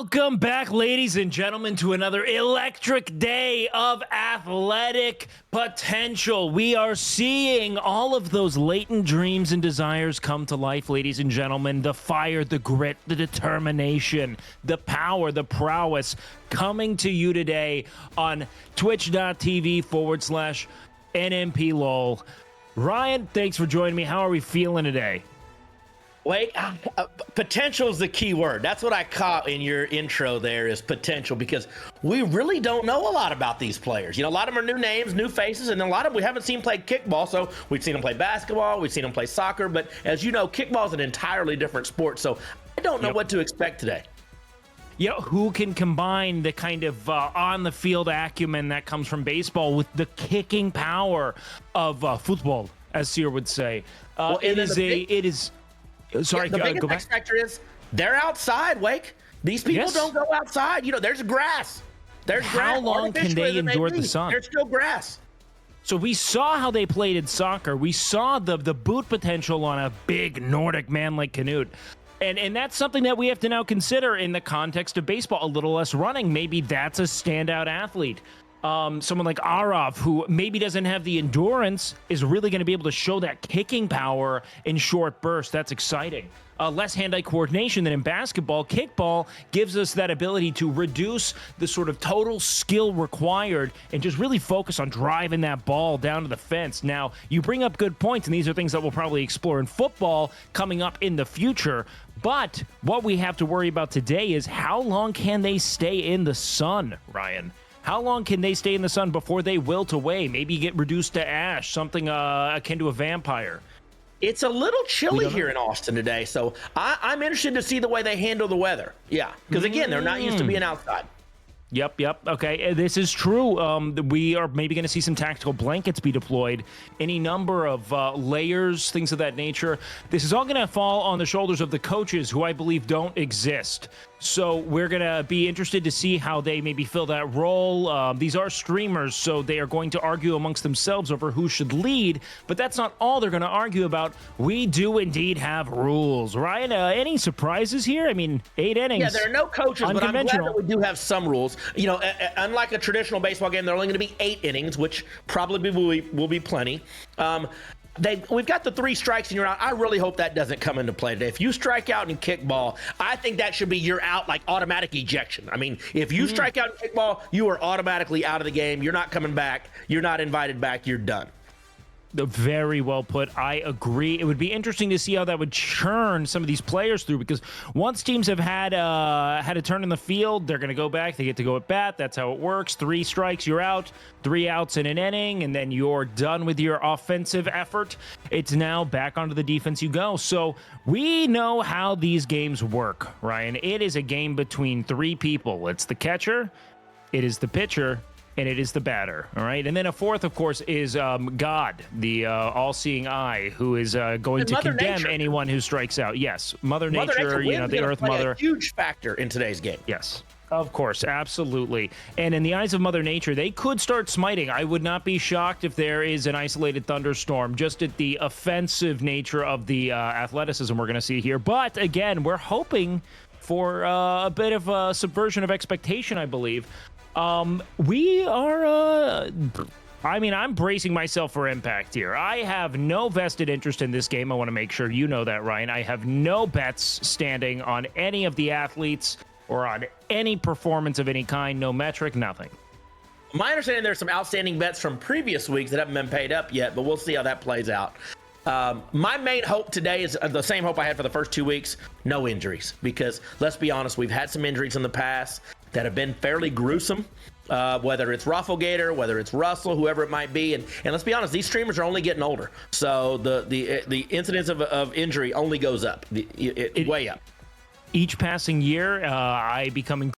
Welcome back, ladies and gentlemen, to another electric day of athletic potential. We are seeing all of those latent dreams and desires come to life, ladies and gentlemen. The fire, the grit, the determination, the power, the prowess coming to you today on twitch.tv/NMPLOL. Ryan, thanks for joining me. How are we feeling today? Wait, potential is the key word. That's what I caught in your intro there, is potential, because we really don't know a lot about these players. You know, a lot of them are new names, new faces, and a lot of them we haven't seen play kickball. So we've seen them play basketball, we've seen them play soccer, but as you know, kickball is an entirely different sport. So I don't know what to expect today. You know, who can combine the kind of on-the-field acumen that comes from baseball with the kicking power of football, as Sear would say. Sorry, the biggest go back. X factor is they're outside, Wake. These people don't go outside. You know, there's grass. There's grass. How long can they endure the sun? There's still grass. So we saw how they played in soccer. We saw the boot potential on a big Nordic man like Canute. And that's something that we have to now consider in the context of baseball. A little less running. Maybe that's a standout athlete. Someone like Arov, who maybe doesn't have the endurance, is really going to be able to show that kicking power in short bursts. That's exciting. Less hand-eye coordination than in basketball. Kickball gives us that ability to reduce the sort of total skill required and just really focus on driving that ball down to the fence. Now, you bring up good points, and these are things that we'll probably explore in football coming up in the future. But what we have to worry about today is how long can they stay in the sun, Ryan? How long can they stay in the sun before they wilt away? Maybe get reduced to ash, something akin to a vampire. It's a little chilly here in Austin today, so I'm interested to see the way they handle the weather. Yeah, because again, they're not used to being outside. Yep. Okay, this is true. We are maybe going to see some tactical blankets be deployed, any number of layers, things of that nature. This is all going to fall on the shoulders of the coaches, who I believe don't exist. So we're going to be interested to see how they maybe fill that role. These are streamers, so they are going to argue amongst themselves over who should lead, but that's not all they're going to argue about. We do indeed have rules. Ryan, any surprises here? I mean, 8 innings. Yeah, there are no coaches, but I'm glad that we do have some rules. You know, unlike a traditional baseball game, there are only going to be 8 innings, which probably will be plenty. We've got the 3 strikes and you're out. I really hope that doesn't come into play today. If you strike out in kickball, I think that should be you're out, like automatic ejection. I mean, if you strike out in kickball, you are automatically out of the game. You're not coming back. You're not invited back. You're done. Very well put. I agree. It would be interesting to see how that would churn some of these players through, because once teams have had a turn in the field, they're going to go back. They get to go at bat. That's how it works. 3 strikes, you're out. 3 outs in an inning, and then you're done with your offensive effort. It's now back onto the defense you go. So we know how these games work, Ryan. It is a game between 3 people. It's the catcher, it is the pitcher, and it is the batter, all right? And then a fourth, of course, is God, the all-seeing eye, who is going to condemn anyone who strikes out. Yes, Mother Nature, you know, the Earth Mother. A huge factor in today's game. Yes, of course, absolutely. And in the eyes of Mother Nature, they could start smiting. I would not be shocked if there is an isolated thunderstorm, just at the offensive nature of the athleticism we're going to see here. But again, we're hoping for a bit of a subversion of expectation, I believe. We are, I'm bracing myself for impact here. I have no vested interest in this game. I want to make sure you know that, Ryan. I have no bets standing on any of the athletes or on any performance of any kind, no metric, nothing. My understanding, there's some outstanding bets from previous weeks that haven't been paid up yet, but we'll see how that plays out. My main hope today is the same hope I had for the first 2 weeks: no injuries. Because let's be honest, we've had some injuries in the past that have been fairly gruesome, whether it's Rafflegator, whether it's Russell, whoever it might be. And let's be honest, these streamers are only getting older. So the incidence of injury only goes up, way up. Each passing year, I become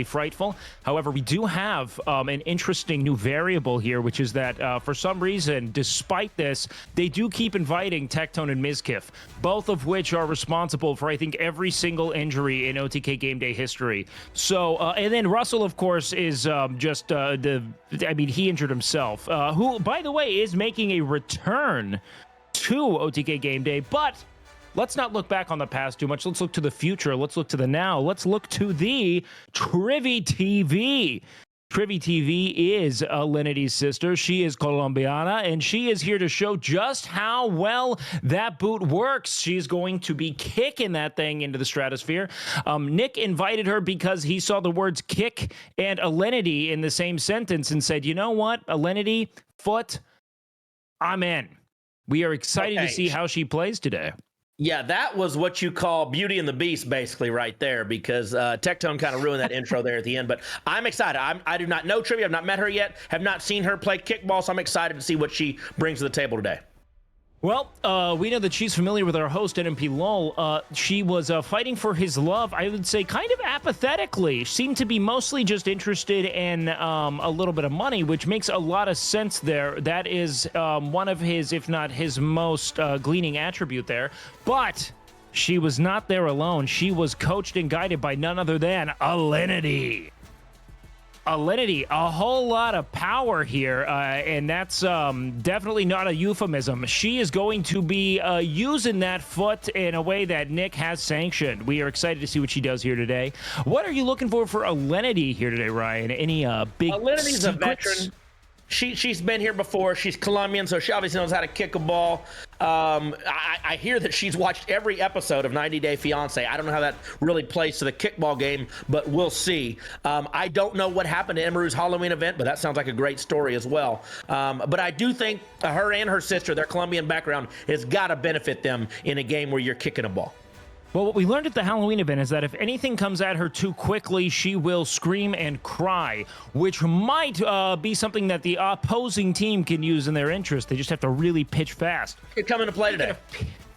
frightful. However, we do have an interesting new variable here, which is that for some reason, despite this, they do keep inviting Tectone and Mizkif, both of which are responsible for, I think, every single injury in OTK Gameday history. So, and then Russell, of course, is he injured himself, who, by the way, is making a return to OTK Gameday, but let's not look back on the past too much. Let's look to the future. Let's look to the now. Let's look to the Trivy TV. Trivy TV is Alinity's sister. She is Colombiana, and she is here to show just how well that boot works. She's going to be kicking that thing into the stratosphere. Nick invited her because he saw the words kick and Alinity in the same sentence and said, you know what, Alinity, foot, I'm in. We are excited to see how she plays today. Yeah, that was what you call Beauty and the Beast, basically, right there, because Tectone kind of ruined that intro there at the end. But I'm excited. I do not know Trivy. I've not met her yet. Have not seen her play kickball, so I'm excited to see what she brings to the table today. Well, we know that she's familiar with our host, NMP Lowell. She was fighting for his love, I would say, kind of apathetically. Seemed to be mostly just interested in a little bit of money, which makes a lot of sense there. That is one of his, if not his most gleaning attribute there. But she was not there alone. She was coached and guided by none other than Alinity. Alinity, a whole lot of power here, and that's definitely not a euphemism. She is going to be using that foot in a way that Nick has sanctioned. We are excited to see what she does here today. What are you looking for Alinity here today, Ryan? Any big Alinity's secrets? A veteran. She's been here before. She's Colombian, so she obviously knows how to kick a ball. I hear that she's watched every episode of 90 Day Fiancé. I don't know how that really plays to the kickball game, but we'll see. I don't know what happened to Emeru's Halloween event, but that sounds like a great story as well. But I do think her and her sister, their Colombian background, has got to benefit them in a game where you're kicking a ball. Well, what we learned at the Halloween event is that if anything comes at her too quickly, she will scream and cry, which might be something that the opposing team can use in their interest. They just have to really pitch fast. You're coming to play today.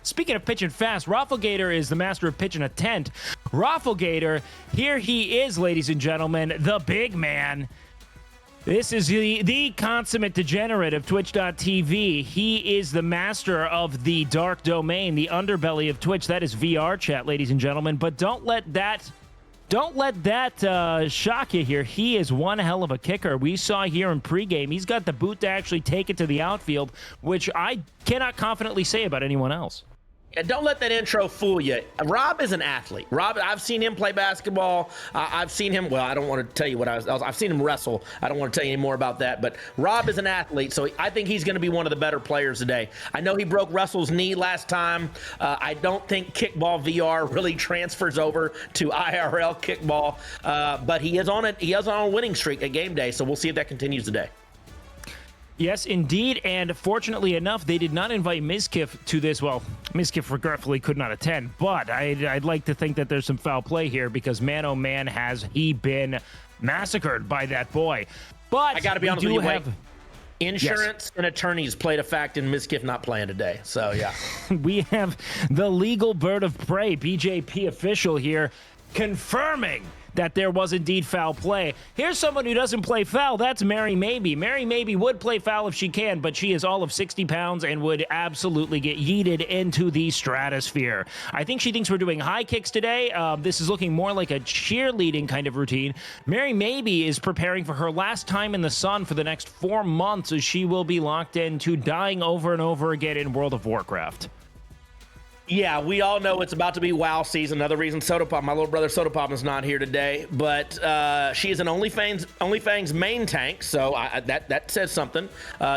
Speaking of pitching fast, Rafflegator is the master of pitching a tent. Rafflegator, here he is, ladies and gentlemen, the big man. This is the consummate degenerate of Twitch.tv. He is the master of the dark domain, the underbelly of Twitch. That is VR chat, ladies and gentlemen. But don't let that shock you here. He is one hell of a kicker. We saw here in pregame, he's got the boot to actually take it to the outfield, which I cannot confidently say about anyone else. Yeah, don't let that intro fool you. Rob is an athlete. Rob, I've seen him play basketball. I've seen him, well, I don't want to tell you what I've seen him wrestle. I don't want to tell you any more about that. But Rob is an athlete, so I think he's going to be one of the better players today. I know he broke Russell's knee last time. I don't think Kickball VR really transfers over to IRL Kickball. But he is on it. He is on a winning streak at game day, so we'll see if that continues today. Yes, indeed, and fortunately enough, they did not invite Mizkif to this. Well, Mizkif regretfully could not attend, but I'd like to think that there's some foul play here because man, oh man, has he been massacred by that boy. But I got to be honest with you, insurance and attorneys played a fact in Mizkif not playing today, so yeah. We have the legal bird of prey, BJP official here, confirming that there was indeed foul play. Here's someone who doesn't play foul. That's Mary Maybe. Mary Maybe would play foul if she can, but she is all of 60 pounds and would absolutely get yeeted into the stratosphere. I think she thinks we're doing high kicks today. This is looking more like a cheerleading kind of routine. Mary Maybe is preparing for her last time in the sun for the next 4 months as she will be locked into dying over and over again in World of Warcraft. Yeah, we all know it's about to be WoW season. Another reason Soda Pop, my little brother Soda Pop, is not here today. But she is an OnlyFans main tank, so that says something.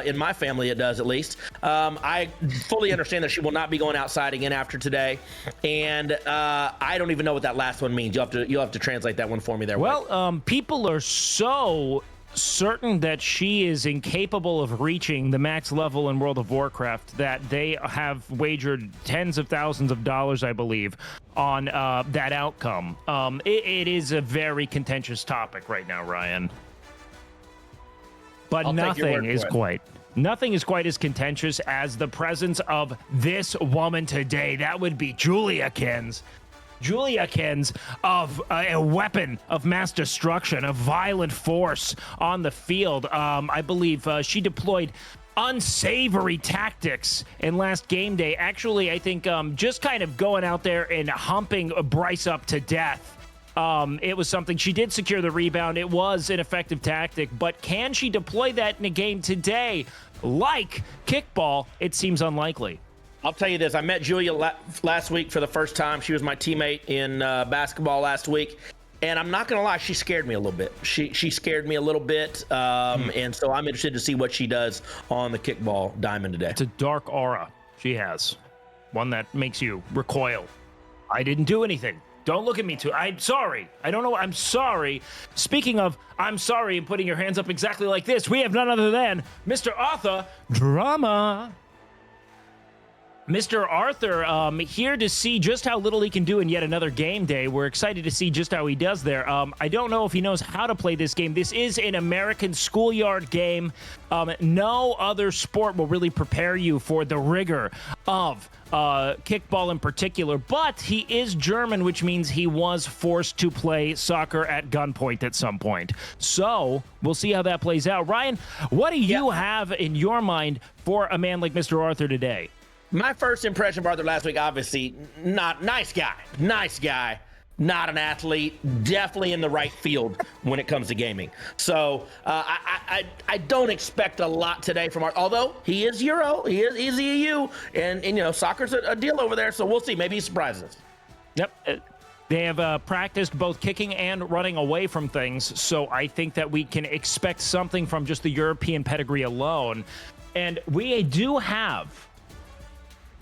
In my family, it does at least. I fully understand that she will not be going outside again after today, and I don't even know what that last one means. You'll have to translate that one for me there. Well, people are so certain that she is incapable of reaching the max level in World of Warcraft that they have wagered tens of thousands of dollars, I believe, on that outcome. It is a very contentious topic right now, Ryan. But nothing is quite as contentious as the presence of this woman today. That would be Juliakins. Juliakins of a weapon of mass destruction, a violent force on the field. I believe she deployed unsavory tactics in last game day. Actually, I think just kind of going out there and humping Bryce up to death. It was something. She did secure the rebound. It was an effective tactic, but can she deploy that in a game today? Like Kickball, it seems unlikely. I'll tell you this. I met Julia last week for the first time. She was my teammate in basketball last week. And I'm not going to lie, she scared me a little bit. She scared me a little bit. And so I'm interested to see what she does on the kickball diamond today. It's a dark aura she has. One that makes you recoil. I didn't do anything. Don't look at me too. I'm sorry. I don't know. I'm sorry. Speaking of I'm sorry and putting your hands up exactly like this, we have none other than Mr. Arthur Drama. Mr. Arthur, here to see just how little he can do in yet another game day. We're excited to see just how he does there. I don't know if he knows how to play this game. This is an American schoolyard game. No other sport will really prepare you for the rigor of kickball in particular, but he is German, which means he was forced to play soccer at gunpoint at some point. So we'll see how that plays out. Ryan, what do you have in your mind for a man like Mr. Arthur today? My first impression of Arthur last week, obviously, not nice guy, not an athlete, definitely in the right field when it comes to gaming. So I don't expect a lot today from Arthur, although he is Euro, he's EU, and you know, soccer's a deal over there, so we'll see. Maybe he surprises us. Yep. They have practiced both kicking and running away from things, so I think that we can expect something from just the European pedigree alone. And we do have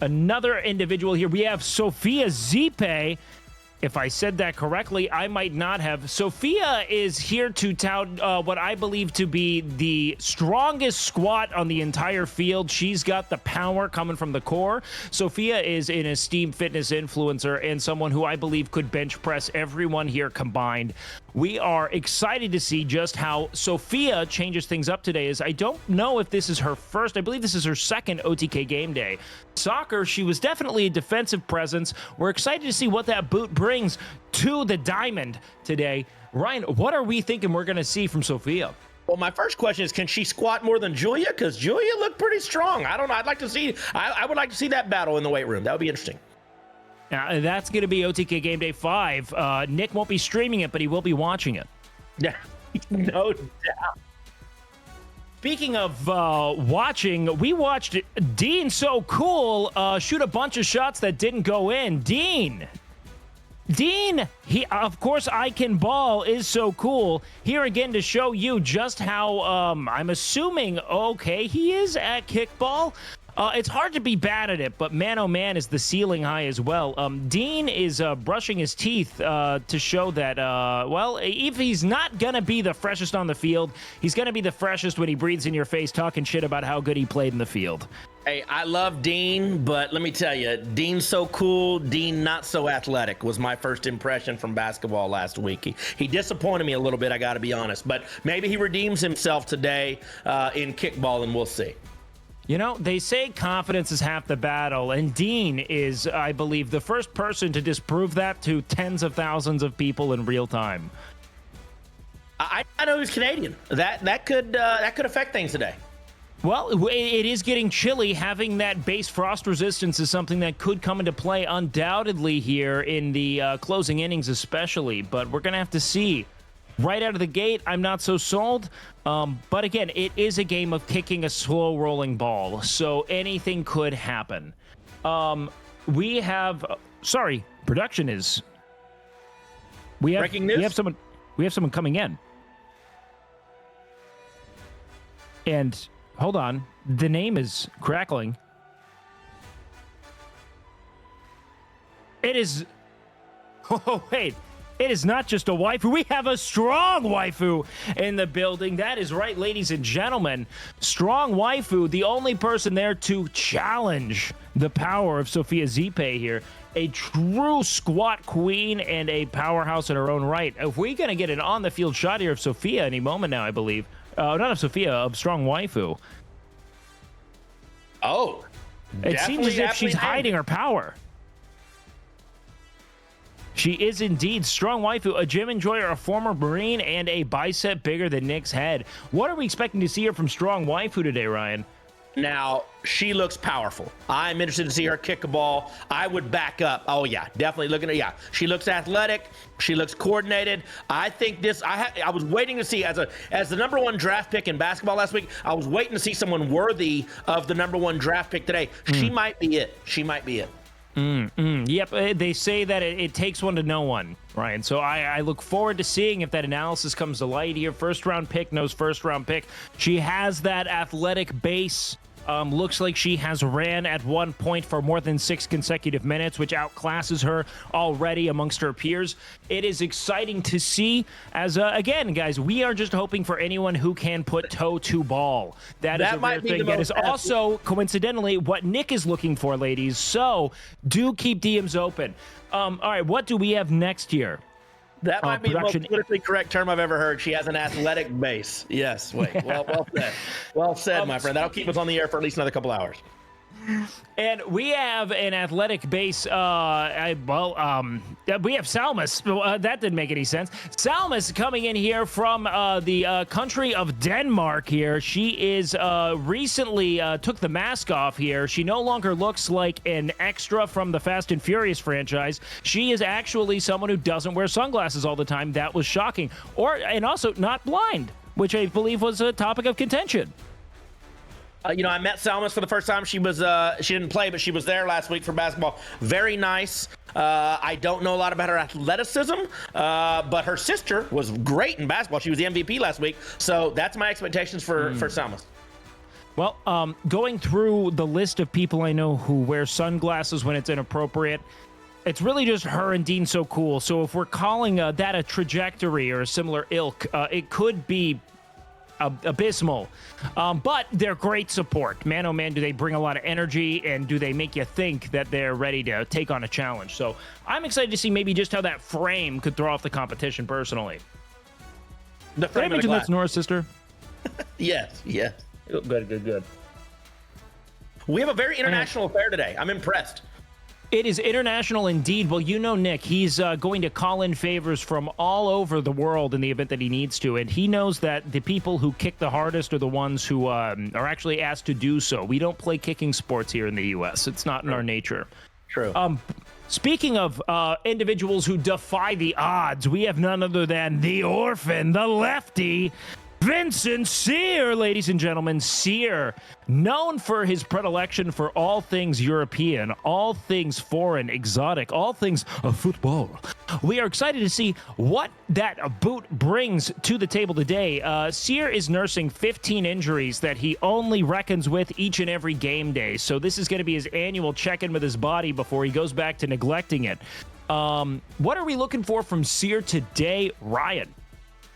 another individual here. We have Sophia Zipe. If I said that correctly, I might not have. Sophia is here to tout what I believe to be the strongest squat on the entire field. She's got the power coming from the core. Sophia is an esteemed fitness influencer and someone who I believe could bench press everyone here combined. We are excited to see just how Sophia changes things up today. As I don't know if this is her first, I believe this is her second OTK game day. Soccer, she was definitely a defensive presence. We're excited to see what that boot brings to the diamond today. Ryan, what are we thinking we're going to see from Sophia? Well, my first question is, can she squat more than Julia? Because Julia looked pretty strong. I don't know. I would like to see that battle in the weight room. That would be interesting. Now, that's going to be OTK Game Day 5. Nick won't be streaming it, but he will be watching it. Yeah, no doubt. Speaking of watching, we watched Dean So Cool shoot a bunch of shots that didn't go in. Dean, he of course I Can Ball is so cool. Here again to show you just how I'm assuming okay he is at kickball. It's hard to be bad at it, but man, oh man, is the ceiling high as well. Dean is brushing his teeth to show that, well, if he's not going to be the freshest on the field, he's going to be the freshest when he breathes in your face talking shit about how good he played in the field. Hey, I love Dean, but let me tell you, Dean's so cool, Dean not so athletic was my first impression from basketball last week. He disappointed me a little bit, I got to be honest, but maybe he redeems himself today in kickball, and we'll see. You know, they say confidence is half the battle, and Dean is, I believe, the first person to disprove that to tens of thousands of people in real time. I know he's Canadian. That could affect things today. Well, it is getting chilly. Having that base frost resistance is something that could come into play undoubtedly here in the closing innings especially, but we're going to have to see. Right out of the gate, I'm not so sold. But again, it is a game of kicking a slow rolling ball, so anything could happen. We have, production is. Breaking news? We have someone coming in. And hold on, the name is crackling. It is. Oh wait. It is not just a waifu. We have a strong waifu in the building. That is right, ladies and gentlemen. Strong waifu, the only person there to challenge the power of Sophia Zipe here. A true squat queen and a powerhouse in her own right. If we're going to get an on-the-field shot here of Sophia any moment now, I believe. Not of Sophia, of strong waifu. Oh. It seems as if she's hiding her power. She is indeed strong waifu, a gym enjoyer, a former Marine, and a bicep bigger than Nick's head. What are we expecting to see here from strong waifu today, Ryan? Now, she looks powerful. I'm interested to see her kick a ball. I would back up. Oh, yeah, definitely looking at, yeah. She looks athletic. She looks coordinated. I think this, I was waiting to see, as the #1 draft pick in basketball last week, I was waiting to see someone worthy of the #1 draft pick today. She might be it. She might be it. Yep, they say that it takes one to know one, Ryan. So I look forward to seeing if that analysis comes to light here. First-round pick, knows first-round pick. She has that athletic base. Looks like she has ran at one point for more than 6 consecutive minutes, which outclasses her already amongst her peers. It is exciting to see as, again, guys, we are just hoping for anyone who can put toe to ball. That is a rare thing. That is also, coincidentally, what Nick is looking for, ladies. So do keep DMs open. All right, what do we have next here? That might be the most politically correct term I've ever heard. She has an athletic base. Yes. Wait. Well said. Well said, my friend. That'll keep us on the air for at least another couple hours. And we have an athletic base. We have Salmas. That didn't make any sense. Salmas coming in here from the country of Denmark here. She is recently took the mask off here. She no longer looks like an extra from the Fast and Furious franchise. She is actually someone who doesn't wear sunglasses all the time. That was shocking. And also not blind, which I believe was a topic of contention. I met Salmas for the first time. She didn't play, but she was there last week for basketball. Very nice. I don't know a lot about her athleticism, but her sister was great in basketball. She was the MVP last week. So that's my expectations for Salmas. Well, going through the list of people I know who wear sunglasses when it's inappropriate, it's really just her and Dean So Cool. So if we're calling that a trajectory or a similar ilk, it could be abysmal, but they're great support. Man, oh man, do they bring a lot of energy, and do they make you think that they're ready to take on a challenge. So I'm excited to see maybe just how that frame could throw off the competition personally. The frame Did I mention that's Nora's sister? Yes. Good. We have a very international affair today. I'm impressed. It is international indeed. Well, Nick, he's going to call in favors from all over the world in the event that he needs to, and he knows that the people who kick the hardest are the ones who are actually asked to do so. We don't play kicking sports here in the U.S. It's not in our nature. True. Speaking of individuals who defy the odds, we have none other than the orphan, the lefty, Vincent Sear, ladies and gentlemen. Sear, known for his predilection for all things European, all things foreign, exotic, all things football. We are excited to see what that boot brings to the table today. Sear is nursing 15 injuries that he only reckons with each and every game day. So this is going to be his annual check-in with his body before he goes back to neglecting it. What are we looking for from Sear today, Ryan?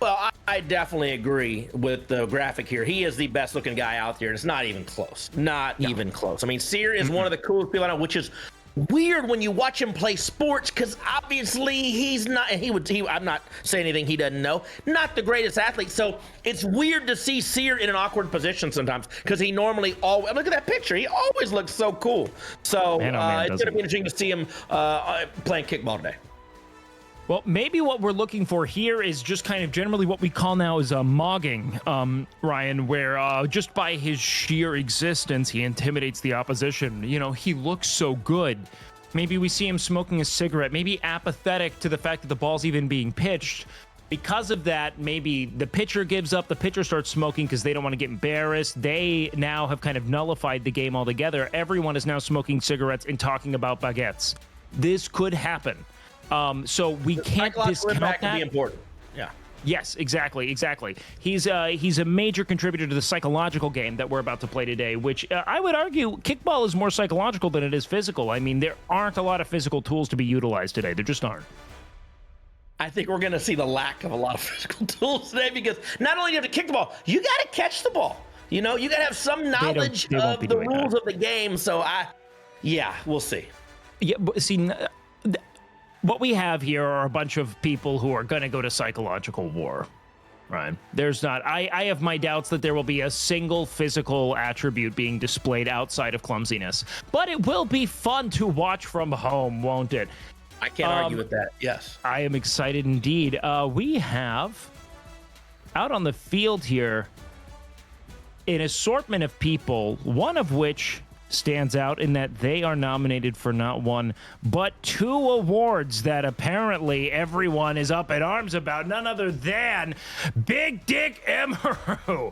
Well, I definitely agree with the graphic here. He is the best looking guy out there, and it's not even close. Even close. I mean, Sear is one of the coolest people I know, which is weird when you watch him play sports, because obviously he's not, I'm not saying anything he doesn't know, not the greatest athlete. So it's weird to see Sear in an awkward position sometimes, because he normally always, look at that picture, he always looks so cool. So it's going to be interesting to see him playing kickball today. Well, maybe what we're looking for here is just kind of generally what we call now is mogging, Ryan, where just by his sheer existence, he intimidates the opposition. He looks so good. Maybe we see him smoking a cigarette, maybe apathetic to the fact that the ball's even being pitched. Because of that, maybe the pitcher gives up, the pitcher starts smoking because they don't want to get embarrassed. They now have kind of nullified the game altogether. Everyone is now smoking cigarettes and talking about baguettes. This could happen. So we can't discount that. Can be important. Yeah. Yes, exactly. He's a major contributor to the psychological game that we're about to play today, which I would argue kickball is more psychological than it is physical. I mean, there aren't a lot of physical tools to be utilized today. There just aren't. I think we're going to see the lack of a lot of physical tools today, because not only do you have to kick the ball, you got to catch the ball. You got to have some knowledge of the rules of the game. So we'll see. Yeah, but see, what we have here are a bunch of people who are going to go to psychological war, right? There's not, I have my doubts that there will be a single physical attribute being displayed outside of clumsiness, but it will be fun to watch from home, won't it? I can't argue with that. Yes. I am excited indeed. We have out on the field here an assortment of people, one of which stands out in that they are nominated for not one, but 2 awards that apparently everyone is up in arms about, none other than Big Dick Emeru.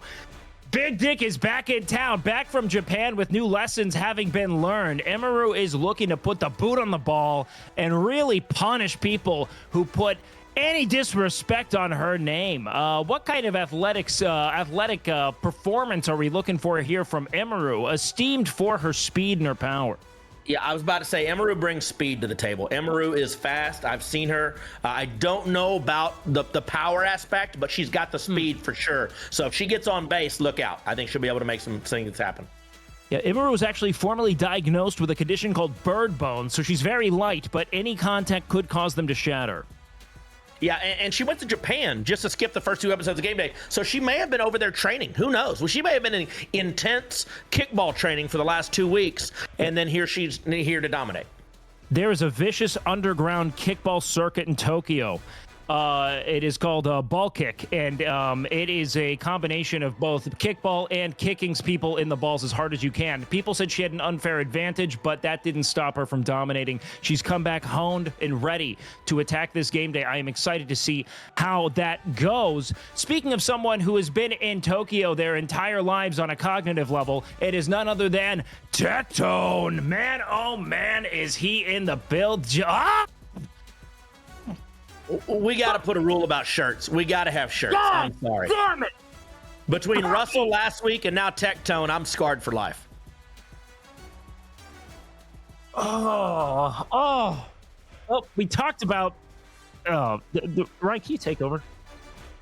Big Dick is back in town, back from Japan with new lessons having been learned. Emeru is looking to put the boot on the ball and really punish people who put any disrespect on her name. What kind of athletic performance are we looking for here from Emeru, esteemed for her speed and her power? Yeah, I was about to say, Emeru brings speed to the table. Emeru is fast. I've seen her. I don't know about the power aspect, but she's got the speed for sure. So if she gets on base, look out. I think she'll be able to make some things happen. Yeah, Emeru was actually formerly diagnosed with a condition called bird bone, so she's very light, but any contact could cause them to shatter. Yeah, and she went to Japan just to skip the first 2 episodes of Gameday. So she may have been over there training. Who knows? Well, she may have been in intense kickball training for the last 2 weeks, and then she's here to dominate. There is a vicious underground kickball circuit in Tokyo. It is called Ball Kick, and it is a combination of both kickball and kicking people in the balls as hard as you can. People said she had an unfair advantage, but that didn't stop her from dominating. She's come back honed and ready to attack this game day. I am excited to see how that goes. Speaking of someone who has been in Tokyo their entire lives on a cognitive level, it is none other than Tectone. Man, oh man, is he in the build? We got to put a rule about shirts. We got to have shirts. I'm sorry. Damn it! Between Russell last week and now Tectone, I'm scarred for life. Oh, we talked about. Ryan, can you take over?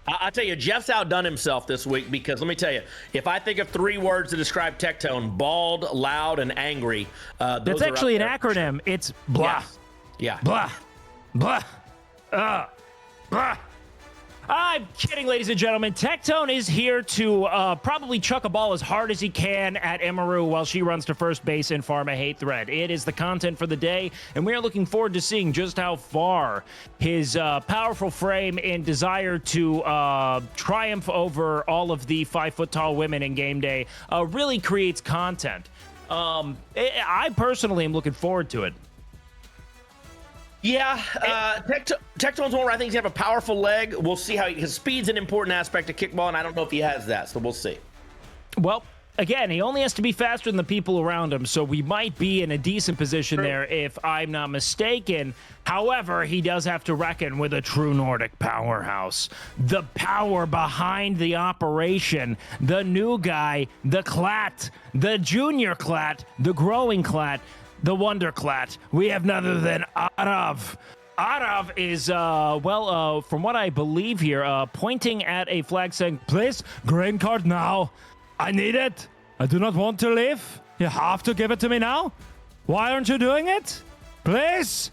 I tell you, Jeff's outdone himself this week because let me tell you, if I think of 3 words to describe Tectone, bald, loud, and angry. That's actually an acronym. Sure. It's blah. Yeah. Blah. Blah. Blah. I'm kidding, ladies and gentlemen. Tectone is here to probably chuck a ball as hard as he can at Emeru while she runs to first base and farm a hate thread. It is the content for the day, and we are looking forward to seeing just how far his powerful frame and desire to triumph over all of the 5-foot-tall women in Game Day really creates content. I personally am looking forward to it. Yeah, Tectone's one where I think he's have a powerful leg. We'll see how his speed's an important aspect of kickball, and I don't know if he has that, so we'll see. Well, again, he only has to be faster than the people around him, so we might be in a decent position there if I'm not mistaken. However, he does have to reckon with a true Nordic powerhouse. The power behind the operation, the new guy, the Clat, the junior Clat, the growing Clat, the Wonderclat. We have none other than Arav. Arav is, from what I believe here, pointing at a flag saying, "Please, green card now. I need it. I do not want to leave. You have to give it to me now. Why aren't you doing it? Please."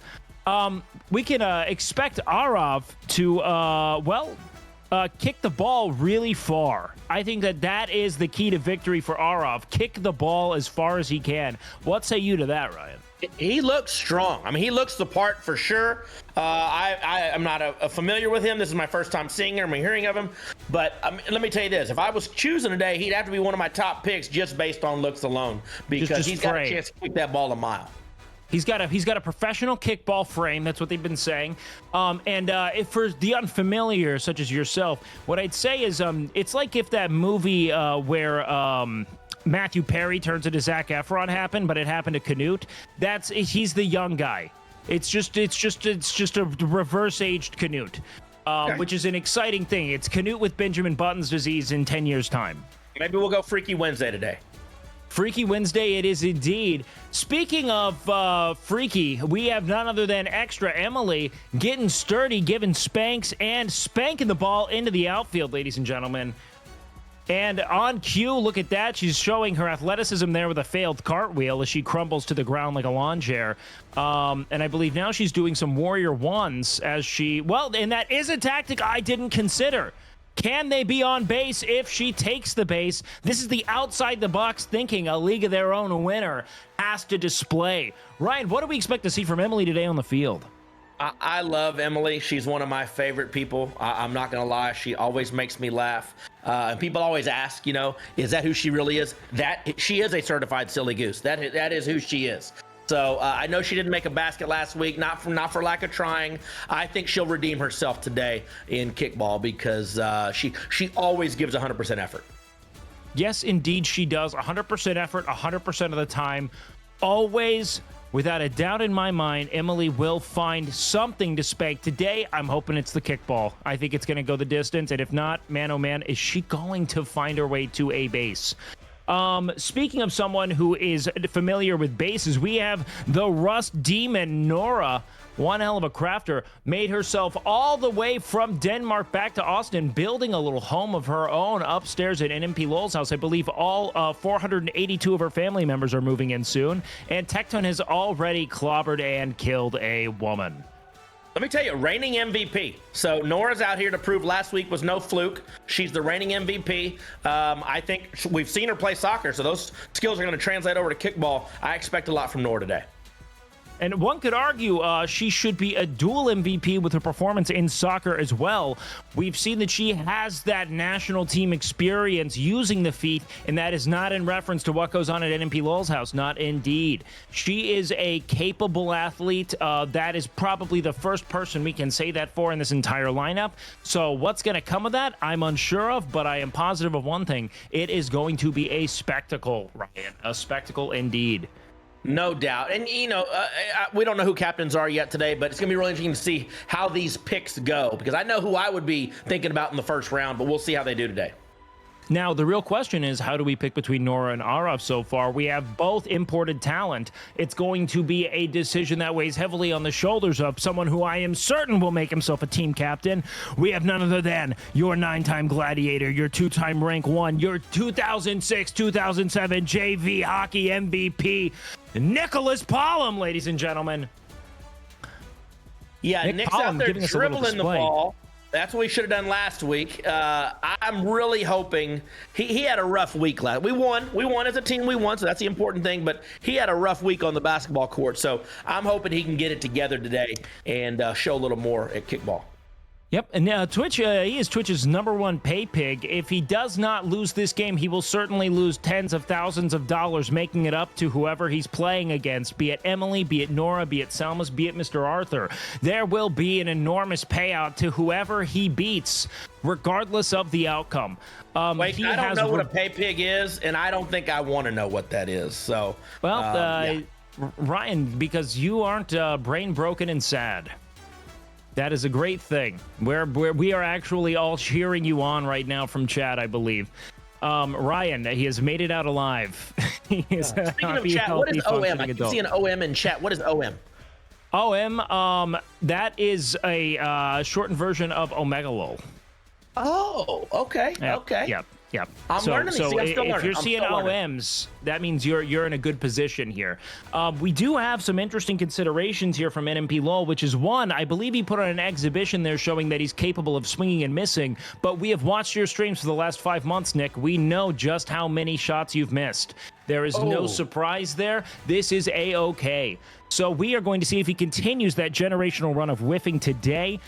We can expect Arav to, kick the ball really far. I think that is the key to victory for Arav. Kick the ball as far as he can. What say you to that, Ryan? He looks strong. I mean, he looks the part for sure. I'm not familiar with him. This is my first time seeing him or hearing of him. But let me tell you this. If I was choosing today, he'd have to be one of my top picks just based on looks alone. Because he's got a chance to kick that ball a mile. He's got a professional kickball frame. That's what they've been saying. If for the unfamiliar, such as yourself, what I'd say is it's like if that movie where Matthew Perry turns into Zac Efron happened, but it happened to Canute. He's the young guy. It's just a reverse-aged Canute, which is an exciting thing. It's Canute with Benjamin Button's disease in 10 years' time. Maybe we'll go Freaky Wednesday today. Freaky Wednesday it is indeed. Speaking of freaky, we have none other than Extra Emily getting sturdy, giving spanks, and spanking the ball into the outfield, ladies and gentlemen. And on cue, look at that. She's showing her athleticism there with a failed cartwheel as she crumbles to the ground like a lawn chair. And I believe now she's doing some Warrior Ones as she... Well, and that is a tactic I didn't consider. Can they be on base if she takes the base? This is the outside the box thinking a league of their own winner has to display. Ryan, what do we expect to see from Emily today on the field? I love Emily. She's one of my favorite people. I'm not going to lie. She always makes me laugh. And people always ask, is that who she really is? That she is a certified silly goose. That is who she is. So I know she didn't make a basket last week, not for lack of trying. I think she'll redeem herself today in kickball because she always gives 100% effort. Yes, indeed, she does. 100% effort, 100% of the time. Always, without a doubt in my mind, Emily will find something to spank. Today, I'm hoping it's the kickball. I think it's going to go the distance. And if not, man, oh man, is she going to find her way to a base? Speaking of someone who is familiar with bases, we have the Rust Demon, Nora. One hell of a crafter, made herself all the way from Denmark back to Austin, building a little home of her own upstairs at NMP Lowell's house. I believe all 482 of her family members are moving in soon, and Tecton has already clobbered and killed a woman. Let me tell you, reigning MVP. So Nora's out here to prove last week was no fluke. She's the reigning MVP. I think we've seen her play soccer, so those skills are going to translate over to kickball. I expect a lot from Nora today. And one could argue she should be a dual MVP with her performance in soccer as well. We've seen that she has that national team experience using the feet, and that is not in reference to what goes on at NMP Lowell's house. Not indeed. She is a capable athlete. That is probably the first person we can say that for in this entire lineup. So what's going to come of that, I'm unsure of, but I am positive of one thing. It is going to be a spectacle, Ryan. A spectacle indeed. No doubt. And, we don't know who captains are yet today, but it's going to be really interesting to see how these picks go because I know who I would be thinking about in the first round, but we'll see how they do today. Now, the real question is, how do we pick between Nora and Araf so far? We have both imported talent. It's going to be a decision that weighs heavily on the shoulders of someone who I am certain will make himself a team captain. We have none other than your 9-time gladiator, your 2-time rank 1, your 2006-2007 JV hockey MVP, Nicholas Pollum, ladies and gentlemen. Yeah, Nick's out there dribbling the ball. That's what we should have done last week. I'm really hoping he had a rough week last. We won as a team. We won, so that's the important thing. But he had a rough week on the basketball court, so I'm hoping he can get it together today and show a little more at kickball. Yep, and Twitch, he is Twitch's #1 pay pig. If he does not lose this game, he will certainly lose tens of thousands of dollars, making it up to whoever he's playing against, be it Emily, be it Nora, be it Selmas, be it Mr. Arthur. There will be an enormous payout to whoever he beats, regardless of the outcome. Wait, I don't know what a pay pig is, and I don't think I want to know what that is. So, well, yeah. Ryan, because you aren't brain broken and sad. That is a great thing. We are actually all cheering you on right now from chat, I believe. Ryan, he has made it out alive. Speaking of chat, what is OM? I can see an OM in chat. What is OM? OM, that is a shortened version of Omega Lol. Oh, okay. Okay. Yep. Yep. I'm learning these things. I'm still learning. If you're seeing OMs, that means you're in a good position here. We do have some interesting considerations here from NMP Lowell, which is one, I believe he put on an exhibition there showing that he's capable of swinging and missing, but we have watched your streams for the last 5 months, Nick. We know just how many shots you've missed. There is no surprise there. This is A-OK. So we are going to see if he continues that generational run of whiffing today.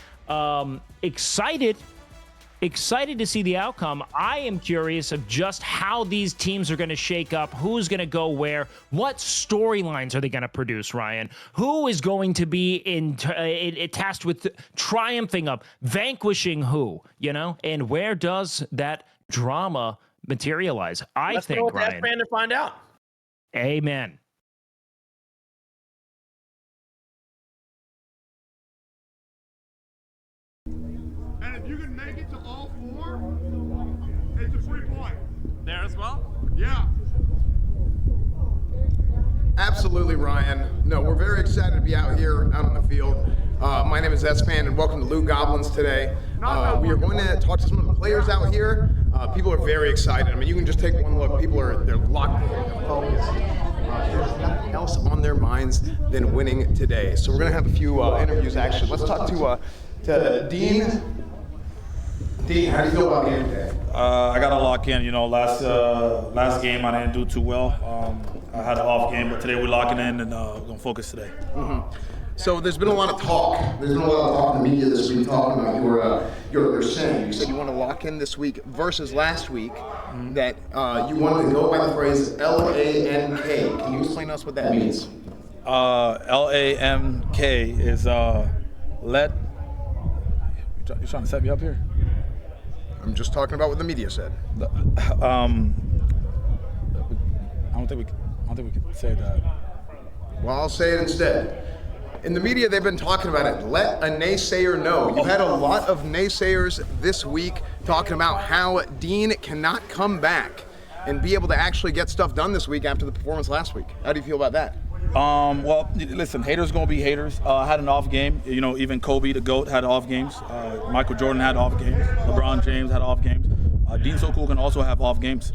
Excited to see the outcome. I am curious of just how these teams are going to shake up, who's going to go where, what storylines are they going to produce, Ryan? Who is going to be tasked with triumphing up, vanquishing who, and where does that drama materialize? Let's go with Ryan. to find out. Amen. And if you can make it to all 4, it's a free point. There as well? Yeah. Absolutely, Ryan. No, we're very excited to be out here, out on the field. My name is S-Fan, and welcome to Loot Goblins today. We are going to talk to some of the players out here. People are very excited. I mean, you can just take one look. They're locked in, they're focused. There's nothing else on their minds than winning today. So we're going to have a few interviews, actually. Let's talk to Dean. Dean, how do you feel about the game today? I got to lock in. Last game I didn't do too well. I had an off game, but today we're locking in and we're going to focus today. Mm-hmm. So there's been a lot of talk. There's been a lot of talk in the media this week talking about your saying. You said you want to lock in this week versus last week. That you wanted to go by the phrase L-A-N-K. Can you explain to us what that means? L-A-M-K is let. You trying to set me up here? I'm just talking about what the media said. I don't think we can say that. Well, I'll say it instead. In the media, they've been talking about it. Let a naysayer know. You had a lot of naysayers this week talking about how Dean cannot come back and be able to actually get stuff done this week after the performance last week. How do you feel about that? Well, listen, haters gonna be haters. Had an off game. You know, even Kobe, the GOAT, had off games. Michael Jordan had off games. LeBron James had off games. Dean So Cool can also have off games.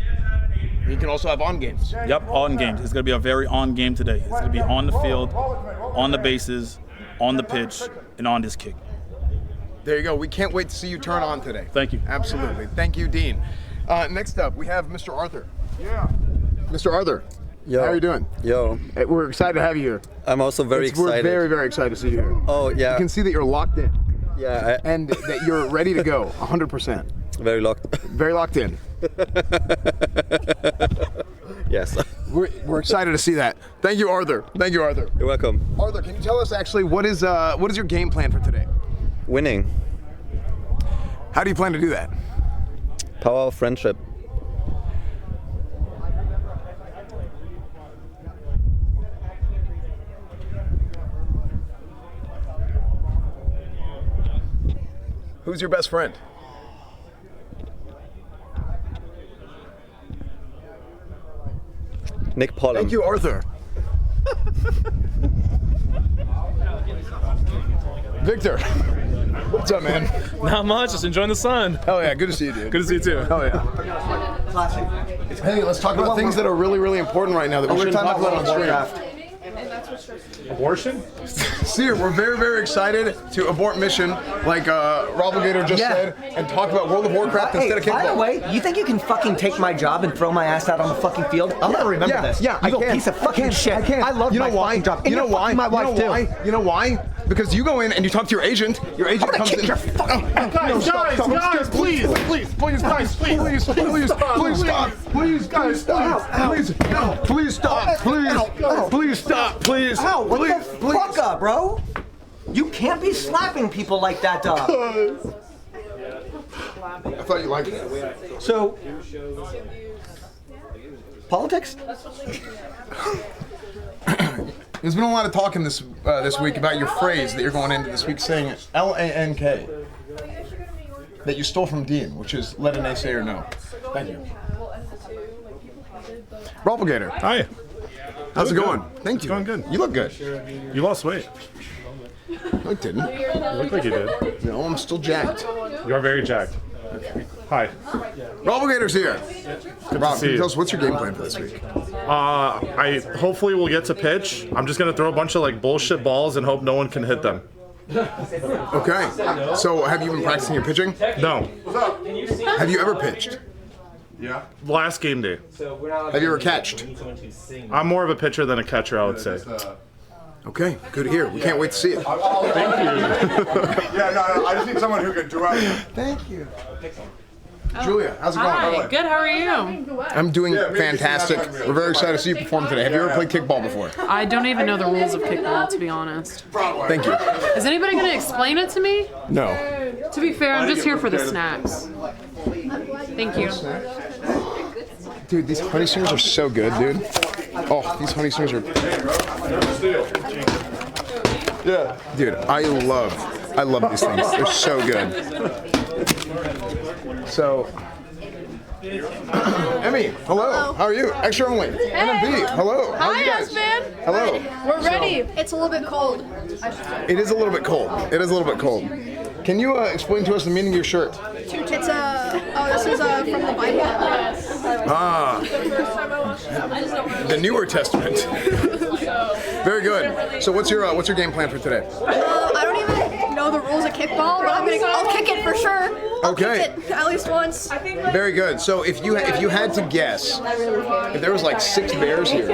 He can also have on games. Yep, on games. It's gonna be a very on game today. It's gonna be on the field, on the bases, on the pitch, and on this kick. There you go. We can't wait to see you turn on today. Thank you. Absolutely. Thank you, Dean. Next up, we have Mr. Arthur. Yeah. Mr. Arthur. Yo. How are you doing? Yo. Hey, we're excited to have you here. I'm also very excited. We're very, very excited to see you here. Oh, yeah. You can see that you're locked in. Yeah. And that you're ready to go, 100%. Very locked. Very locked in. Yes. We're excited to see that. Thank you, Arthur. Thank you, Arthur. You're welcome. Arthur, can you tell us actually what is your game plan for today? Winning. How do you plan to do that? Power of friendship. Who's your best friend? Nick Pollum. Thank you, Arthur. Victor. What's up, man? Not much, just enjoying the sun. Hell yeah, good to see you, dude. Good to see you too. Hell yeah. Hey, let's talk about things that are really, really important right now that we shouldn't talk about on stream. Abortion? Seer, we're very, very excited to abort mission, like Roblegator just said, and talk about World of Warcraft instead of Kickball. By the way, you think you can fucking take my job and throw my ass out on the fucking field? I'm gonna remember this. Yeah, you I can. piece of fucking shit. I can. I love you know my why? fucking job. And You know you're why? fucking my wife you know too. why? You know why? Because you go in and you talk to your agent. Your agent I'm gonna comes kick in. your fucking Guys, stop, please, stop, please, stop, please, please. Ow, what the fuck up, bro? You can't be slapping people like that, dog. I thought you liked it. So, politics? There's been a lot of talking this week about your phrase that you're going into this week saying L-A-N-K that you stole from Dean, which is let a naysayer know. Thank you. Propagator. Hi. How's it going? Thank you. Going good. You look good. You lost weight. No, I didn't. You look like you did. No, I'm still jacked. You are very jacked. Hi. Propagator's here. Rob, see can you you. tell us what's your game plan for this week? I hopefully will get to pitch. I'm just gonna throw a bunch of like bullshit balls and hope no one can hit them. Okay. So have you been practicing your pitching? No. Have you ever pitched? Yeah. Last game day. Have you ever catched? I'm more of a pitcher than a catcher, I would say. Okay, good to hear. We can't wait to see it. Yeah, no, I just need someone who can do it. Thank you. Julia, how's it going? Hi, good, how are you? I'm doing fantastic. We're very excited to see you perform today. Have you ever played kickball before? I don't even know the rules of kickball, to be honest. Thank you. Is anybody going to explain it to me? No. To be fair, I'm just here for the snacks. Thank you. Dude, these honey stringers are so good, dude. Oh, these honey stringers are... Yeah. Dude, I love these things. They're so good. So... Emmy, hello. How are you? Extra only. NMB, hello. How are you guys? man. Hello. We're ready. It's a little bit cold. It is a little bit cold. It is a little bit cold. Can you explain to us the meaning of your shirt? It's this is from the Bible. Ah, the Newer Testament. Very good. So what's your game plan for today? I don't even know the rules of kickball, but I'll kick it for sure. I'll Okay. kick it at least once. Very good. So if you had to guess, if there was like 6 bears here,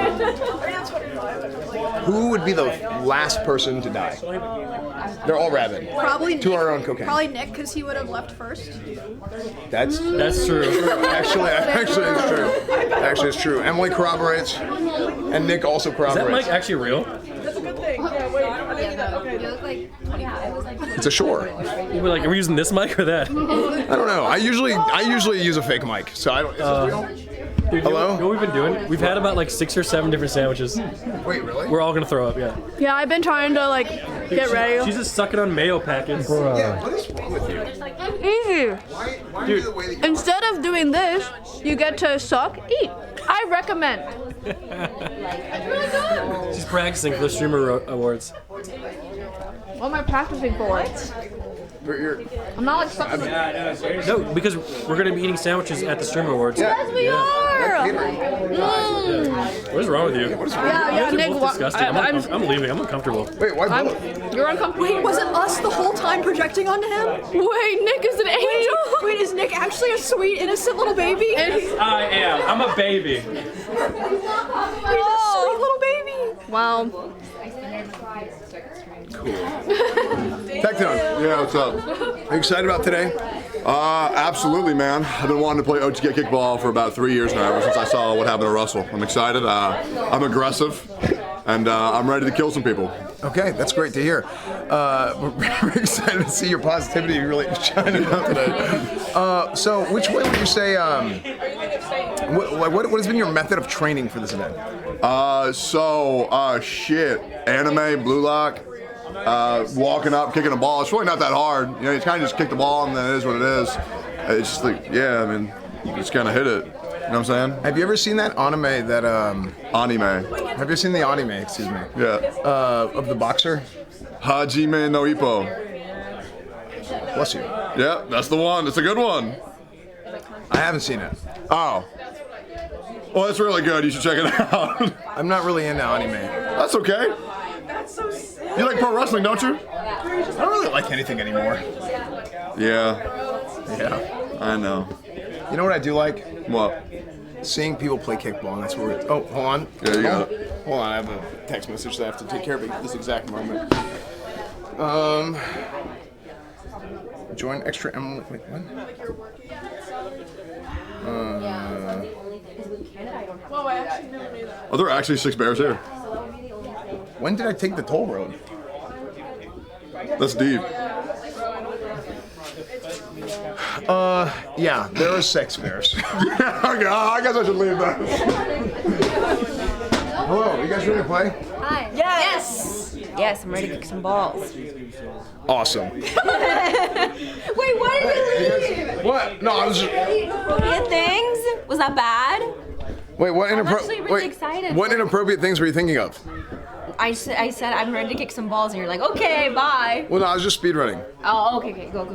Who would be the last person to die? They're all rabid. Probably To Nick. our own cocaine. Probably Nick, because he would have left first. That's true. Actually, it's true. Actually, it's true. Emily corroborates, and Nick also Is corroborates. that mic actually real? That's a good thing. Yeah, wait, okay. You look like, yeah, it was like. It's a shore. We're like, are we using this mic or that? I don't know. I usually use a fake mic, so I don't. Is this real? Dude, Hello? You know what we've been doing? We've had about like 6 or 7 different sandwiches. Wait, really? We're all gonna throw up, yeah. Yeah, I've been trying to like get ready. She's just sucking on mayo packets. Yeah, what is wrong with you? Easy. Why do the way that you... Instead of doing this, you get to suck, eat. I recommend. She's practicing for the streamer awards. What am I practicing for? I'm not like sucking. No, because we're gonna be eating sandwiches at the streamer awards. Yes, we are. What is wrong with you? Yeah, You guys are Nick. both disgusting. I'm leaving. I'm uncomfortable. Wait, why both? You're uncomfortable. Wait, was it us the whole time projecting onto him? Wait, Nick is an angel. Wait, is Nick actually a sweet, innocent little baby? I am. I'm a baby. He's a sweet little baby. Wow. Tecton. Yeah, what's up? Are you excited about today? Absolutely, man. I've been wanting to play OTK Kickball for about 3 years now, ever since I saw what happened to Russell. I'm excited. I'm aggressive, and I'm ready to kill some people. Okay, that's great to hear. We're excited to see your positivity really shining out today. So, which way would you say? What has been your method of training for this event? Shit. Anime, Blue Lock. Walking up, kicking a ball. It's really not that hard. You know, you kind of just kick the ball, and then it is what it is. It's just like, yeah, I mean, you just kind of hit it. You know what I'm saying? Have you ever seen that anime that Anime. Have you ever seen the anime? Excuse me. Yeah. Of the boxer? Hajime no Ippo. Bless you. Yeah, that's the one. It's a good one. I haven't seen it. Oh. Well, it's really good. You should check it out. I'm not really into anime. That's okay. That's so sick. You like pro wrestling, don't you? I don't really like anything anymore. Yeah. Yeah. I know. You know what I do like? What? Seeing people play kickball, and that's where we're... Oh, hold on. Yeah, you got it. Hold on, I have a text message that I have to take care of at this exact moment. Join extra Emily... Wait, what? Oh, there are actually 6 bears here. When did I take the toll road? That's deep. Yeah, there are 6 bears. Okay, I guess I should leave that. Hello, you guys ready to play? Hi. Yes. Yes, I'm ready to kick some balls. Awesome. Wait, why did you leave? What? No, I was just... Inappropriate things? Was that bad? Wait, what I'm actually really excited. What inappropriate things were you thinking of? I said I'm ready to kick some balls, and you're like, okay, bye. Well, no, I was just speedrunning. Oh, okay, go.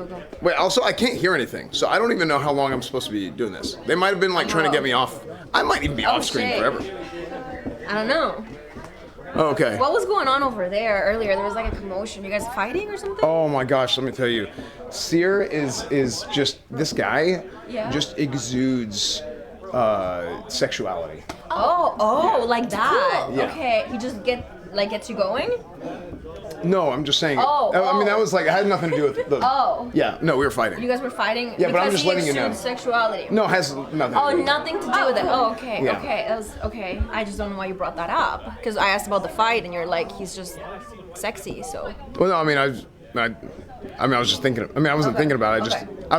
Wait, also, I can't hear anything, so I don't even know how long I'm supposed to be doing this. They might have been, like, trying to get me off. I might even be off screen shit. forever. I don't know. Okay. What was going on over there earlier? There was like a commotion. You guys fighting or something? Oh my gosh, let me tell you. Seer is just, this guy just exudes sexuality. Oh, like that. Cool. Yeah. Okay, he just gets you going? No, I'm just saying. Oh, I mean, that was like, it had nothing to do with the. Oh. Yeah, no, we were fighting. You guys were fighting? Yeah, but I'm because just letting you know. Sexuality. No, it has nothing to Oh, do with it. nothing to do with it. Oh, okay, Yeah. okay. That was okay. I just don't know why you brought that up. Because I asked about the fight, and you're like, he's just sexy. So. Well, no, I mean, I was just thinking. I wasn't thinking about it. I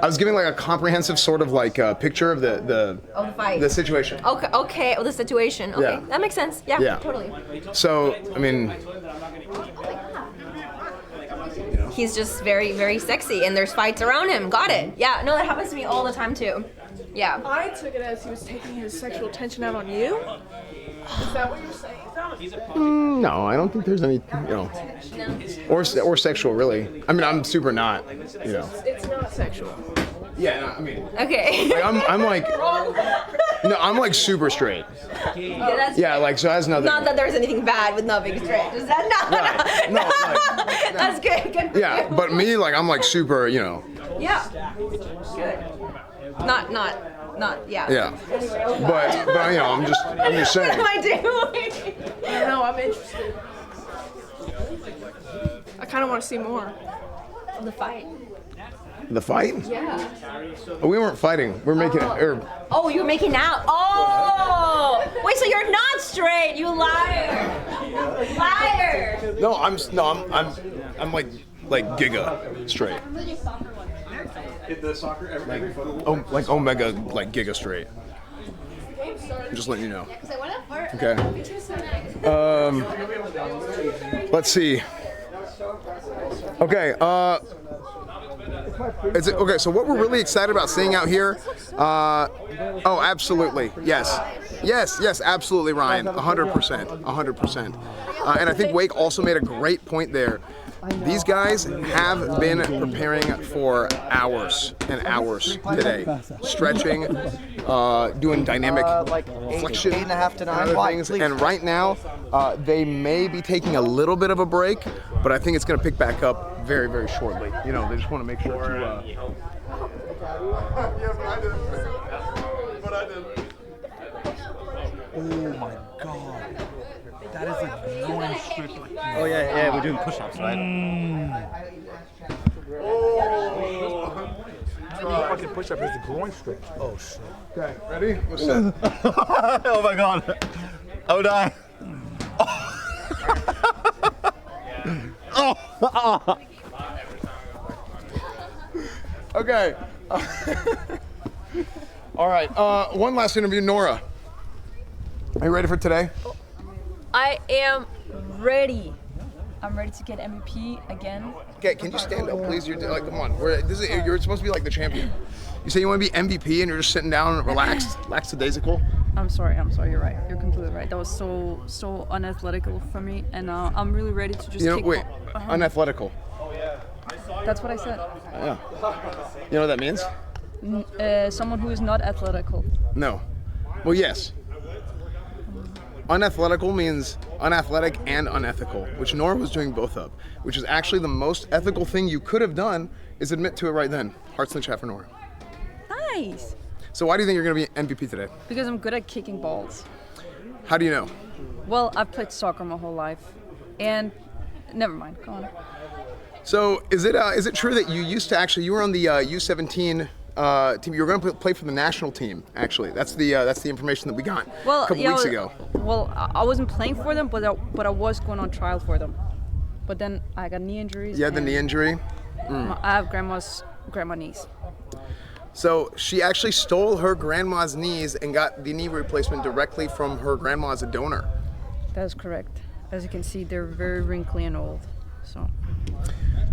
was giving like a comprehensive sort of like picture of the fight. the situation. Okay. Oh, the situation. Okay, Yeah. that makes sense. Yeah, Yeah. totally. So, I mean, He's just very, very sexy, and there's fights around him. Got it. Yeah. No, that happens to me all the time too. Yeah. I took it as he was taking his sexual tension out on you. Is that what you're saying? no, I don't think there's any, or sexual really. I mean, I'm super not, It's not sexual. Yeah, no, I mean. Okay. Like, I'm like, no, I'm like super straight. Yeah, like so it has nothing. Not that there's anything bad with not being straight. Is that no? That's good. Good for Yeah, you. but me, like, I'm like super, Yeah. Good. Not. Yeah. Yeah. But I'm just saying. What am I doing? I know, I'm interested. I kind of want to see more. The fight. The fight? Yeah. Oh, we weren't fighting. We're making it. Oh, you're making out. Oh! Wait, so you're not straight, you liar! Liar! No, I'm like giga straight. The soccer every photo. Oh, like omega, like giga straight. I'm just letting you know. Okay. Let's see. Okay. Okay, so what we're really excited about seeing out here, oh, absolutely, yes, absolutely, Ryan, 100%. And I think Wake also made a great point there. These guys have been preparing for hours and hours today, stretching, doing dynamic flexion, 8.5 to 9. and other things. And right now, they may be taking a little bit of a break, but I think it's going to pick back up very, very shortly. You know, they just want to make sure to. Oh my God. That is a groin strip. Oh yeah, we're doing push-ups, right? Fucking push-up is the groin stretch. Oh shit. Okay, ready? What's that? Oh my God. I would die. Oh. Okay. All right. One last interview, Nora. Are you ready for today? I am ready. I'm ready to get MVP again. Okay, can you stand up, please? You're like, come on. You're supposed to be like the champion. You say you want to be MVP and you're just sitting down and relaxed, lackadaisical. I'm sorry. You're right. You're completely right. That was so unathletical for me, and I'm really ready to just. Wait, unathletical. That's what I said. Yeah. You know what that means? Someone who is not athletical. No. Well, yes. Unathletical means unathletic and unethical, which Nora was doing both of, which is actually the most ethical thing you could have done is admit to it right then. Hearts in the chat for Nora. Nice. So why do you think you're going to be MVP today? Because I'm good at kicking balls. How do you know? Well, I've played soccer my whole life, and never mind. Go on. So is it true that you were on the U17 team? You were going to play for the national team. Actually, that's the information that we got a couple weeks ago. Well, I wasn't playing for them, but I was going on trial for them. But then I got knee injuries. You had the knee injury. I have grandma knees. So she actually stole her grandma's knees and got the knee replacement directly from her grandma as a donor. That is correct. As you can see, they're very wrinkly and old. So.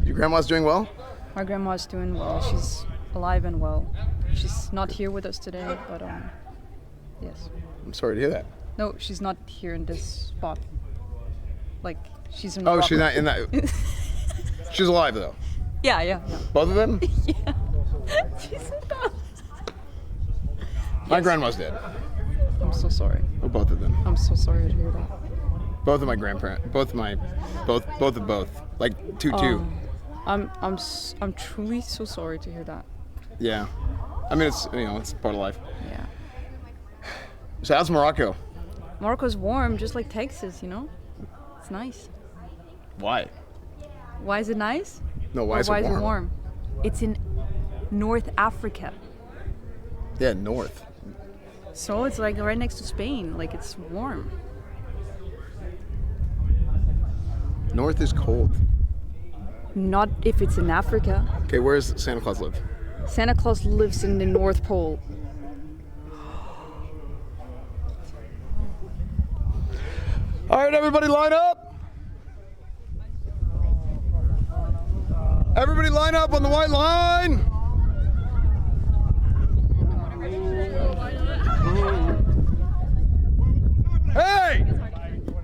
Your grandma's doing well? My grandma's doing well. She's alive and well. She's not here with us today, but yes. I'm sorry to hear that. No, she's not here in this spot. Like, she's in. Oh, she's not in that. She's alive though. Yeah. Both of them? Yeah. She's not. My grandma's dead. I'm so sorry. Oh, both of them. I'm so sorry to hear that. Both of my grandparents. Both. Like 2-2. I'm truly so sorry to hear that. Yeah. I mean, it's part of life. Yeah. So how's Morocco? Morocco's warm, just like Texas, you know? It's nice. Why? Why is it nice? No, why is it warm? It's in North Africa. Yeah, north. So it's like right next to Spain. Like, it's warm. North is cold. Not if it's in Africa. Okay, where does Santa Claus live? Santa Claus lives in the North Pole. All right, everybody line up. Everybody line up on the white line. Hey!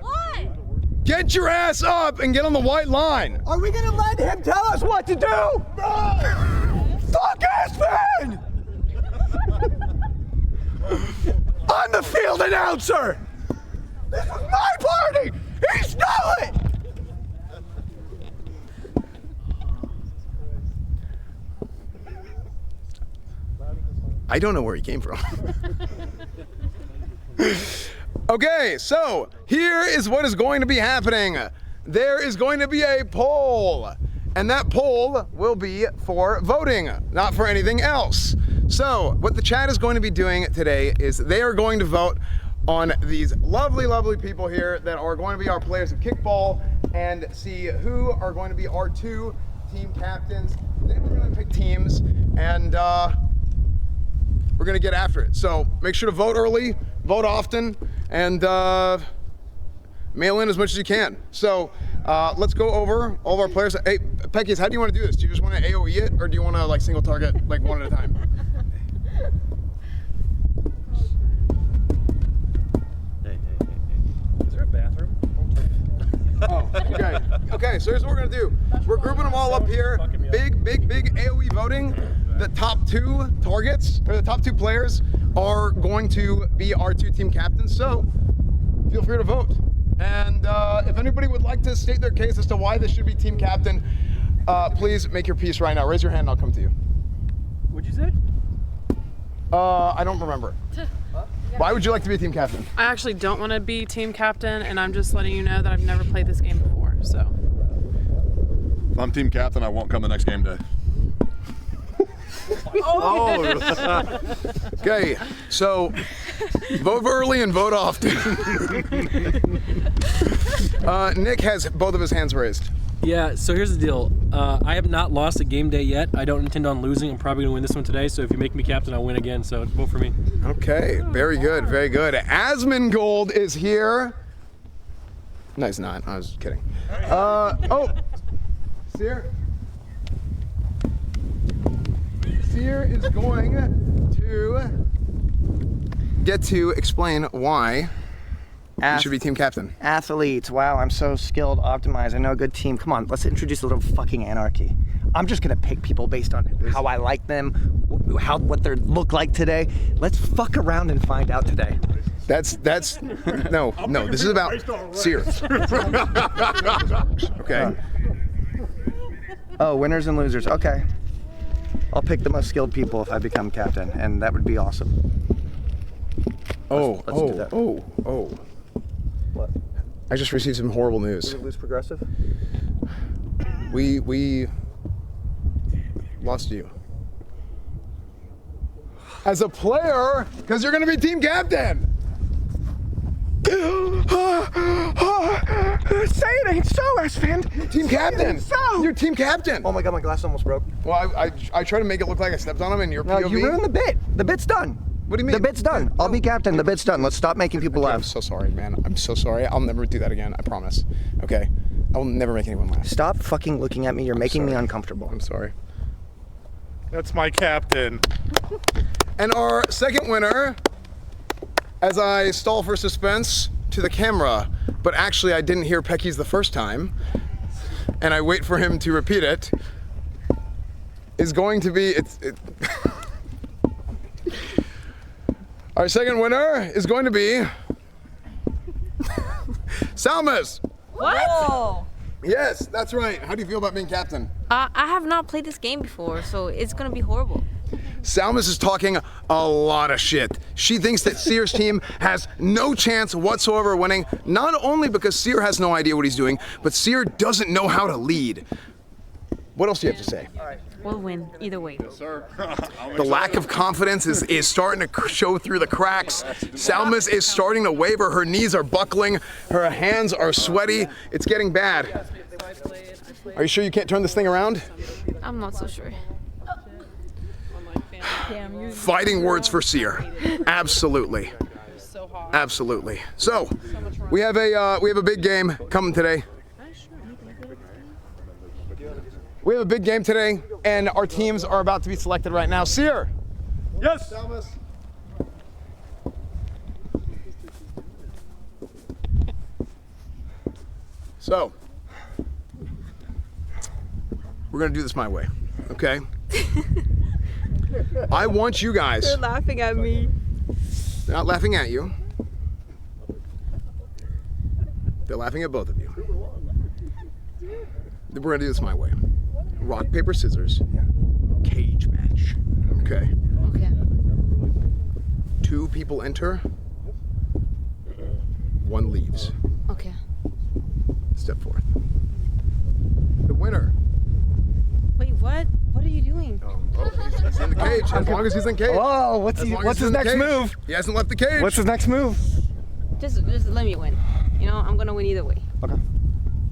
What? Get your ass up and get on the white line. Are we gonna let him tell us what to do? No! Fuck Aspen! I'm the field announcer! This was my party! He stole it! I don't know where he came from. Okay, so here is what is going to be happening. There is going to be a poll, and that poll will be for voting, not for anything else. So what the chat is going to be doing today is they are going to vote on these lovely, lovely people here that are going to be our players of Kickball and see who are going to be our 2 team captains. Then we're going to pick teams, and we're going to get after it. So make sure to vote early, vote often, and mail in as much as you can. So let's go over all of our players. Hey, Peckies, how do you want to do this? Do you just want to AoE it, or do you want to like single target, like one at a time? Is there a bathroom? Oh, okay. Okay, so here's what we're gonna do. We're grouping them all up here. Big AoE voting. The top 2 targets, or the top 2 players, are going to be our 2 team captains. So feel free to vote. And if anybody would like to state their case as to why this should be team captain, please make your piece right now. Raise your hand and I'll come to you. What'd you say? I don't remember. Why would you like to be team captain? I actually don't want to be team captain, and I'm just letting you know that I've never played this game before, so. If I'm team captain, I won't come the next game day. Oh. Okay, so vote early and vote often. Nick has both of his hands raised. Yeah, so here's the deal. I have not lost a game day yet. I don't intend on losing. I'm probably going to win this one today, so if you make me captain, I'll win again, so vote for me. Okay, very good, very good. Asmongold is here. No, he's not. I was kidding. Oh, Seer. Seer is going to get to explain why you should be team captain. Athletes, wow, I'm so skilled, optimized, I know a good team. Come on, let's introduce a little fucking anarchy. I'm just gonna pick people based on how I like them, what they look like today. Let's fuck around and find out today. That's no, this is about Seer. Okay. Oh, winners and losers, okay. I'll pick the most skilled people if I become captain, and that would be awesome. Let's do that. What? I just received some horrible news. Did we lose progressive? We lost you. As a player, because you're going to be team captain. Say it ain't so, S-Fan. Team captain. So. You're team captain. Oh my god, my glass almost broke. Well, I try to make it look like I stepped on him in your POV. No, you ruined the bit. The bit's done. What do you mean? The bit's done. I'll be captain. The bit's done. Let's stop making people laugh. I'm so sorry, man. I'm so sorry. I'll never do that again. I promise. Okay? I will never make anyone laugh. Stop fucking looking at me. You're making me uncomfortable. I'm sorry. That's my captain. And our second winner, as I stall for suspense to the camera, but actually I didn't hear Pecky's the first time, and I wait for him to repeat it, is going to be, our second winner is going to be Salmas. What? Yes, that's right. How do you feel about being captain? I have not played this game before, so it's gonna be horrible. Salmas is talking a lot of shit. She thinks that Seer's team has no chance whatsoever of winning, not only because Seer has no idea what he's doing, but Seer doesn't know how to lead. What else do you have to say? We'll win either way. Yes, sir. The lack of confidence is starting to show through the cracks. Salmas is starting to waver. Her knees are buckling. Her hands are sweaty. It's getting bad. Are you sure you can't turn this thing around? I'm not so sure. Fighting words for Seer. Absolutely. Absolutely. So, we have a big game coming today. We have a big game today, and our teams are about to be selected right now. Seer. Yes. Salmas. So, we're gonna do this my way, okay? I want you guys. They're laughing at me. They're not laughing at you. They're laughing at both of you. We're gonna do this my way. Rock, paper, scissors. Cage match. Okay. Okay. 2 people enter. one leaves. Okay. Step forth. The winner. Wait, what? What are you doing? He's in the cage. As long as he's in the cage. Oh, what's As long as what's he's his in the next cage. move? He hasn't left the cage. What's his next move? Just let me win. You know, I'm gonna win either way. Okay.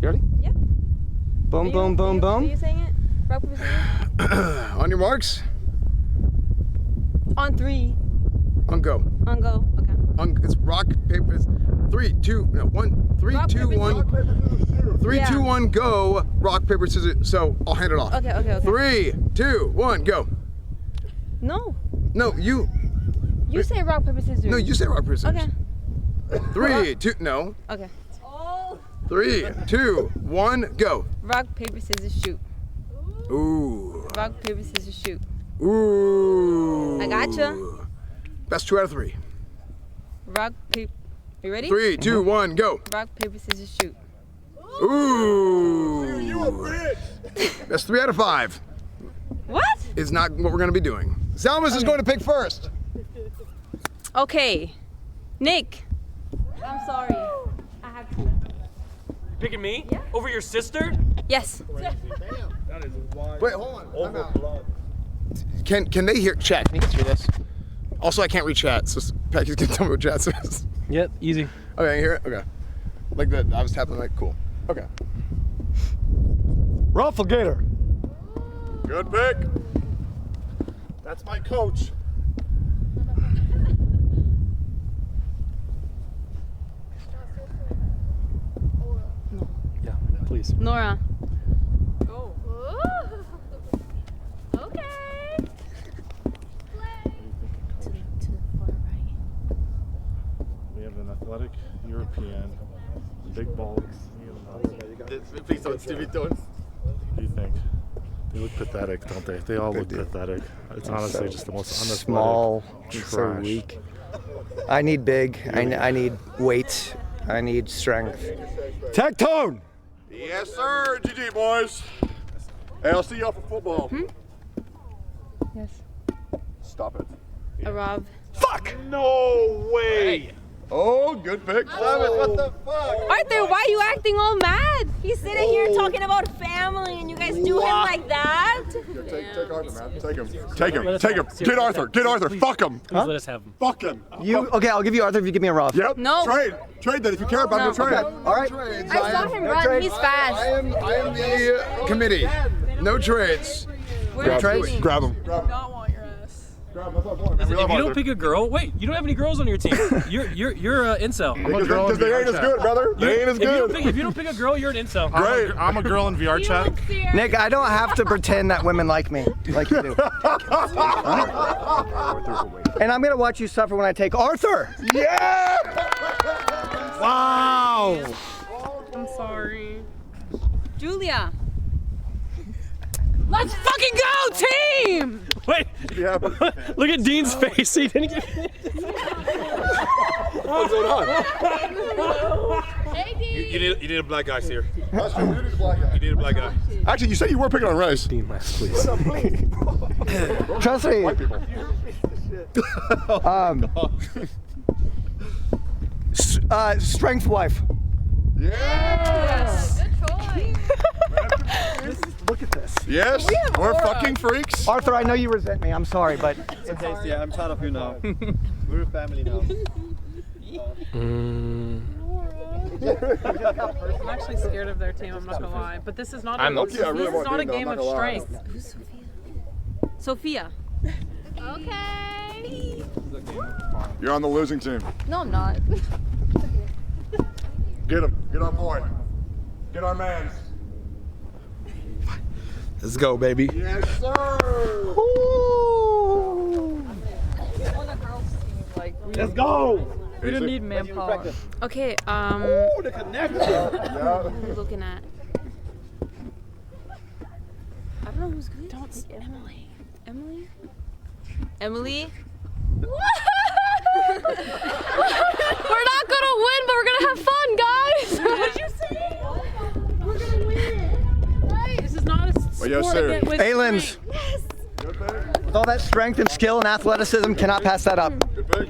You ready? Yeah. Boom, boom, boom, Are boom. you saying it? Rock, paper, scissors? On your marks. On 3. On go. On go. Okay. It's rock, paper, 3, 2, no, 1, 3, Rock, 2, paper, 1. 3, Yeah. 2, 1, go. Rock, paper, scissors. So I'll hand it off. Okay. 3, 2, 1, go. No. No, you. You say rock, paper, scissors. No, you say rock, paper, scissors. Okay. 3, 2, no. Okay. 3, 2, 1, go. Rock, paper, scissors, shoot. Ooh. Rock, paper, scissors, shoot. Ooh. I gotcha. Best 2 out of 3. Rock, paper. You ready? 3, 2, 1, go. Rock, paper, scissors, shoot. Ooh. You a bitch. That's 3 out of 5. What? Is not what we're going to be doing. Zalmas is going to pick first. Okay. Nick. I'm sorry. I have to. Picking me? Yeah. Over your sister? Yes. Wait, hold on. I'm out. Can they hear chat? Can you guys hear this? Also, I can't read chat, so Packy's gonna tell me what chat says. Yep, easy. Okay, you hear it? Okay. Like that. I was tapping like cool. Okay. Ruffle Gator. Good pick. That's my coach. Yeah, please. Nora. Go. Okay. We have an athletic European, big balls. Please don't, Stevie, don't. What do you think? They look pathetic, don't they? They all look pathetic. It's honestly just the most unathletic, Small, trash. so weak. I need big. I need weight. I need strength. Tectone! Yes, sir. GG, boys. Hey, I'll see y'all for football. Yes. Stop it. Arav. Fuck! No way! Oh, good pick. What the fuck? Arthur, why are you acting all mad? He's sitting here talking about family and you guys do him like that? Take Arthur, man. Take him. Take him. Take him. Get Arthur. Get Arthur. Fuck him. Please let us have him. Fuck him. Okay, I'll give you Arthur if you give me a Rob. Yep. No. Trade. Trade that if you care about him. Trade. All right. I saw him run. He's fast. I am the committee. No trades. We're trades? Grab him. Do not want your ass. Grab him. That's our point, man. If We you love don't Arthur. pick a girl, wait, you don't have any girls on your team. You're incel. Because they ain't as good, brother. They ain't as good. If you don't pick a girl, you're an incel. Great. I'm a girl in VR chat. Nick, I don't have to pretend that women like me like you do. And I'm gonna watch you suffer when I take Arthur. Yeah! Wow. I'm sorry. Julia. Let's fucking go, team! Wait, Yeah. look at Dean's face. He didn't get What's going on? Hey, Dean. You need a black guy here. That's true. You need a black guy. You need a black guy. Actually, you said you were picking on Rice. Dean last, please. Trust me. White people. Strength wife. Yes. Good choice. Look at this. Yes. We're fucking freaks. Arthur, I know you resent me. I'm sorry, but Yeah, I'm tired of you now. We're a family now. I'm actually scared of their team, I'm not gonna lie. But this is not a, lucky I really this is want not a Dean, though, game I'm of not gonna lie. strength. Sophia. Okay. You're on the losing team. No, I'm not. Get him. Get our boy. Get our man. Let's go, baby. Yes, sir. Let's go. We don't need manpower. Okay, The connection. Yeah. what are we looking at? I don't know who's good. Don't Emily. Emily? Emily? We're not gonna win, but we're gonna have fun, guys. What'd you say? We're gonna win. Right? This is not a sport yes, sir. event with Aliens. strength. Good pick. With all that strength and skill and athleticism, cannot pass that up. Good pick.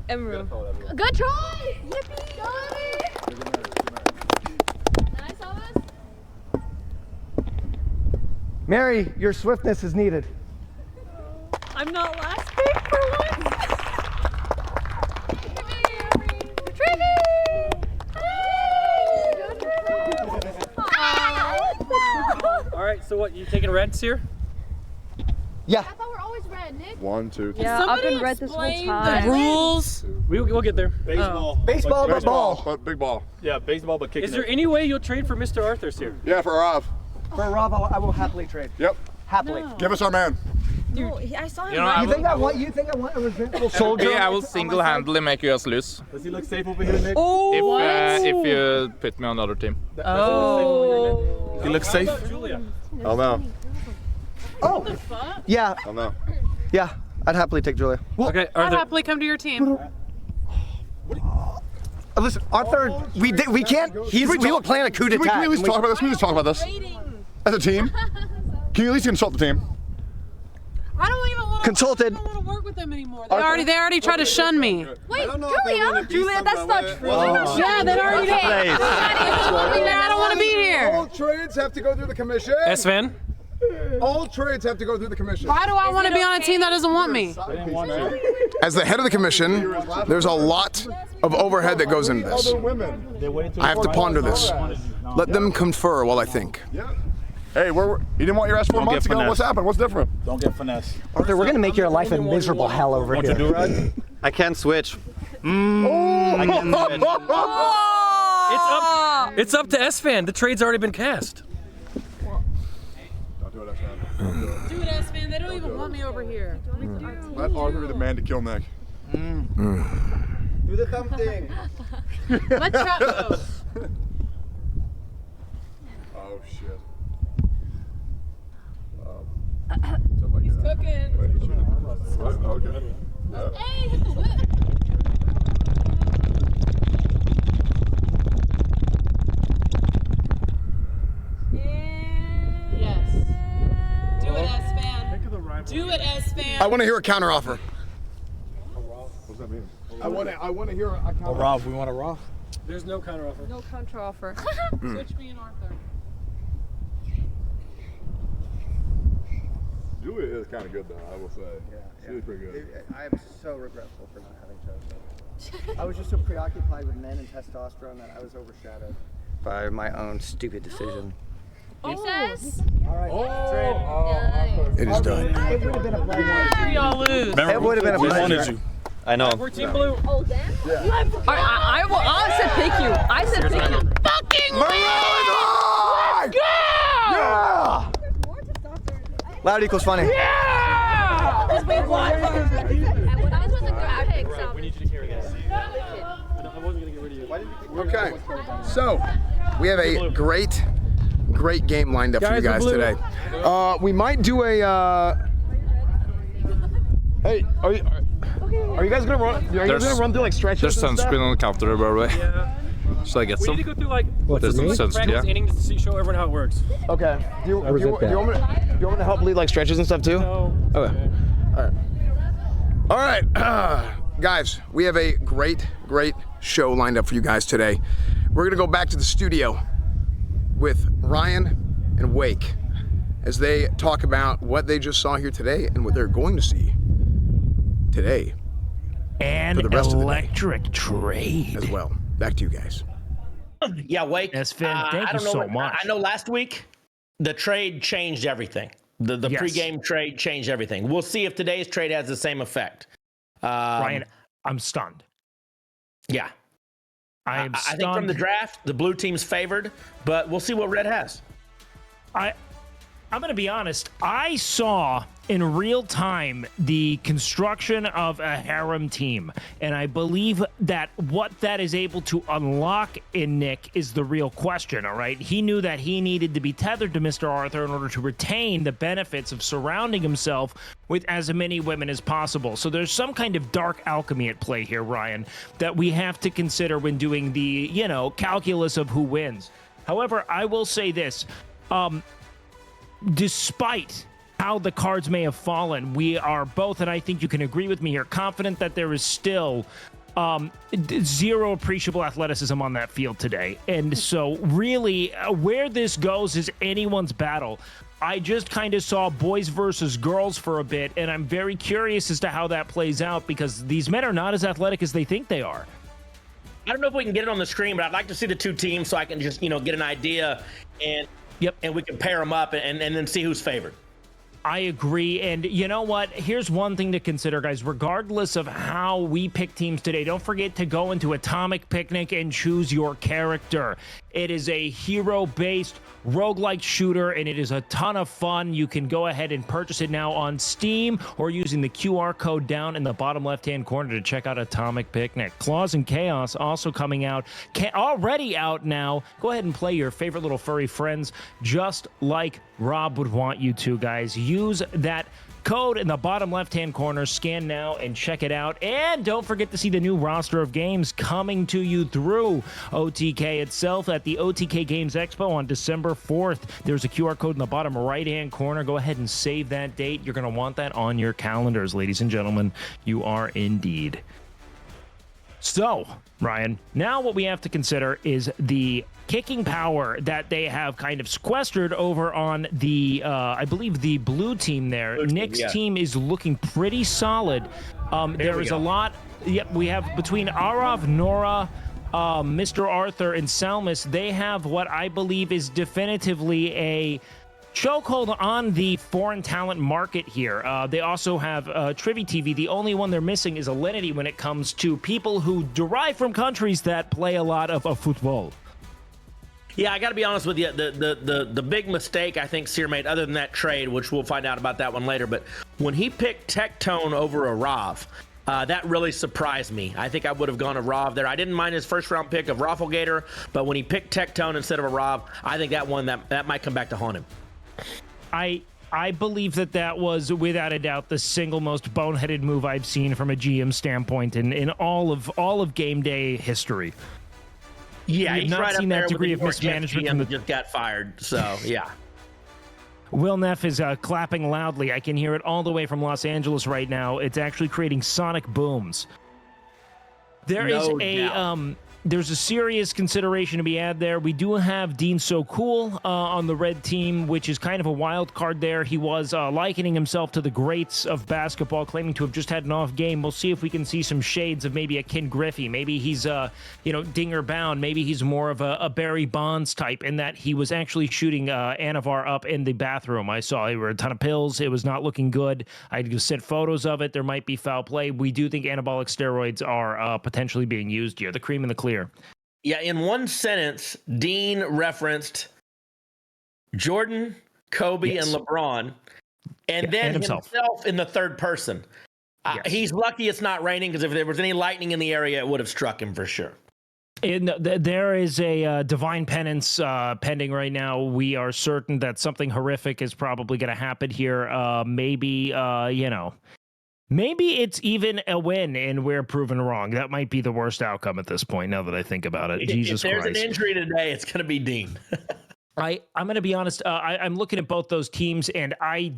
Emerald. Good try. Mary, your swiftness is needed. I'm not last pick for once. All right, so what? You taking reds here? Yeah. I thought we're always red, Nick. 1, 2, 3. Yeah, I've been red this whole time. The rules. We'll get there. Baseball. Baseball, but ball. But big ball. Yeah, baseball, but kicking Is there it. any way you'll trade for Mr. Arthur's here? Yeah, for Rob. For Rob, I will happily trade. Yep. Happily. Give us our man. No, I saw him. You think I want a resentful soldier? I will single-handedly make you guys lose. Does he look safe over here, Nick? Oh, If you put me on the other team. Oh. He looks safe? Julia. Oh no. Oh. Yeah. Oh no. Yeah. I'd happily take Julia. Okay, I'd Arthur. happily come to your team. Listen, Arthur, we can't. We will plan a coup Can d'etat. we at least talk about this? Can we just talk about this? As a team? Can you at least consult the team? I don't even want Consulted. to work with them anymore. They already tried to shun me. Wait, Julia, that's not true. Yeah, they already did. I don't want to be here. All trades have to go through the commission. Sven? All trades have to go through the commission. Why do I want to be on a team that doesn't want me? As the head of the commission, there's a lot of overhead that goes into this. I have to ponder this. Let them confer while I think. Hey, you didn't want your ass 4 months ago. What's happened? What's different? Don't get finesse. Arthur, we're gonna make your life a miserable hell over Want here. to do right? I can't switch. I can switch. It's up to Sven. The trade's already been cast. Don't do it, Sven. Do it, S-Man. They don't even want me over here. Let Arthur be the man to kill Nick. Do the thumb thing. Let Chat go. Oh shit. He's cooking. Okay. Hey, hit the whip. Yes. Do it, S-Fan. Do it, S-Fan. I want to hear a counteroffer. What's that mean? I want to hear a counteroffer. Rob, we want a Rob. There's no counteroffer. No counter offer. Switch me and Arthur. Julia is kind of good though, I will say. She's pretty good. I am so regretful for not having chosen. I was just so preoccupied with men and testosterone that I was overshadowed by my own stupid decision. Recess. All right. It is done. It would have been a pleasure. Y'all lose. Remember, It would have been a we pleasure. wanted you. I know. We're Team Blue. I said pick you. I said pick you. Fucking Yeah! Loud equals funny. yeah! Because we won. That was with the graphics. We need you to carry this. I wasn't going to get rid of you. Okay. So, we have a great game lined up for you guys today. We might do a. Hey, are you guys gonna run? Are you guys gonna run through like stretches? There's and stuff? sunscreen on the counter there, by the way. Yeah. Should I get We some? need to go through like There's some sunscreen, practice innings to show everyone how it works. Okay. Do you want me to help lead like stretches and stuff too? No. Okay. All right. Guys, we have a great show lined up for you guys today. We're gonna go back to the studio with Ryan and Wake as they talk about what they just saw here today and what they're going to see today And for the rest electric trade as well. Back to you guys. Yeah, Wake. Yes, Finn, thank I you don't know so what- much. I know last week the trade changed everything. The Yes. pregame trade changed everything. We'll see if today's trade has the same effect. Ryan, I'm stunned. Yeah. I am I think from stunned. the draft, the blue team's favored, but we'll see what red has. I'm going to be honest. I saw in real time the construction of a harem team, and I believe that what that is able to unlock in Nick is the real question, all right? He knew that he needed to be tethered to Mr. Arthur in order to retain the benefits of surrounding himself with as many women as possible. So there's some kind of dark alchemy at play here, Ryan, that we have to consider when doing the, calculus of who wins. However, I will say this. Despite how the cards may have fallen, we are both, and I think you can agree with me here, confident that there is still Zero appreciable athleticism on that field today. And so really where this goes is anyone's battle. I just kind of saw boys versus girls for a bit, and I'm very curious as to how that plays out because these men are not as athletic as they think they are. I don't know if we can get it on the screen, but I'd like to see the two teams so I can just, get an idea and and we can pair them up and then see who's favored. I agree. And you know what? Here's one thing to consider, guys. Regardless of how we pick teams today, don't forget to go into Atomic Picnic and choose your character. It is a hero-based roguelike shooter, and it is a ton of fun. You can go ahead and purchase it now on Steam or using the QR code down in the bottom left-hand corner to check out Atomic Picnic. Claws and Chaos also coming out, already out now. Go ahead and play your favorite little furry friends just like Rob would want you to, guys. Use that code in the bottom left-hand corner, scan now and check it out. And don't forget to see the new roster of games coming to you through OTK itself at the OTK Games Expo on December 4th. There's a QR code in the bottom right-hand corner. Go ahead and save that date. You're going to want that on your calendars, ladies and gentlemen. You are indeed. So, Ryan, now what we have to consider is the kicking power that they have kind of sequestered over on the, I believe, the blue team there. Nick's team is looking pretty solid. There is a lot. Yep, we have between Arav, Nora, Mr. Arthur, and Salmus. They have what I believe is definitively a chokehold on the foreign talent market here. They also have Trivi TV. The only one they're missing is Alinity when it comes to people who derive from countries that play a lot of football. Yeah, I got to be honest with you. The big mistake I think Sear made, other than that trade, which we'll find out about that one later, but when he picked Tectone over Arav, that really surprised me. I think I would have gone Arav there. I didn't mind his first round pick of Rafflegator, but when he picked Tectone instead of Arav, I think that one that might come back to haunt him. I believe that was without a doubt the single most boneheaded move I've seen from a GM standpoint in all of game day history. Yeah, We've he's not right seen up that there degree with of mismanagement from the just got fired. So yeah. Will Neff is clapping loudly. I can hear it all the way from Los Angeles right now. It's actually creating sonic booms. There's a serious consideration to be had there. We do have Dean So Cool on the red team, which is kind of a wild card there. He was likening himself to the greats of basketball, claiming to have just had an off game. We'll see if we can see some shades of maybe a Ken Griffey. Maybe he's, dinger bound. Maybe he's more of a Barry Bonds type in that he was actually shooting Anavar up in the bathroom. I saw there were a ton of pills. It was not looking good. I just sent photos of it. There might be foul play. We do think anabolic steroids are potentially being used here. The cream in the clear. Yeah, in one sentence, Dean referenced Jordan, Kobe, and LeBron, and then himself in the third person. He's lucky it's not raining, because if there was any lightning in the area, it would have struck him for sure. And there is a divine penance pending right now. We are certain that something horrific is probably going to happen here. Maybe it's even a win and we're proven wrong. That might be the worst outcome at this point, now that I think about it. Jesus Christ. If there's an injury today, it's going to be Dean. I'm going to be honest. I'm looking at both those teams, and I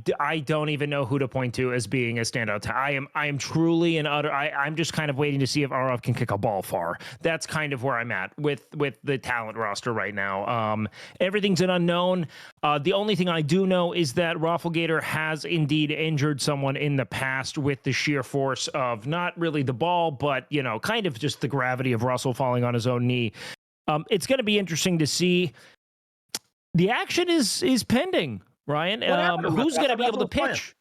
don't even know who to point to as being a standout. I am truly and utter. I'm just kind of waiting to see if Arav can kick a ball far. That's kind of where I'm at with the talent roster right now. Everything's an unknown. The only thing I do know is that Rafflegator has indeed injured someone in the past with the sheer force of not really the ball, but kind of just the gravity of Russell falling on his own knee. It's going to be interesting to see. The action is pending, Ryan. Who's going to be able to pitch?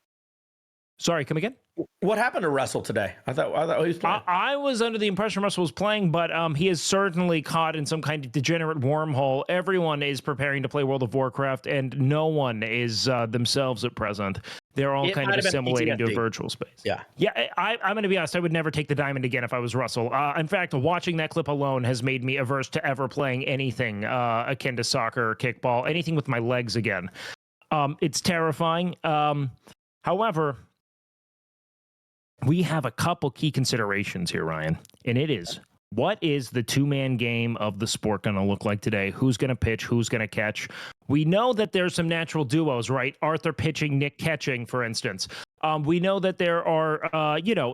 Sorry, come again? What happened to Russell today? I thought he was playing. I was under the impression Russell was playing, but he is certainly caught in some kind of degenerate wormhole. Everyone is preparing to play World of Warcraft, and no one is themselves at present. They're all kind of assimilating to a virtual space. Yeah. I'm going to be honest. I would never take the diamond again if I was Russell. In fact, watching that clip alone has made me averse to ever playing anything akin to soccer or kickball, anything with my legs again. It's terrifying. However, we have a couple key considerations here, Ryan, and it is, what is the two-man game of the sport going to look like today? Who's going to pitch? Who's going to catch? We know that there's some natural duos, right? Arthur pitching, Nick catching, for instance. We know that there are,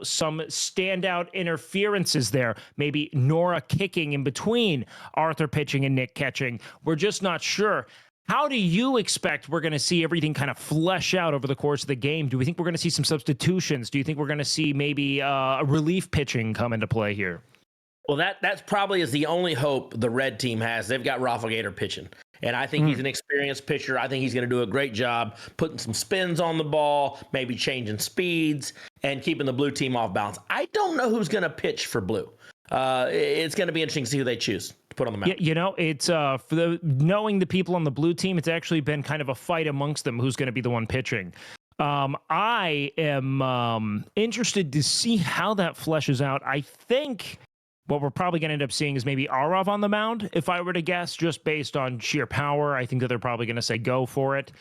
some standout interferences there. Maybe Nora kicking in between Arthur pitching and Nick catching. We're just not sure. How do you expect we're going to see everything kind of flesh out over the course of the game? Do we think we're going to see some substitutions? Do you think we're going to see maybe relief pitching come into play here? Well, that's probably is the only hope the red team has. They've got Rafa Gator pitching, and I think he's an experienced pitcher. I think he's going to do a great job putting some spins on the ball, maybe changing speeds, and keeping the blue team off balance. I don't know who's going to pitch for blue. It's going to be interesting to see who they choose to put on the mound. It's knowing the people on the blue team, it's actually been kind of a fight amongst them who's going to be the one pitching. I am interested to see how that fleshes out. I think what we're probably going to end up seeing is maybe Arav on the mound, if I were to guess, just based on sheer power. I think that they're probably going to say go for it.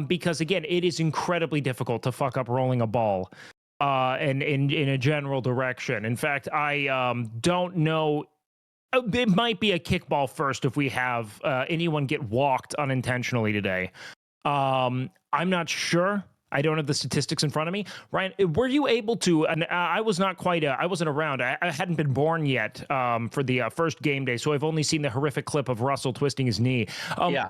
Because, again, it is incredibly difficult to fuck up rolling a ball and in a general direction. In fact, I don't know. It might be a kickball first if we have anyone get walked unintentionally today. I'm not sure. I don't have the statistics in front of me. Ryan, were you able to, and I was not quite, I wasn't around. I hadn't been born yet for the first game day, so I've only seen the horrific clip of Russell twisting his knee.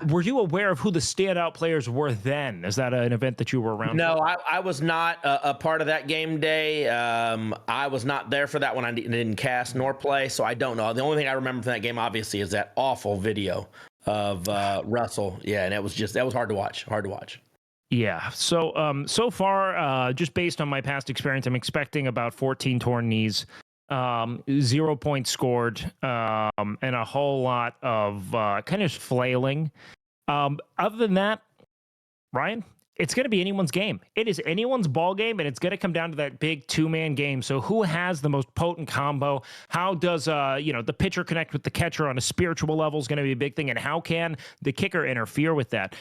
Were you aware of who the standout players were then? Is that an event that you were around No, for? I was not a part of that game day. I was not there for that one. I didn't cast nor play, so I don't know. The only thing I remember from that game, obviously, is that awful video of Russell. Yeah, and that was hard to watch. Yeah. So far, just based on my past experience, I'm expecting about 14 torn knees, 0 points scored, and a whole lot of kind of flailing. Other than that, Ryan, it's going to be anyone's game. It is anyone's ball game, and it's going to come down to that big two-man game. So who has the most potent combo? How does the pitcher connect with the catcher on a spiritual level is going to be a big thing, and how can the kicker interfere with that?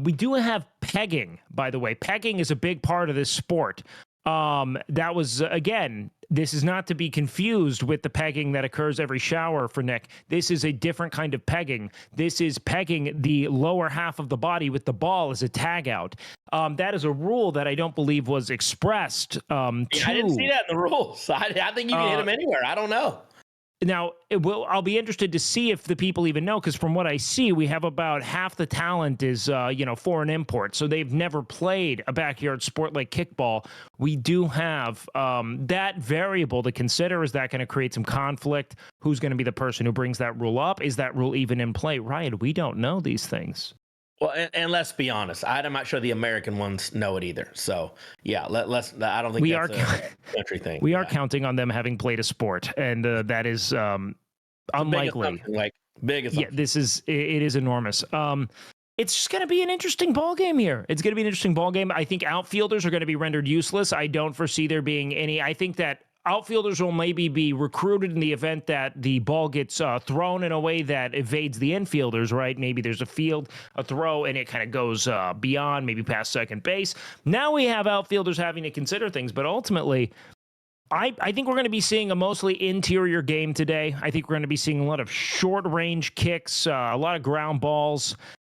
We do have pegging, by the way. Pegging is a big part of this sport. That was, again, this is not to be confused with the pegging that occurs every shower for Nick. This is a different kind of pegging. This is pegging the lower half of the body with the ball as a tag out. That is a rule that I don't believe was expressed. I didn't see that in the rules. I think you can hit him anywhere. I don't know. Now, I'll be interested to see if the people even know, because from what I see, we have about half the talent is, foreign import. So they've never played a backyard sport like kickball. We do have that variable to consider. Is that going to create some conflict? Who's going to be the person who brings that rule up? Is that rule even in play? Ryan, we don't know these things. Well, and let's be honest, I'm not sure the American ones know it either. So, yeah, I don't think that's a country thing. We are counting on them having played a sport, and that is unlikely. Big as yeah, it is enormous. It's just going to be an interesting ball game here. It's going to be an interesting ball game. I think outfielders are going to be rendered useless. I don't foresee there being any. I think that outfielders will maybe be recruited in the event that the ball gets thrown in a way that evades the infielders, right? Maybe there's a throw, and it kind of goes beyond, maybe past second base. Now we have outfielders having to consider things, but ultimately, I think we're going to be seeing a mostly interior game today. I think we're going to be seeing a lot of short-range kicks, a lot of ground balls.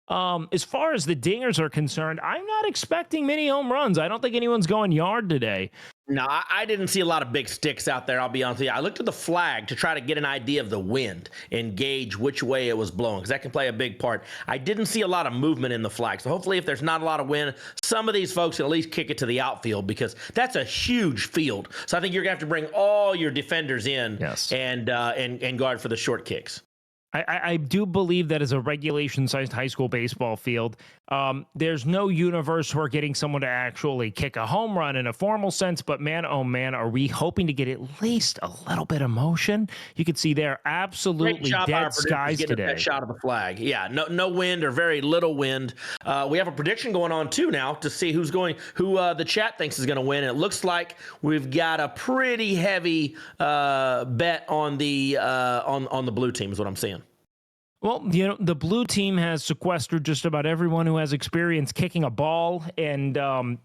As far as the dingers are concerned, I'm not expecting many home runs. I don't think anyone's going yard today. No, I didn't see a lot of big sticks out there, I'll be honest with you. I looked at the flag to try to get an idea of the wind and gauge which way it was blowing, because that can play a big part. I didn't see a lot of movement in the flag. So hopefully if there's not a lot of wind, some of these folks can at least kick it to the outfield, because that's a huge field. So I think you're going to have to bring all your defenders in and guard for the short kicks. I do believe that as a regulation-sized high school baseball field, there's no universe where getting someone to actually kick a home run in a formal sense, but man, oh man, are we hoping to get at least a little bit of motion? You can see there absolutely dead skies today. That shot of the flag. Yeah, no wind or very little wind. We have a prediction going on too now to see who the chat thinks is going to win. And it looks like we've got a pretty heavy bet on the blue team is what I'm seeing. Well, the blue team has sequestered just about everyone who has experience kicking a ball, and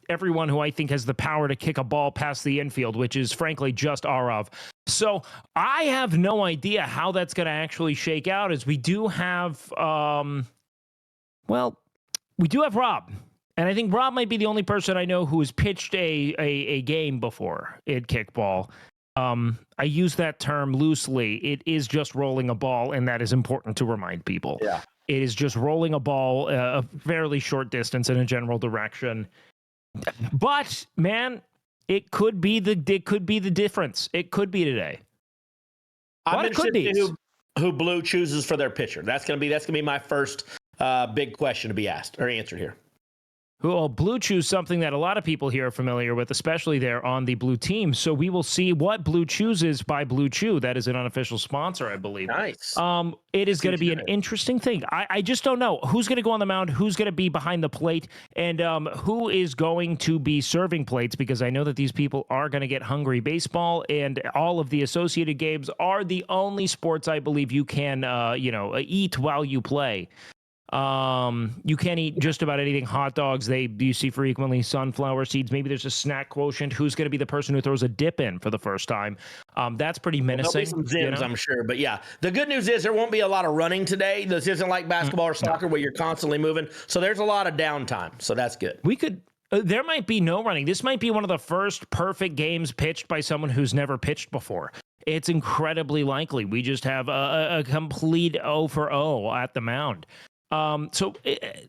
everyone who I think has the power to kick a ball past the infield, which is frankly just Arav. So I have no idea how that's going to actually shake out, as we do have, we do have Rob. And I think Rob might be the only person I know who has pitched a game before in kickball. I use that term loosely. It is just rolling a ball, and that is important to remind people. Yeah. It is just rolling a ball a fairly short distance in a general direction. But, man, it could be the difference. It could be today. I'm interested in who Blue chooses for their pitcher. That's gonna be my first big question to be asked or answered here. Well, Blue choose something that a lot of people here are familiar with, especially there on the Blue team. So we will see what Blue chooses by Blue Chew. That is an unofficial sponsor, I believe. Nice. It is going to be an interesting thing. I just don't know who's going to go on the mound, who's going to be behind the plate, and who is going to be serving plates, because I know that these people are going to get hungry. Baseball and all of the associated games are the only sports I believe you can, eat while you play. You can't eat just about anything. Hot dogs, you see frequently. Sunflower seeds. Maybe there's a snack quotient. Who's going to be the person who throws a dip in for the first time? That's pretty menacing. There'll be some Zims, I'm sure. But yeah, the good news is there won't be a lot of running today. This isn't like basketball or soccer where you're constantly moving. So there's a lot of downtime. So that's good. There might be no running. This might be one of the first perfect games pitched by someone who's never pitched before. It's incredibly likely. We just have a complete 0 for 0 at the mound.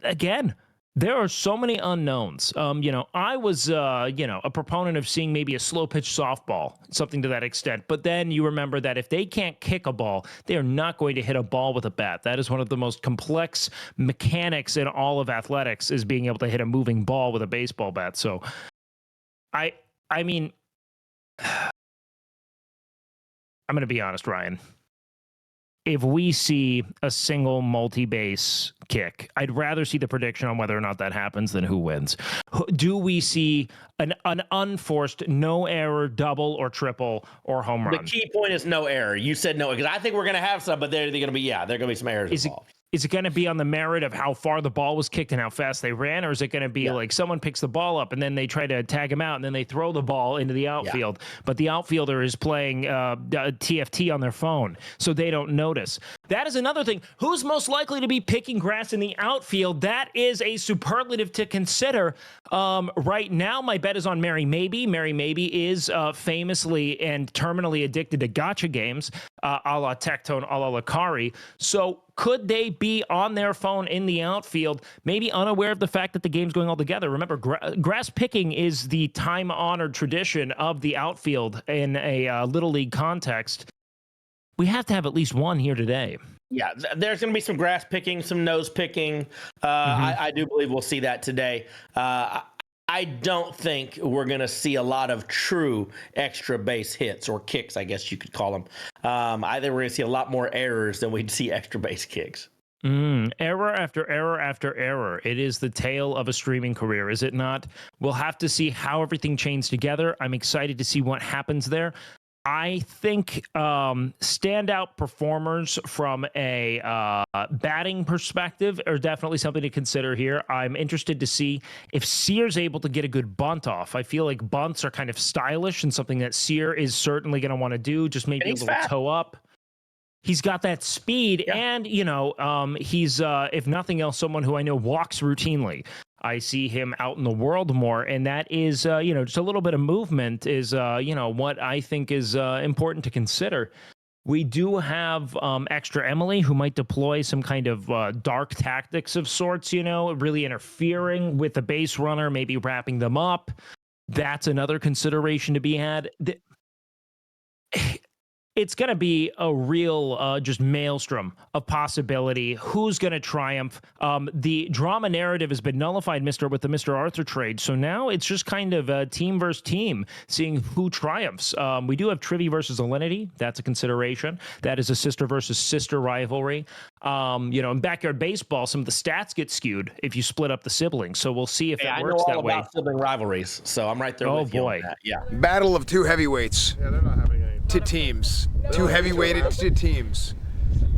Again, there are so many unknowns. I was, a proponent of seeing maybe a slow pitch softball, something to that extent. But then you remember that if they can't kick a ball, they are not going to hit a ball with a bat. That is one of the most complex mechanics in all of athletics, is being able to hit a moving ball with a baseball bat. So I mean, I'm going to be honest, Ryan. If we see a single multi-base kick, I'd rather see the prediction on whether or not that happens than who wins. Do we see an unforced, no error, double or triple or home run? The key point is no error. You said no, because I think we're going to have some, but they're going to be, there are going to be some errors involved. Is it going to be on the merit of how far the ball was kicked and how fast they ran? Or is it going to be like someone picks the ball up and then they try to tag him out and then they throw the ball into the outfield, but the outfielder is playing TFT on their phone, so they don't notice? That is another thing. Who's most likely to be picking grass in the outfield? That is a superlative to consider. Right now, my bet is on Mary Maybe. Mary Maybe is famously and terminally addicted to gacha games, a la Tectone, a la Lakari. So could they be on their phone in the outfield, maybe unaware of the fact that the game's going all together? Remember, grass picking is the time-honored tradition of the outfield in a Little League context. We have to have at least one here today. Yeah, there's going to be some grass picking, some nose picking. I do believe we'll see that today. I don't think we're going to see a lot of true extra base hits or kicks, I guess you could call them. I think we're going to see a lot more errors than we'd see extra base kicks. Error after error after error. It is the tale of a streaming career, is it not? We'll have to see how everything chains together. I'm excited to see what happens there. I think standout performers from a batting perspective are definitely something to consider here. I'm interested to see if Sear's able to get a good bunt off. I feel like bunts are kind of stylish and something that Sear is certainly going to want to do, just maybe a little toe up. He's got that speed, and, he's, if nothing else, someone who I know walks routinely. I see him out in the world more, and that is, just a little bit of movement is, what I think is important to consider. We do have extra Emily, who might deploy some kind of dark tactics of sorts, really interfering with the base runner, maybe wrapping them up. That's another consideration to be had. It's going to be a real just maelstrom of possibility. Who's going to triumph? The drama narrative has been nullified, with the Mr. Arthur trade. So now it's just kind of a team versus team, seeing who triumphs. We do have Trivy versus Alinity. That's a consideration. That is a sister versus sister rivalry. In backyard baseball, some of the stats get skewed if you split up the siblings. So we'll see if it works that way. I know all about sibling rivalries, so I'm right there with you on that. Yeah. Battle of two heavyweights. Yeah, they're not having any. To teams. Two heavyweighted to teams.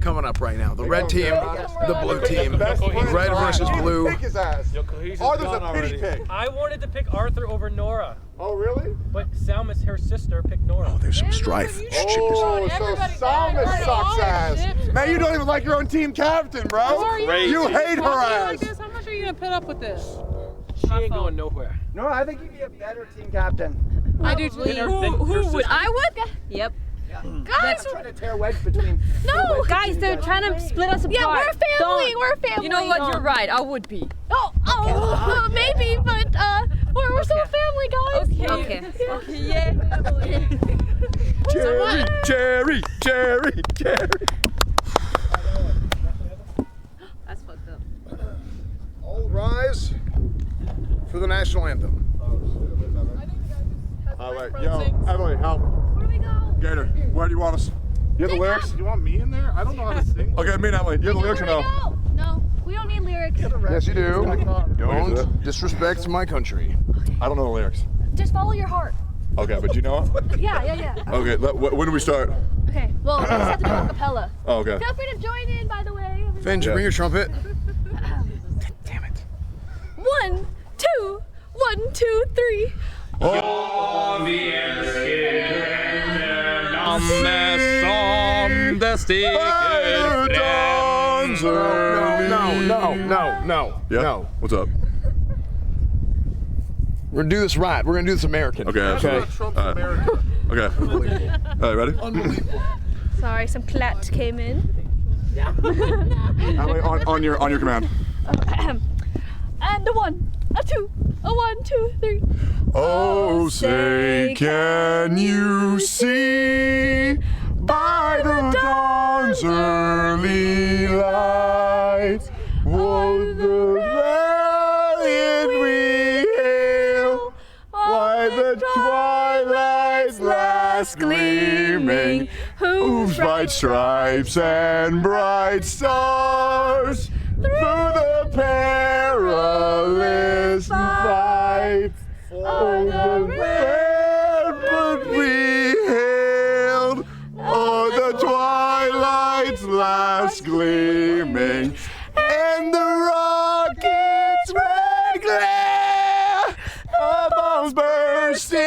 Coming up right now. The red team, the blue team. Red versus blue. Arthur's a pity pick. I wanted to pick Arthur over Nora. Oh, really? But Salma's her sister picked Nora. Oh, there's some strife. Oh, so Salma sucks ass. Man, you don't even like your own team captain, bro. You hate her ass. How much are you gonna put up with this? She ain't going nowhere. No, I think you'd be a better team captain. I do too. Who would? I would? Yep. Guys, trying to tear a wedge between. No, guys, they're trying to split us apart. Yeah, we're family. We're family. you know what? You're right. I would be. Maybe, but we're still family, guys. Okay. Okay, yeah. Jerry. That's fucked up. All rise for the national anthem. Yo, Emily, help. Where do we go? Gator, where do you want us? You have the lyrics? You want me in there? I don't know how to sing. Okay, me and Emily, do you have the lyrics or no? No, we don't need lyrics. Yes, you do. Don't disrespect my country. I don't know the lyrics. Just follow your heart. Okay, but do you know it? Yeah. Okay, when do we start? Okay, well, we just have to do a cappella. Oh, okay. Feel free to join in, by the way. Finch, bring your trumpet. Damn it. 1, 2, 1, 2, 3. Som det stiger No. Yeah? No. What's up? We're gonna do this right. We're gonna do this American. Okay, absolutely. Okay. All right, ready? Sorry, some clat came in. Emily, on your command. And a 1, a 2, a 1, 2, 3. Oh, say, can you see by the dawn's early light what the valiant we hail, why the twilight's last gleaming, whose bright stripes and bright stars through the perilous fight. Oh, the rampart we hailed, oh, the twilight's last gleaming, and the rocket's red glare, the bombs bursting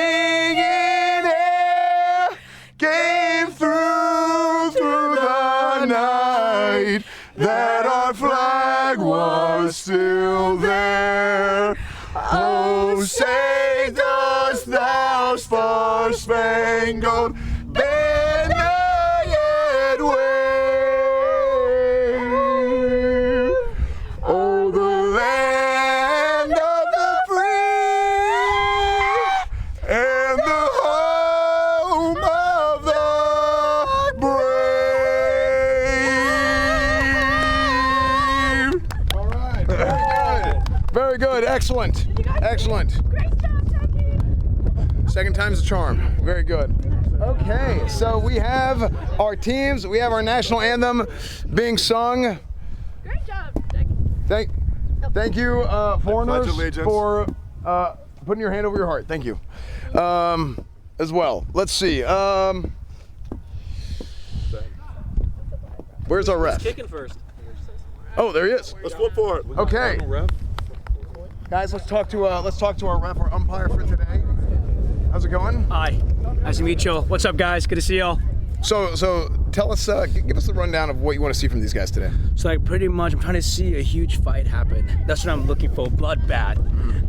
in air, came through the night, that our flag was still there. Oh, say dost thou star-spangled banner yet wave? Oh, the land of the free and the home of the brave. All right. Very good. Excellent. Excellent. Great job, Jackie. Second time's a charm. Very good. Okay, so we have our teams. We have our national anthem being sung. Great job, Jackie. Thank you, foreigners, allegiance. for putting your hand over your heart. Thank you. As well. Let's see. Where's our ref? Kicking first. Oh, there he is. Let's flip for it. Okay. Guys, let's talk to our ref, our umpire for today. How's it going? Hi. Nice to meet you. What's up, guys? Good to see y'all. So tell us, give us the rundown of what you want to see from these guys today. So like pretty much I'm trying to see a huge fight happen. That's what I'm looking for. Bloodbath.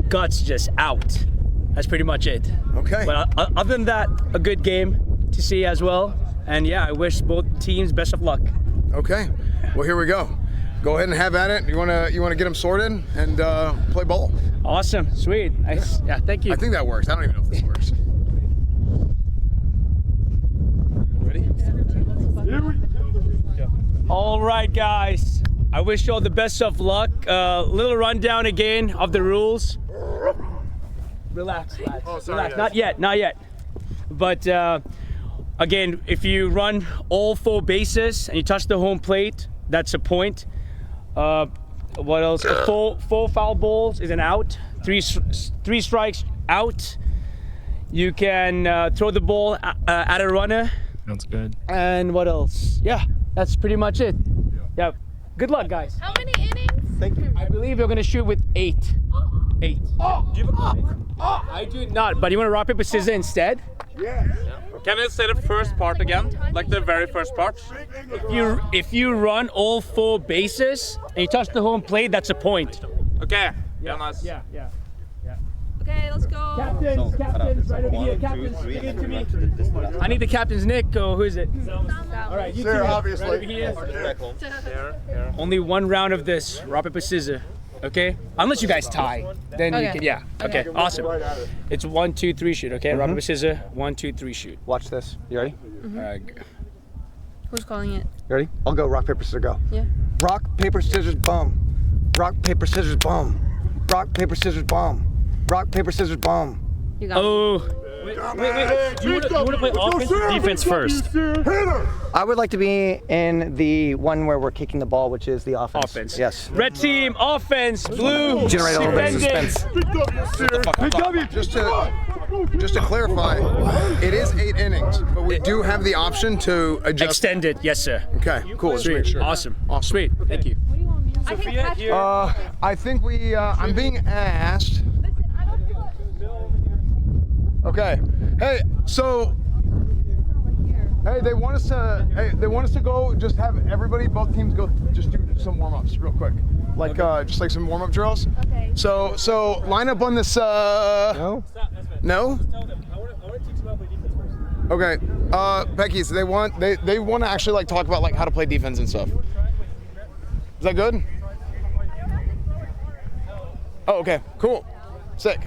Guts just out. That's pretty much it. Okay. But other than that, a good game to see as well. And yeah, I wish both teams best of luck. Okay. Well, here we go. Go ahead and have at it. You wanna get them sorted and play ball. Awesome. Sweet. Nice. Yeah, thank you. I think that works. I don't even know if this works. Ready? All right, guys. I wish you all the best of luck. Little rundown again of the rules. Relax, lads. Oh, sorry, Relax. guys. Not yet. But again, if you run all 4 bases and you touch the home plate, that's a point. What else? 4 foul balls is an out. 3 strikes out. You can throw the ball at a runner. Sounds good. And what else? Yeah, that's pretty much it. Yeah. Good luck, guys. How many innings? Thank you. I believe you're gonna shoot with 8. 8. Oh, do you have a comment? I do not. But you want to rock paper scissors instead? Yeah. Can you say the first part again? Like the very first part? If you run all 4 bases and you touch the home plate, that's a point. Okay. Yeah, nice. Yeah. Okay, let's go. Captains, right over here. Captains, bring it to me. I need the captain's Nick. Who is it? All right, you Sarah, two. obviously. Right over here. Only one round of this. Rock, paper, scissors. Okay? Unless you guys tie. Then you Okay. can, yeah. Okay, awesome. It's 1, 2, 3 shoot, okay? Rock, paper, scissors. 1, 2, 3 shoot. Watch this. You ready? All right. Who's calling it? You ready? I'll go rock, paper, scissors, go. Yeah. Rock, paper, scissors, boom. Rock, paper, scissors, boom. Rock, paper, scissors, boom. Rock, paper, scissors, boom. You got Oh. Wait. Do you want to play offense or defense first? I would like to be in the one where we're kicking the ball, which is the offense. Offense. Yes. Red team, offense, blue. Generate a little bit of suspense. Just to clarify, it is 8 innings, but we do have the option to adjust. Extend it, yes, sir. Okay, cool. Let's make Sweet. sure. Awesome. Sweet. Thank you. Sophia here. I think we. I'm being asked. Okay. Hey, so. Hey, they want us to. Hey, they want us to go. Just have everybody, both teams, go. Just do some warm-ups real quick, like just like some warm-up drills. Okay. So line up on this. No. No. Okay. Becky, so they want to actually like talk about like how to play defense and stuff. Is that good? Oh, okay. Cool. Sick.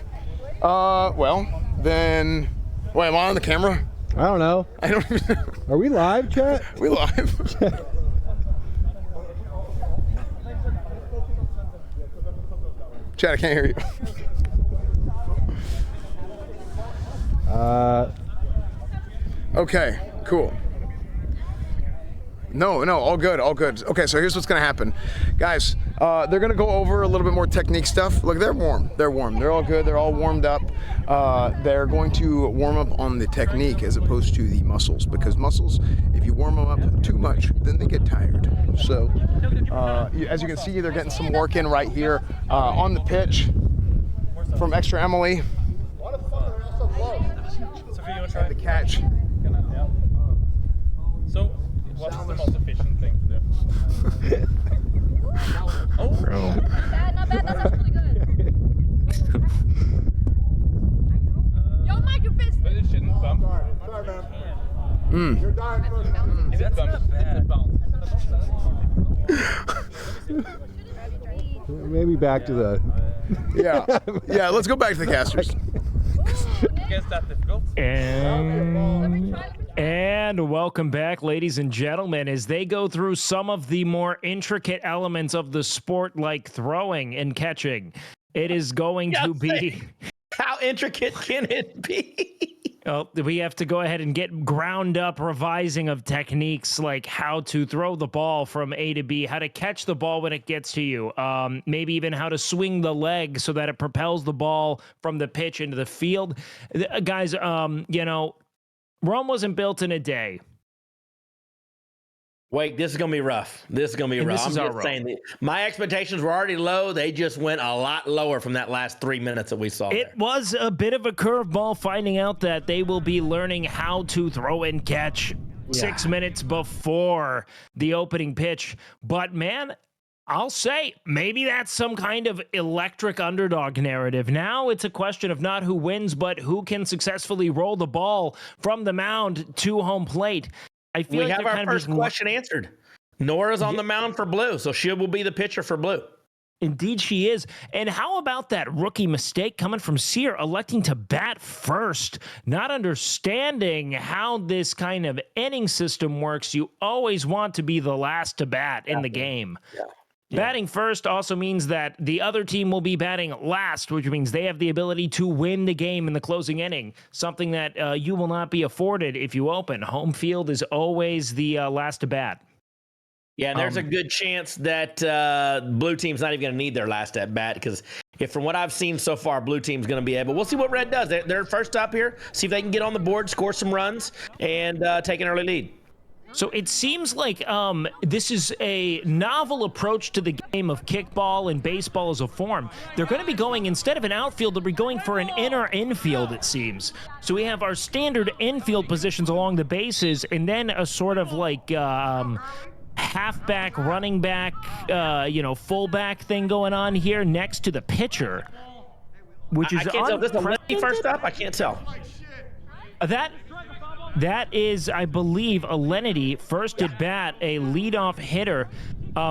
Well, then. Wait, am I on the camera? I don't know. I don't even know. Are we live, chat? We live. Chat, I can't hear you. Okay, cool. No, all good. Okay, so here's what's gonna happen. Guys, they're gonna go over a little bit more technique stuff. Look, they're warm. They're all good. They're all warmed up. They're going to warm up on the technique as opposed to the muscles, because muscles, if you warm them up too much, then they get tired. So, as you can see, they're getting some work in right here on the pitch from Extra Emily. The catch. So, what's the most efficient thing to do? Not bad. That's actually really good. Yo, Mike, you pissed. But it shouldn't bump. You're dying first. Is it bump? Is it bounce? Maybe back to the. Yeah. Let's go back to the casters. Guess that's difficult. And welcome back, ladies and gentlemen, as they go through some of the more intricate elements of the sport, like throwing and catching. It is going to be... How intricate can it be? Well, we have to go ahead and get ground up revising of techniques, like how to throw the ball from A to B, how to catch the ball when it gets to you, maybe even how to swing the leg so that it propels the ball from the pitch into the field. Guys, Rome wasn't built in a day. Wait, this is going to be rough. This is going to be rough. I'm just saying, my expectations were already low. They just went a lot lower from that last 3 minutes that we saw. It was a bit of a curveball finding out that they will be learning how to throw and catch 6 minutes before the opening pitch. But man, I'll say maybe that's some kind of electric underdog narrative. Now it's a question of not who wins, but who can successfully roll the ball from the mound to home plate. I feel we like have our first question answered. Nora's on the mound for Blue, so she will be the pitcher for Blue. Indeed she is. And how about that rookie mistake coming from Sear, electing to bat first, not understanding how this kind of inning system works. You always want to be the last to bat in the game. Yeah. Batting first also means that the other team will be batting last, which means they have the ability to win the game in the closing inning, something that you will not be afforded if you open. Home field is always the last to bat. Yeah, and there's a good chance that Blue team's not even going to need their last at bat, because if from what I've seen so far, Blue team's going to be able. We'll see what Red does. They're first up here. See if they can get on the board, score some runs, and take an early lead. So it seems like this is a novel approach to the game of kickball and baseball as a form. They're going to be going, instead of an outfield, they'll be going for an inner infield, it seems. So we have our standard infield positions along the bases, and then a sort of like halfback, running back, fullback thing going on here next to the pitcher, which is I can't tell. Is this a lefty unprecedented? first up? I can't tell. That is, I believe, a Lenity first at bat, a leadoff hitter,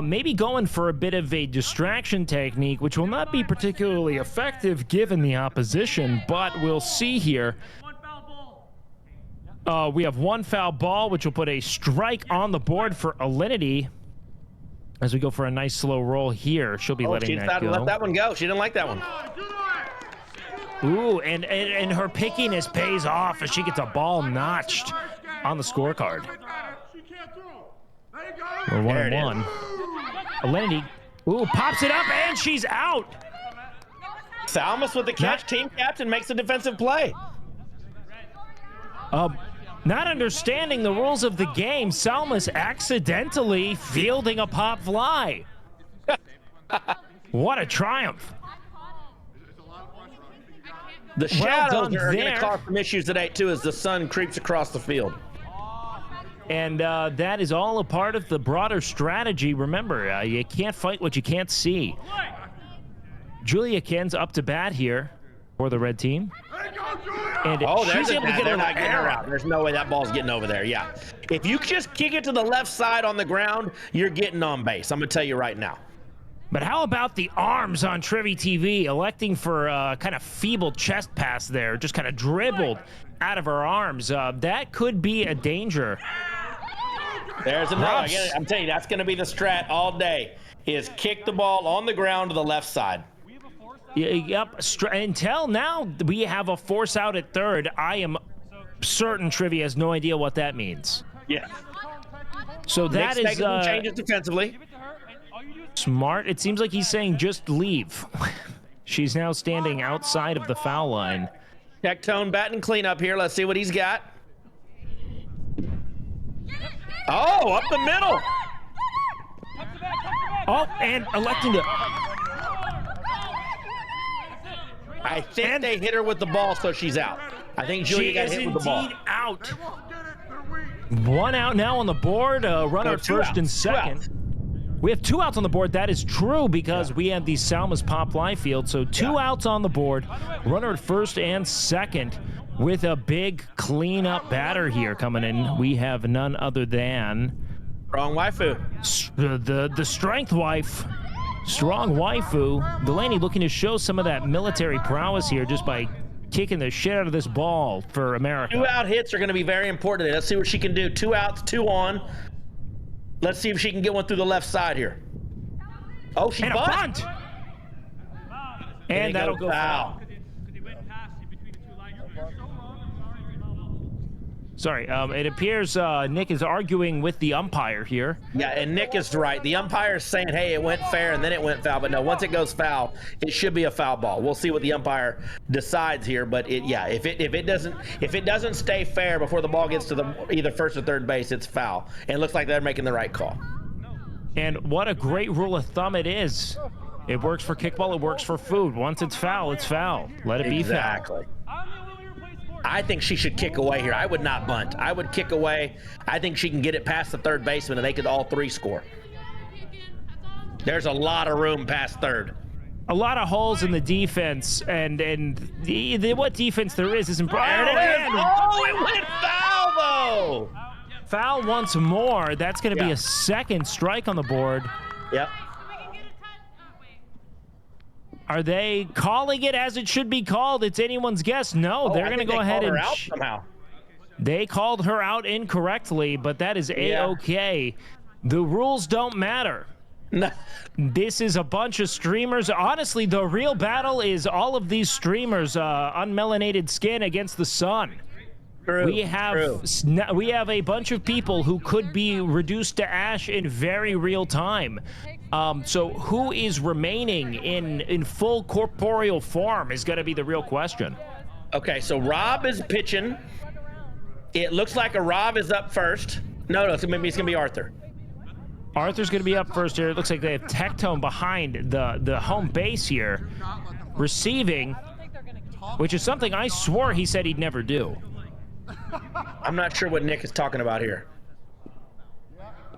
maybe going for a bit of a distraction technique, which will not be particularly effective given the opposition, but we'll see here. We have one foul ball, which will put a strike on the board for Alinity. As we go for a nice slow roll here, she'll be letting She that decided go. to let that one go. She didn't like that one. Ooh, and her pickiness pays off as she gets a ball notched on the scorecard. We're 1-1. Alinity, pops it up, and she's out. Salmas with the catch. Team captain makes a defensive play. Not understanding the rules of the game, Salmas accidentally fielding a pop fly. What a triumph. The shadows done are going to there. cause some issues today, too, as the sun creeps across the field. And that is all a part of the broader strategy. Remember, you can't fight what you can't see. Julia Ken's up to bat here for the red team. And There's she's able to get they're a not getting her error. out. There's no way that ball's getting over there. Yeah. If you just kick it to the left side on the ground, you're getting on base. I'm going to tell you right now. But how about the arms on Trivy TV electing for kind of feeble chest pass there, just kind of dribbled out of her arms. That could be a danger. There's another. Again, I'm telling you, that's going to be the strat all day, is kick the ball on the ground to the left side. Yep. Until now, we have a force out at third. I am certain Trivy has no idea what that means. Yeah. So that Nick's is making some changes defensively. Smart. It seems like he's saying just leave. She's now standing outside of the foul line. Tectone batting cleanup here. Let's see what he's got. Oh, up the middle. Oh, and electing to... I think they hit her with the ball, so she's out. I think Julia got hit with the ball. She is indeed out. One out now on the board. Runner at first and second. We have 2 outs on the board. That is true because we had the Salmas pop fly field. So 2 outs on the board. Runner at first and second with a big cleanup batter here coming in. We have none other than... Strong waifu. The strength wife. Strong waifu. Delaney looking to show some of that military prowess here just by kicking the shit out of this ball for America. 2 out hits are going to be very important today. Let's see what she can do. 2 outs, 2 on. Let's see if she can get one through the left side here. Oh, she bunt. And that'll go foul. Sorry, it appears Nick is arguing with the umpire here. Yeah, and Nick is right. The umpire is saying, hey, it went fair, and then it went foul. But no, once it goes foul, it should be a foul ball. We'll see what the umpire decides here. But if it doesn't stay fair before the ball gets to the either first or third base, it's foul. And it looks like they're making the right call. And what a great rule of thumb it is. It works for kickball, it works for food. Once it's foul, it's foul. Let it be foul. Exactly. I think she should kick away here. I would not bunt. I would kick away. I think she can get it past the third baseman, and they could all 3 score. There's a lot of room past third. A lot of holes in the defense, and what defense there is isn't... There it is. Oh, it went foul, though. Foul once more. That's going to be a second strike on the board. Yep. Are they calling it as it should be called? It's anyone's guess. No, they're going to go ahead and... out somehow. They called her out incorrectly, but that is A-okay. The rules don't matter. No. This is a bunch of streamers. Honestly, the real battle is all of these streamers, unmelanated skin against the sun. True, we have a bunch of people who could be reduced to ash in very real time. So who is remaining in full corporeal form is going to be the real question. Okay, so Rob is pitching. It looks like a Rob is up first. No, maybe it's going to be Arthur. Arthur's going to be up first here. It looks like they have Tectone behind the home base here, receiving, which is something I swore he said he'd never do. I'm not sure what Nick is talking about here.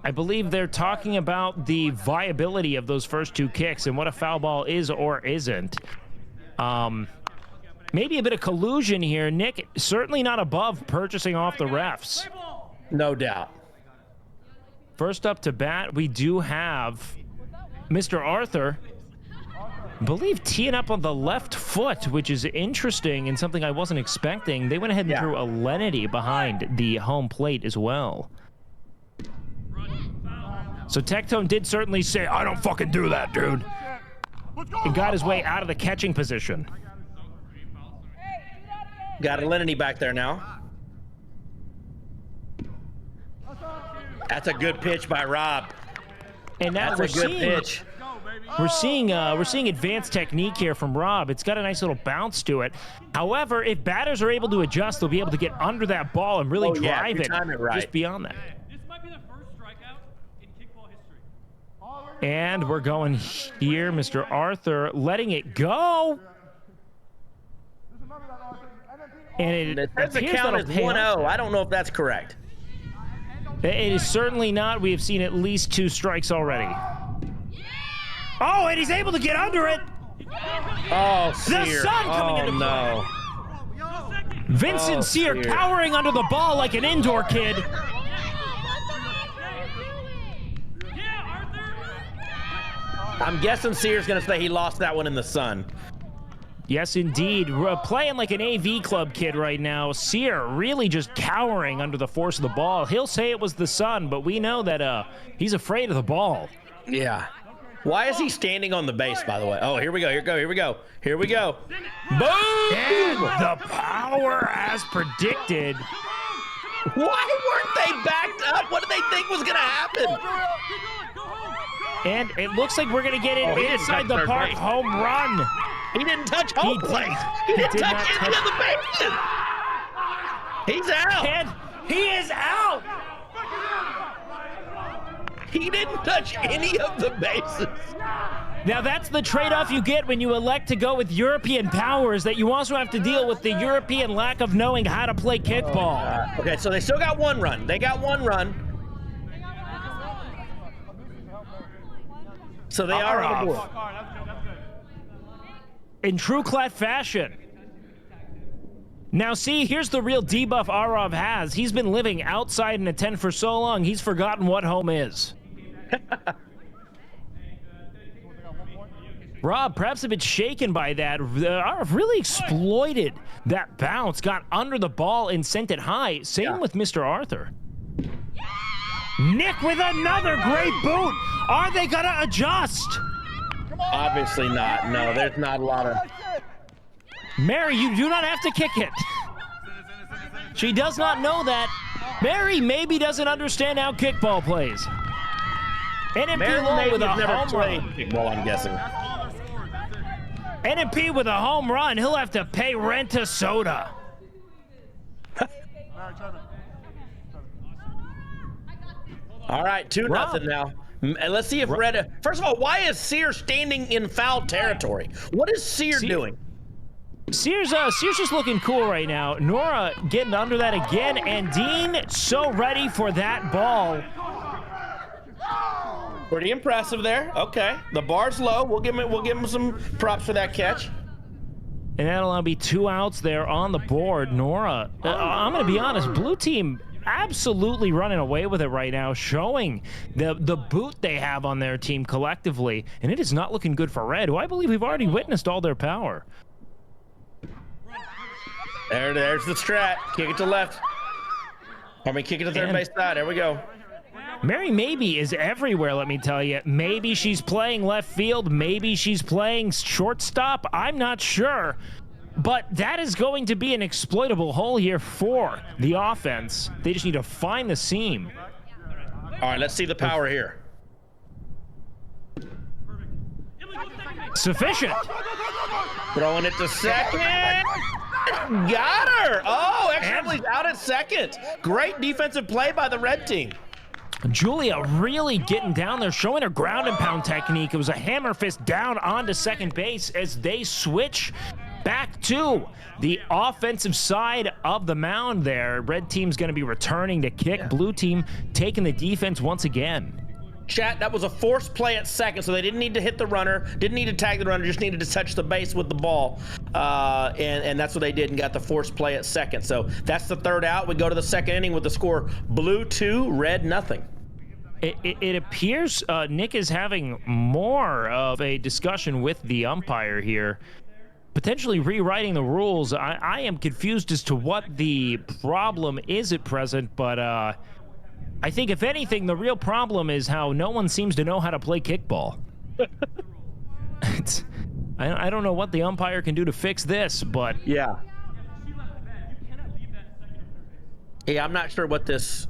I believe they're talking about the viability of those first 2 kicks and what a foul ball is or isn't. Maybe a bit of collusion here. Nick, certainly not above purchasing off the refs. No doubt. First up to bat, we do have Mr. Arthur, I believe, teeing up on the left foot, which is interesting and something I wasn't expecting. They went ahead and threw a lenity behind the home plate as well. So Tectone did certainly say, I don't fucking do that, dude. And got his way out of the catching position. Got a lenity back there now. That's a good pitch by Rob. And now That's a good pitch. We're seeing advanced technique here from Rob. It's got a nice little bounce to it. However, if batters are able to adjust, they'll be able to get under that ball and really drive it just beyond that. This might be the first strikeout in kickball history. And we're going here, Mr. Arthur letting it go. And it says the appears count that'll is pay 1-0. off. I don't know if that's correct. It is certainly not. We have seen at least 2 strikes already. Oh, and he's able to get under it. Oh, the Sear. sun coming into no. play. Vincent Sear cowering under the ball like an indoor kid. I'm guessing Sear's going to say he lost that one in the sun. Yes, indeed. We're playing like an AV club kid right now. Sear really just cowering under the force of the ball. He'll say it was the sun, but we know that he's afraid of the ball. Yeah. Why is he standing on the base, by the way? Oh, here we go. Here we go. Boom! And the power as predicted. Why weren't they backed up? What did they think was going to happen? And it looks like we're going to get it inside the park. Home run. He didn't touch home plate. He didn't touch any of the bases. He's out. And he is out. He didn't touch any of the bases. Now that's the trade-off you get when you elect to go with European powers, that you also have to deal with the European lack of knowing how to play kickball. Okay, so they still got 1 run. They got 1 run. So they are on the board. In true Clat fashion. Now see, here's the real debuff Arov has. He's been living outside in a tent for so long, he's forgotten what home is. Rob, perhaps a bit shaken by that. Arov really exploited that bounce, got under the ball and sent it high. Same with Mr. Arthur. Nick with another great boot. Are they gonna adjust? Obviously not. No, there's not a lot of... Mary, you do not have to kick it. She does not know that. Mary maybe doesn't understand how kickball plays. NMP Low with a home run. Kickball, I'm guessing. NMP with a home run. He'll have to pay rent to soda. All right, 2-0 now. Let's see if Red... First of all, why is Sear standing in foul territory? What is Sear doing? Sear's just looking cool right now. Nora getting under that again, and Dean so ready for that ball. Pretty impressive there. Okay, the bar's low. We'll give him some props for that catch. And that'll be 2 outs there on the board. Nora, I'm going to be honest, blue team absolutely running away with it right now, showing the boot they have on their team collectively, and it is not looking good for red, who I believe we've already witnessed all their power. There's the strat. Kick it to left. Kick it to third base side. There we go. Mary Maybe is everywhere, let me tell you. Maybe she's playing left field. Maybe she's playing shortstop. I'm not sure. But that is going to be an exploitable hole here for the offense. They just need to find the seam. All right, let's see the power here. Sufficient. Throwing it to second. Got her. Oh, actually out at second. Great defensive play by the red team. Julia really getting down there, showing her ground and pound technique. It was a hammer fist down onto second base as they switch back to the offensive side of the mound there. Red team's going to be returning to kick. Blue team taking the defense once again. Chat, that was a forced play at second, so they didn't need to hit the runner, didn't need to tag the runner, just needed to touch the base with the ball. And that's what they did and got the forced play at second. So that's the third out. We go to the second inning with the score Blue 2, Red nothing. It appears Nick is having more of a discussion with the umpire here, potentially rewriting the rules. I am confused as to what the problem is at present, but I think, if anything, the real problem is how no one seems to know how to play kickball. I don't know what the umpire can do to fix this, but... Yeah, I'm not sure what this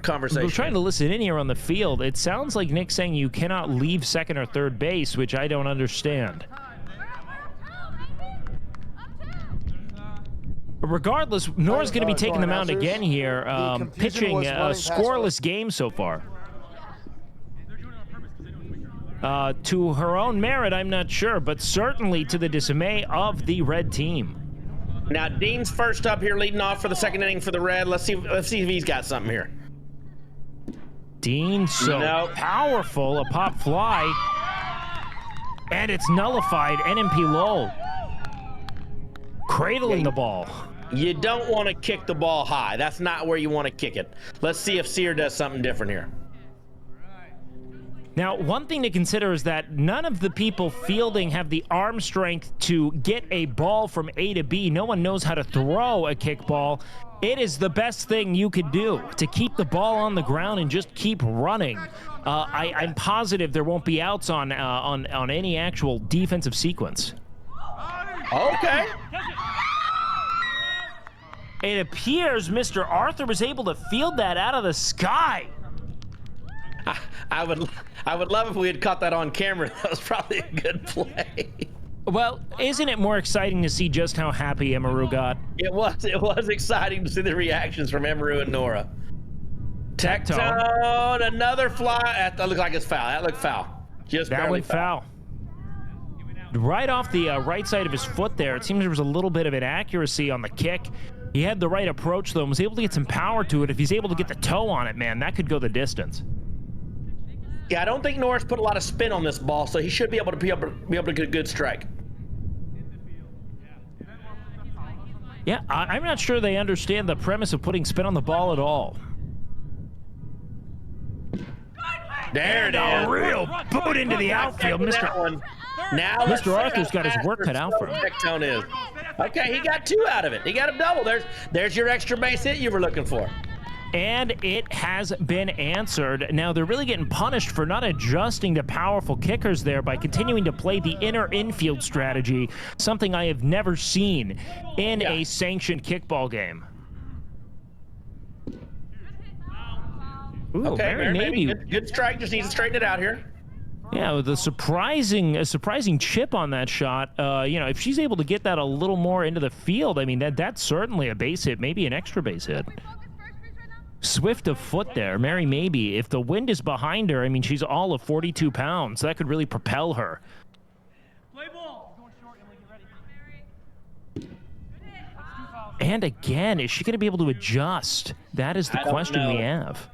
conversation We're trying to listen in here on the field. It sounds like Nick's saying you cannot leave second or third base, which I don't understand. Regardless, Nora's going to be taking the mound again here, pitching a scoreless game so far. To her own merit, I'm not sure, but certainly to the dismay of the red team. Now, Dean's first up here, leading off for the second inning for the Red. Let's see if he's got something here. Dean, powerful, a pop fly, and it's nullified. NMP low, cradling the ball. You don't want to kick the ball high. That's not where you want to kick it. Let's see if Sear does something different here. Now, one thing to consider is that none of the people fielding have the arm strength to get a ball from A to B. No one knows how to throw a kickball. It is the best thing you could do to keep the ball on the ground and just keep running. I'm positive there won't be outs on any actual defensive sequence. Okay. It appears Mr. Arthur was able to field that out of the sky. I would love if we had caught that on camera. That was probably a good play. Well, isn't it more exciting to see just how happy Emaru got? It was exciting to see the reactions from Emaru and Nora. Tectone, another fly. That looks like it's foul. That looked foul. Just that went foul. Right off the right side of his foot there. It seems there was a little bit of inaccuracy on the kick. He had the right approach, though, and was able to get some power to it. If he's able to get the toe on it, man, that could go the distance. Yeah, I don't think Norris put a lot of spin on this ball, so he should be able to get a good strike. Yeah, I'm not sure they understand the premise of putting spin on the ball at all. There it is. A real boot into the outfield, Mr. Mr. Arthur's got his work cut out for him. Tectone is. Okay, he got two out of it. He got a double. There's your extra base hit you were looking for. And it has been answered. Now, they're really getting punished for not adjusting to powerful kickers there by continuing to play the inner infield strategy, something I have never seen in a sanctioned kickball game. Ooh, okay, Mary maybe. Good strike. Just needs to straighten it out here. Yeah, with a surprising chip on that shot. If she's able to get that a little more into the field, I mean, that's certainly a base hit, maybe an extra base hit. Swift of foot there, Mary maybe. If the wind is behind her, I mean, she's all of 42 pounds. That could really propel her. And again, is she going to be able to adjust? That is the question we have.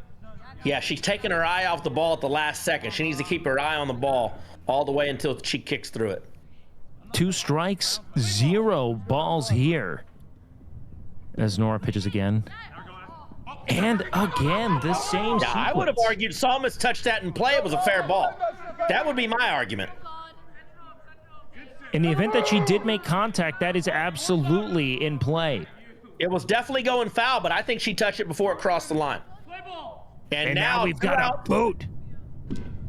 Yeah, she's taking her eye off the ball at the last second. She needs to keep her eye on the ball all the way until she kicks through it. 2 strikes, 0 balls here. As Nora pitches again. And again, the same sequence. I would have argued Salmas touched that in play. It was a fair ball. That would be my argument. In the event that she did make contact, that is absolutely in play. It was definitely going foul, but I think she touched it before it crossed the line. And now we've got a boot.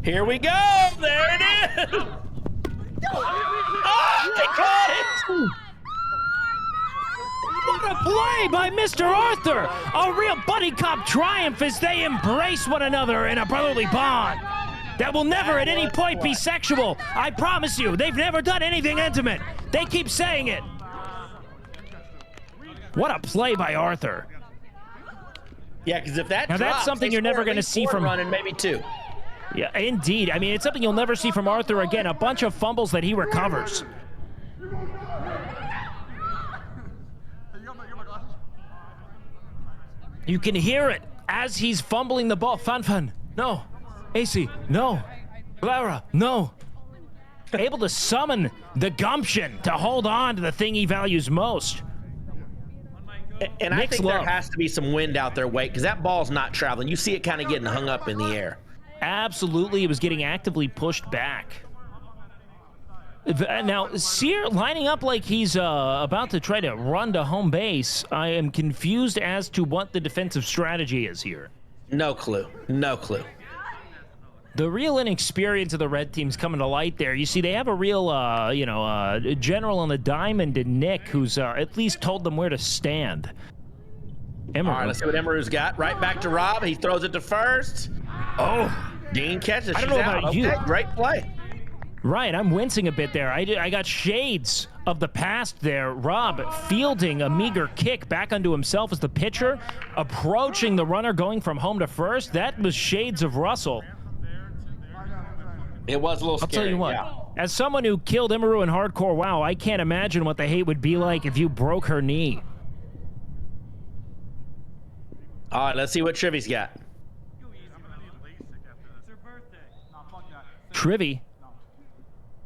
Here we go. There it is. Oh, they caught it. What a play by Mr. Arthur! A real buddy cop triumph as they embrace one another in a brotherly bond that will never at any point be sexual. I promise you, they've never done anything intimate. They keep saying it. What a play by Arthur. Yeah, because if that now drops, that's something you're never going to see from running, maybe 2. Yeah, indeed. I mean, it's something you'll never see from Arthur again. A bunch of fumbles that he recovers. You can hear it as he's fumbling the ball. Fan, no. AC, no. Clara, no. Able to summon the gumption to hold on to the thing he values most. And I think there has to be some wind out there, Wade, because that ball's not traveling. You see it kind of getting hung up in the air. Absolutely, it was getting actively pushed back. Now, Sear lining up like he's about to try to run to home base. I am confused as to what the defensive strategy is here. No clue. No clue. The real inexperience of the red team's coming to light there. You see, they have a real, general on the diamond in Nick, who's at least told them where to stand. All right, let's see what Emeru's got. Right back to Rob. He throws it to first. Oh. Dean catches. I don't know about you. Great play. Right, I'm wincing a bit there. I got shades of the past there. Rob fielding a meager kick back onto himself as the pitcher, approaching the runner going from home to first. That was shades of Russell. It was a little scary. I'll tell you what, as someone who killed Emeru in Hardcore WoW, I can't imagine what the hate would be like if you broke her knee. All right, let's see what Trivy's got. Trivy,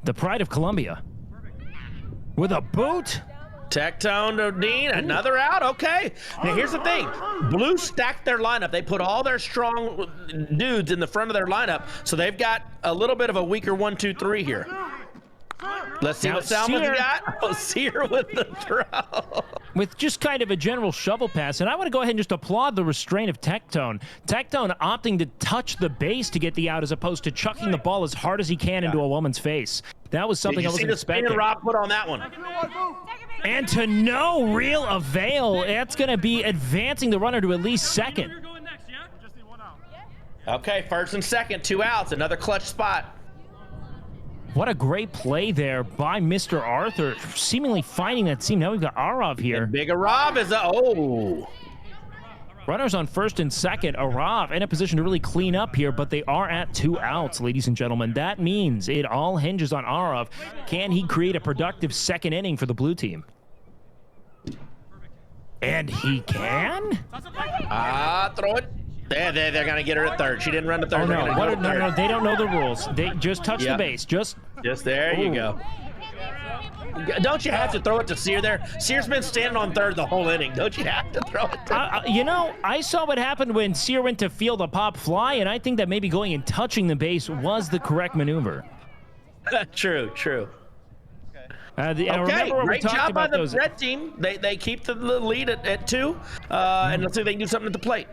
the pride of Columbia, with a boot. Tectone to Dean, another out. Okay. Now here's the thing: Blue stacked their lineup. They put all their strong dudes in the front of their lineup, so they've got a little bit of a weaker 1, 2, 3 here. Let's see what Salmon's got. Oh, Sear with the throw. With just kind of a general shovel pass, and I want to go ahead and just applaud the restraint of Tectone. Tectone opting to touch the base to get the out as opposed to chucking the ball as hard as he can into a woman's face. That was something I wasn't expecting. Did you see the spin Rob put on that one? And to no real avail, that's going to be advancing the runner to at least second. Okay, first and second, 2 outs, another clutch spot. What a great play there by Mr. Arthur, seemingly finding that seam. Now we've got Arav here. And big Arav is Runners on first and second. Arav in a position to really clean up here, but they are at 2 outs, ladies and gentlemen. That means it all hinges on Arav. Can he create a productive second inning for the blue team? And he can? Throw it. They're going to get her at third. She didn't run to third. Oh, no, they don't know the rules. They just touch the base. Just there you go. Don't you have to throw it to Sear there? Sear's been standing on third the whole inning. Don't you have to throw it to I saw what happened when Sear went to field a pop fly, and I think that maybe going and touching the base was the correct maneuver. True. Great job by the red team. They keep the lead at 2, and let's see if they can do something at the plate.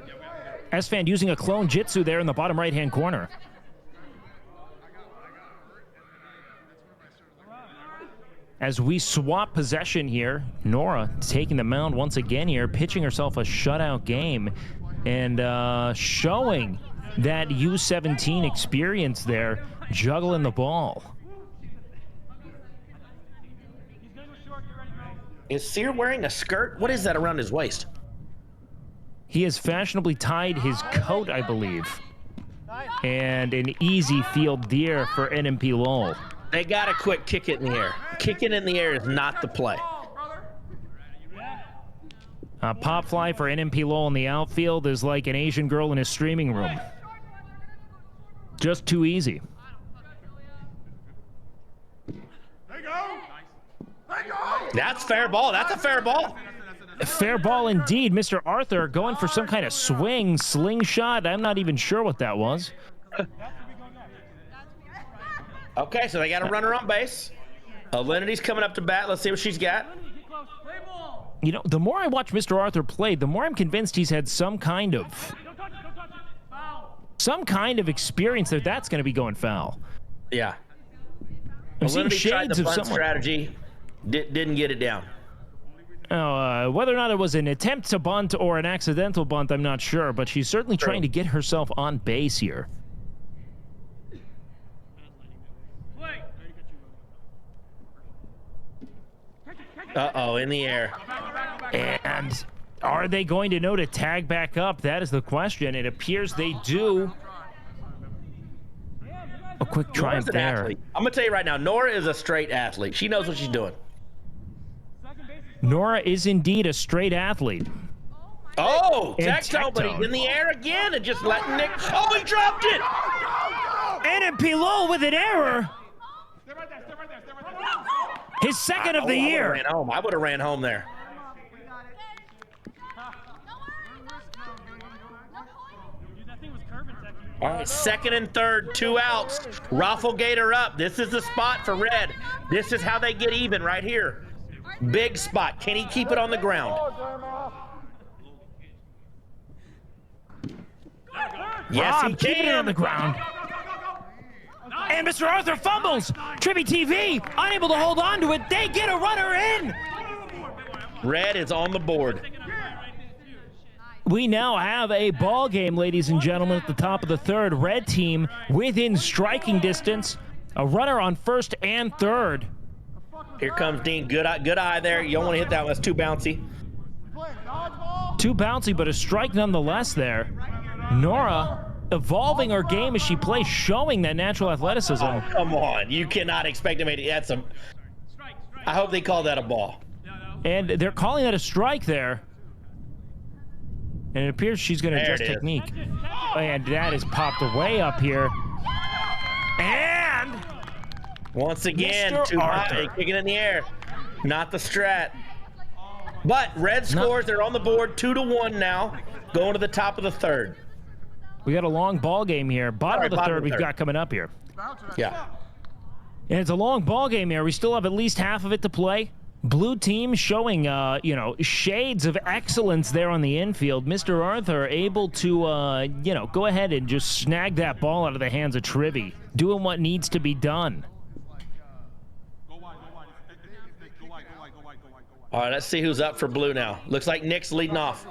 S-Fan using a clone Jitsu there in the bottom right-hand corner. As we swap possession here, Nora taking the mound once again here, pitching herself a shutout game, and showing that U17 experience there, juggling the ball. Is Sear wearing a skirt? What is that around his waist? He has fashionably tied his coat, I believe. And an easy field there for NMP Lowell. They got to quit kick it in the air. Kicking it in the air is not the play. A pop fly for NMP Lowell in the outfield is like an Asian girl in a streaming room. Just too easy. That's fair ball. That's a fair ball. Fair ball indeed. Mr. Arthur going for some kind of slingshot. I'm not even sure what that was. Okay, so they got a runner on base. Alinity's coming up to bat. Let's see what she's got. You know, the more I watch Mr. Arthur play, the more I'm convinced he's had some kind of experience that that's going to be going foul. Yeah. I'm seeing Alinity tried shades the of bunt someone. strategy. Didn't get it down. Whether or not it was an attempt to bunt or an accidental bunt, I'm not sure, but she's certainly trying to get herself on base here. Uh-oh, in the air. And are they going to know to tag back up? That is the question. It appears they do. A quick triumph there. I'm going to tell you right now, Nora is a straight athlete. She knows what she's doing. Nora is indeed a straight athlete. Oh, And Tectone, but he's in the air again and just letting Nick. Oh, he dropped it. NMP Lowell with an error. His second of the year. I would have ran home there. All right, second and third, 2 outs. Raffle Gator up. This is the spot for Red. This is how they get even right here. Big spot. Can he keep it on the ground? Yes, he keep it can. on the ground. And Mr. Arthur fumbles. Tribby TV unable to hold on to it. They get a runner in. Red is on the board. We now have a ball game, ladies and gentlemen, at the top of the third. Red team within striking distance. A runner on first and third. Here comes Dean. Good eye there. You don't want to hit that one. That's too bouncy. Too bouncy, but a strike nonetheless there. Nora evolving her game as she plays, showing that natural athleticism. Oh, come on. You cannot expect him to add some. I hope they call that a ball. And they're calling that a strike there. And it appears she's going to adjust technique. And that is popped away up here. And once again, Mr. too high, Arthur. kicking it in the air. Not the strat. But Red scores. They're on the board 2-1 now. Going to the top of the third. We got a long ball game here. Bottom of the bottom third of the we've third. got coming up here. Yeah. And it's a long ball game here. We still have at least half of it to play. Blue team showing, shades of excellence there on the infield. Mr. Arthur able to, go ahead and just snag that ball out of the hands of Trivy. Doing what needs to be done. All right, let's see who's up for Blue now. Looks like Nick's leading off.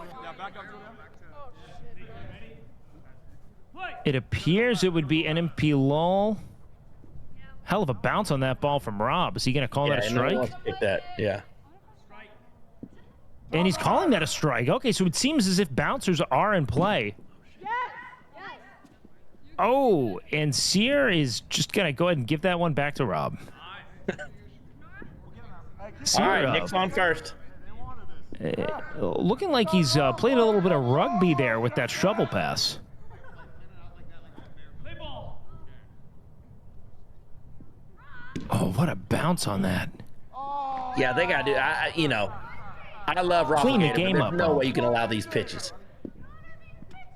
It appears it would be NMP Lowell. Hell of a bounce on that ball from Rob. Is he going to call that a no one strike? wants to pick that. Yeah. And he's calling that a strike. Okay, so it seems as if bouncers are in play. Oh, and Sear is just going to go ahead and give that one back to Rob. All right, Nick's on first. Looking like he's played a little bit of rugby there with that shovel pass. Oh, what a bounce on that. Yeah, they got to do. I love Rob. Clean the game There's up, no though. way you can allow these pitches.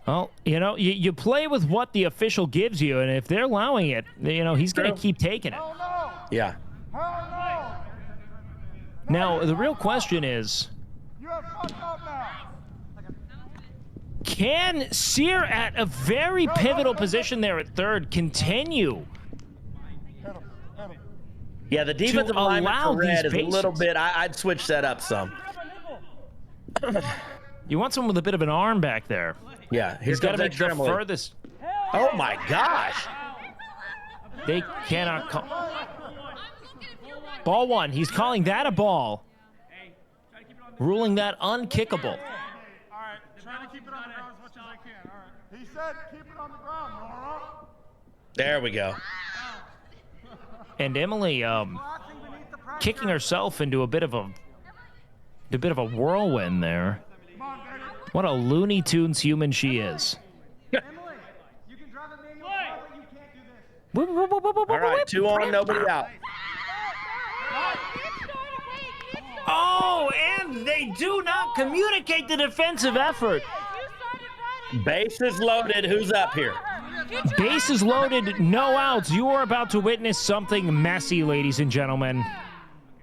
Well, you play with what the official gives you, and if they're allowing it, he's going to keep taking it. Yeah. Now, the real question is, can Sear at a very pivotal position there at third continue? Yeah, the defensive alignment allow for Red these is a little bases? bit. I'd switch that up some. You want someone with a bit of an arm back there. Yeah, He's got to make the Tremblay. furthest. Oh my gosh! They cannot call. Ball one. He's calling that a ball. Ruling that unkickable. Trying to keep it on the ground as much as I can. All right. He said keep it on the ground, Nora. There we go. And Emily kicking herself into a bit of a whirlwind there. What a Looney Tunes human she is. All right, 2 on, nobody out. Oh, and they do not communicate the defensive effort. Bases loaded. Who's up here? Bases loaded, no outs. You are about to witness something messy, ladies and gentlemen.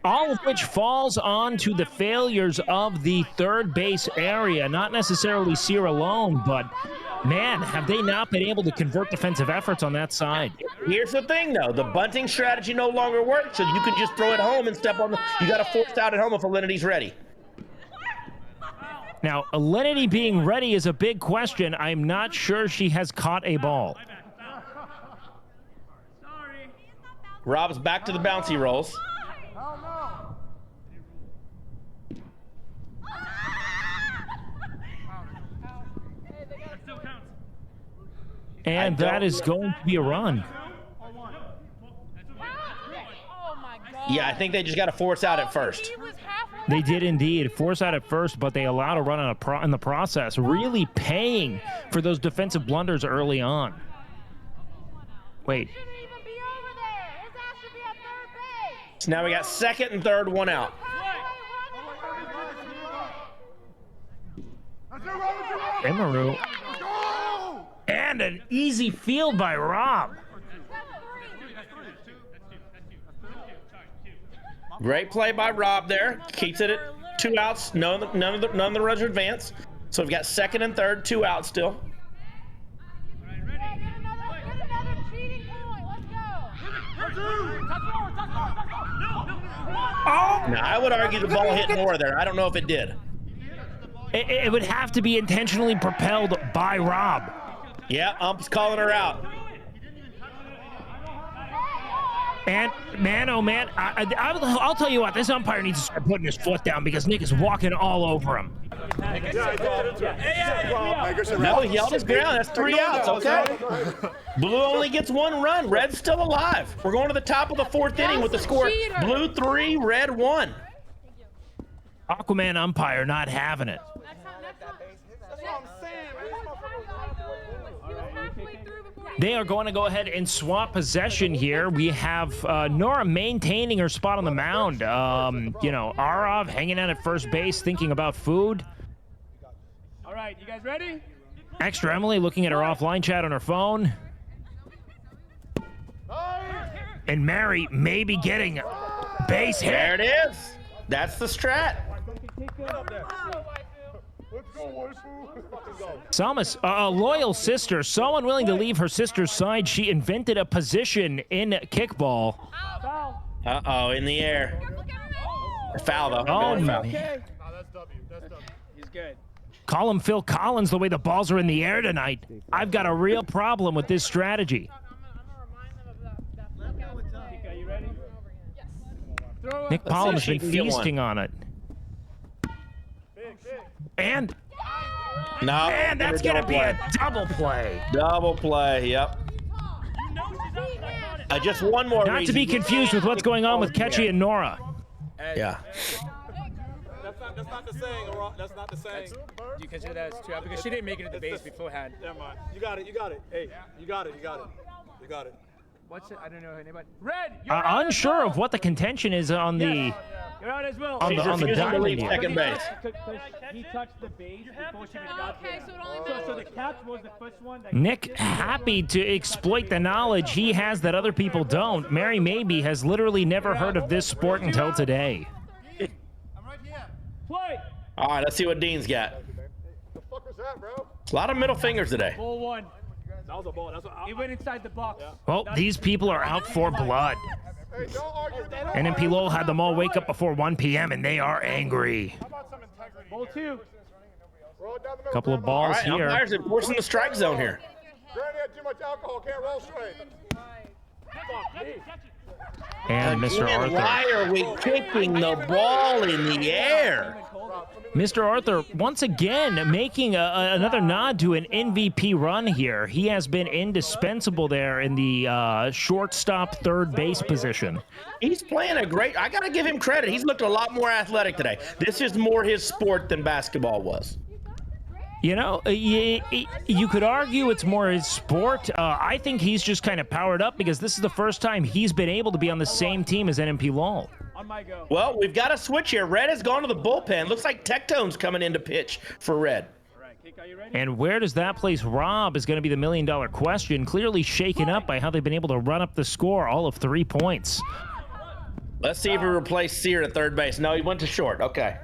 All of which falls on to the failures of the third base area. Not necessarily Sear alone, but man, have they not been able to convert defensive efforts on that side. Here's the thing, though. The bunting strategy no longer works, so you can just throw it home and step on the. You got to force out at home if Alinity's ready. Now, Alinity being ready is a big question. I'm not sure she has caught a ball. Rob's back to the bouncy rolls. And that is going to be a run. Yeah, I think they just got to force out at first. They did indeed force out at first, but they allowed a run in the process, really paying for those defensive blunders early on. Wait. So now we got second and third, one out. Emeru. And an easy field by Rob. Great play by Rob there. Keeps it at 2 outs. None of the runners advance. So we've got second and third, 2 outs still. Oh! Now, I would argue the ball hit Nora there. I don't know if it did. It would have to be intentionally propelled by Rob. Yeah, ump's calling her out. And man, oh man, I'll tell you what, this umpire needs to start putting his foot down because Nick is walking all over him. No, he held his ground. That's 3 outs, okay? Blue only gets 1 run. Red's still alive. We're going to the top of the 4th inning with the score Blue 3, Red 1. Aquaman umpire not having it. They are going to go ahead and swap possession here. We have Nora maintaining her spot on the mound. You know, Arav hanging out at first base, thinking about food. All right, you guys ready? Extra Emily looking at her offline chat on her phone. And Mary maybe getting base hit. There it is. That's the strat. Salma's a loyal sister, so unwilling to leave her sister's side, she invented a position in kickball. Uh-oh, in the air. Foul, though. Oh, foul. man. He's good. Call him Phil Collins the way the balls are in the air tonight. I've got a real problem with this strategy. Nick Pollum has been feasting on it. And no, man, that's gonna be a double play. Double play, yep. Just one more. Not to be confused with what's going on with Ketchy and Nora. Yeah. That's not the saying. That's not the saying. Do you consider that as true? Because she didn't make it to the base beforehand. Never mind. You got it. You got it. Hey, you got it. You got it. You got it. What's it? I don't know anybody. Red. Unsure of what the contention is on the. You're out as well. On the diamond here. Second base. He touched the base before she even got there. So the catch was the first one. Nick happy to exploit the knowledge he has that other people don't. Mary Maybe has literally never heard of this sport until today. Play. All right, let's see what Dean's got. The fuck was that, bro? A lot of middle fingers today. Ball 1. That was a ball. That's what He went inside the box. Well, these people are out for blood. Hey, don't argue with the NMP Lowell had them all wake up before 1 p.m. and they are angry. Ball 2. Couple of balls All right, here. umpires enforcing the strike zone here. Granny had too much alcohol, can't roll straight. And Mr. Again, why Arthur. are we kicking the ball in the air? Mr. Arthur, once again, making another nod to an MVP run here. He has been indispensable there in the shortstop third base position. He's playing a great. I got to give him credit. He's looked a lot more athletic today. This is more his sport than basketball was. You know, you could argue it's more his sport. I think he's just kind of powered up because this is the first time he's been able to be on the same team as NMP Lowell. On my go. Well, we've got a switch here. Red has gone to the bullpen. Looks like Tectone's coming in to pitch for Red. All right, Kick, are you ready? And where does that place Rob is going to be the million-dollar question. Clearly shaken up by how they've been able to run up the score, all of 3 points. Let's see if we replace Sear at third base. No, he went to short. Okay.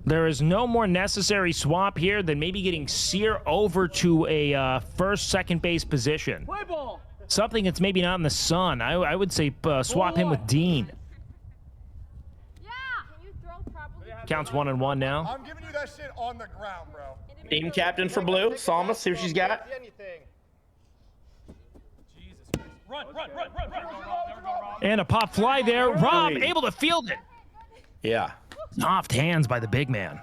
There is no more necessary swap here than maybe getting Sear over to a first, second base position. Play ball. Something that's maybe not in the sun. I would say swap him with Dean. Counts 1-1 now. I'm giving you that shit on the ground, bro. Team captain for Blue. Salma, see what she's got. And a pop fly there. Rob able to field it. Yeah. Soft hands by the big man.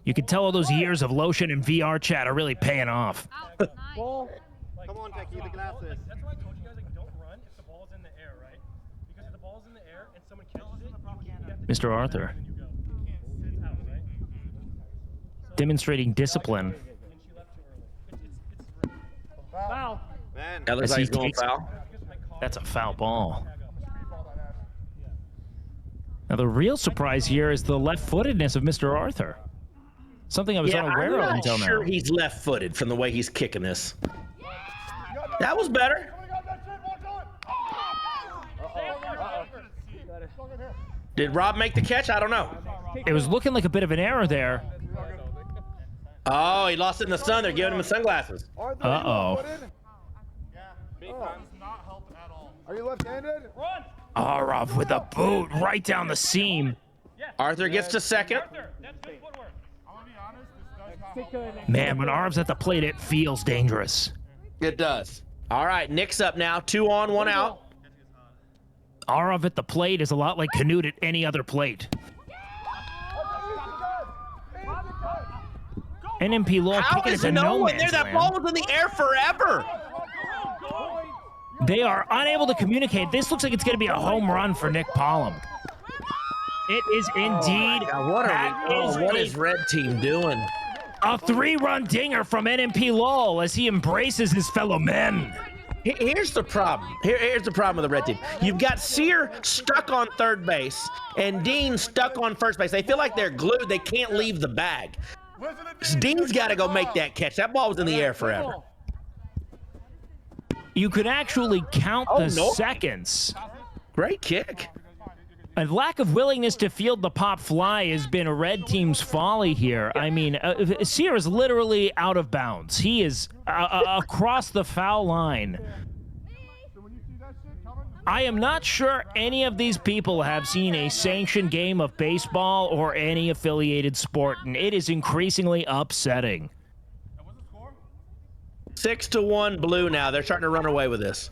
You can tell all those years of lotion and VR chat are really paying off. Ball. Come on, Techie, the glasses. That's why I told you guys, like, don't run if the ball's in the air, right? Because if the ball's in the air and someone catches it, Mr. Arthur. Demonstrating discipline. Foul. Man. That looks As like he he's going takes- foul. That's a foul ball. Now, the real surprise here is the left-footedness of Mr. Arthur. Something I was Yeah, unaware I'm of not until sure now. he's left-footed from the way he's kicking this. That was better. Did Rob make the catch? I don't know. It was looking like a bit of an error there. Oh, he lost it in the sun. They're giving him the sunglasses. Uh-oh. Are you left-handed? Run! Arov with a boot right down the seam. Arthur gets to second. Man, when Arov's at the plate, it feels dangerous. It does. All right, Nick's up now. 2 on, 1 out. Arov at the plate is a lot like Canute at any other plate. NMP Law How kicking is it to no no one there? man's That land. ball was in the air forever. They are unable to communicate. This looks like it's going to be a home run for Nick Pollum. It is indeed. What is Red Team doing? A 3-run dinger from NMP Lowell as he embraces his fellow men. Here's the problem. Here's the problem with the Red Team. You've got Sear stuck on third base and Dean stuck on first base. They feel like they're glued. They can't leave the bag. Dean's got to go make that catch. That ball was in the air forever. You could actually count the no. seconds. Great kick. A lack of willingness to field the pop fly has been a Red Team's folly here. I mean, Sear is literally out of bounds. He is across the foul line. I am not sure any of these people have seen a sanctioned game of baseball or any affiliated sport, and it is increasingly upsetting. 6-1 Blue now. They're starting to run away with this.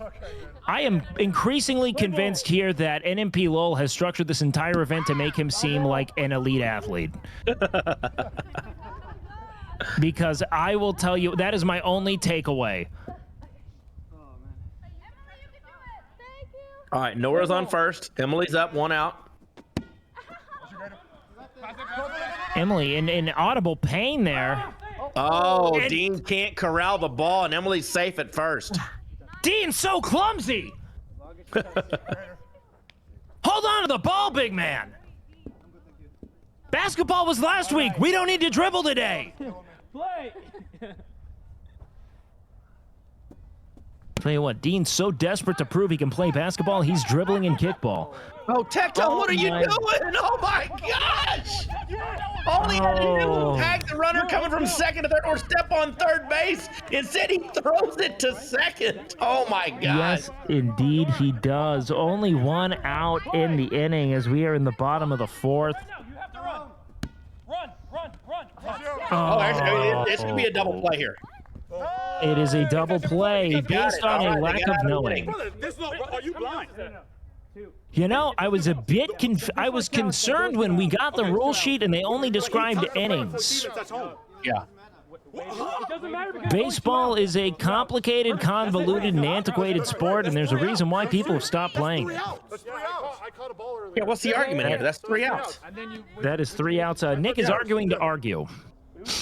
I am increasingly convinced here that NMP Lowell has structured this entire event to make him seem like an elite athlete. Because I will tell you, that is my only takeaway. All right, Nora's on first. Emily's up, 1 out. Emily in audible pain there. Oh, Dean can't corral the ball, and Emily's safe at first. Dean's so clumsy. Hold on to the ball, big man. Basketball was last week. We don't need to dribble today. Play. Tell you what, Dean's so desperate to prove he can play basketball, he's dribbling in kickball. Oh, Tecton, what are you doing? Oh, my gosh. All he had to do was tag the runner coming from second to third or step on third base. Instead, he throws it to second. Oh, my gosh. Yes, indeed he does. Only 1 out in the inning as we are in the bottom of the 4th. Oh, it should be a double play here. It is a double play based on a lack of knowing. Are you blind? You know, I was a bit I was concerned when we got the rule sheet and they only described innings. Yeah. Baseball is a complicated, convoluted, and antiquated sport, and there's a reason why people have stopped playing. Yeah, what's the argument here? That's 3 outs. That is 3 outs. Nick is arguing to argue.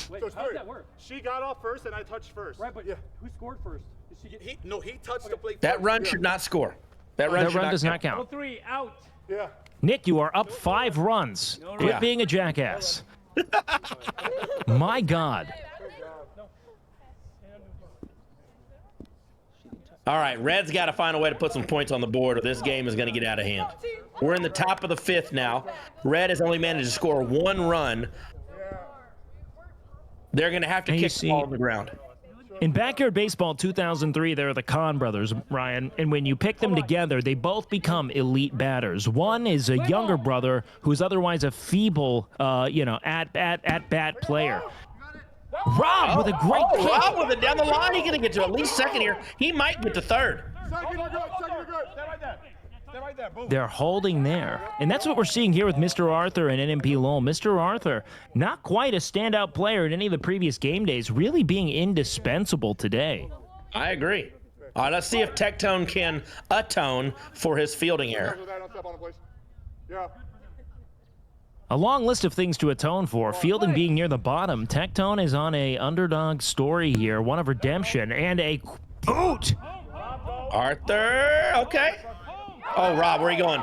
Wait, how does that work? She got off first and I touched first. Right, but who scored first? Did she get... he touched the plate. That run should not score. That run does not count. Oh, 3 out. Yeah. Nick, you are up 5 runs. Quit being a jackass. My God. All right, Red's got to find a way to put some points on the board or this game is going to get out of hand. We're in the top of the 5th now. Red has only managed to score 1 run. They're going to have to kick the ball on the ground. In Backyard Baseball 2003, there are the Kahn brothers, Ryan, and when you pick them together, they both become elite batters. One is a younger brother who's otherwise a feeble, at-bat player. Rob with a great kick. Rob with it down the line. He's going to get to at least second here. He might get to third. They're holding there. And that's what we're seeing here with Mr. Arthur and NMP Lowell. Mr. Arthur, not quite a standout player in any of the previous game days, really being indispensable today. I agree. All right, let's see if Tectone can atone for his fielding error. A long list of things to atone for. Fielding being near the bottom. Tectone is on a underdog story here. One of redemption and a boot. Arthur, okay. Oh, Rob, where are you going?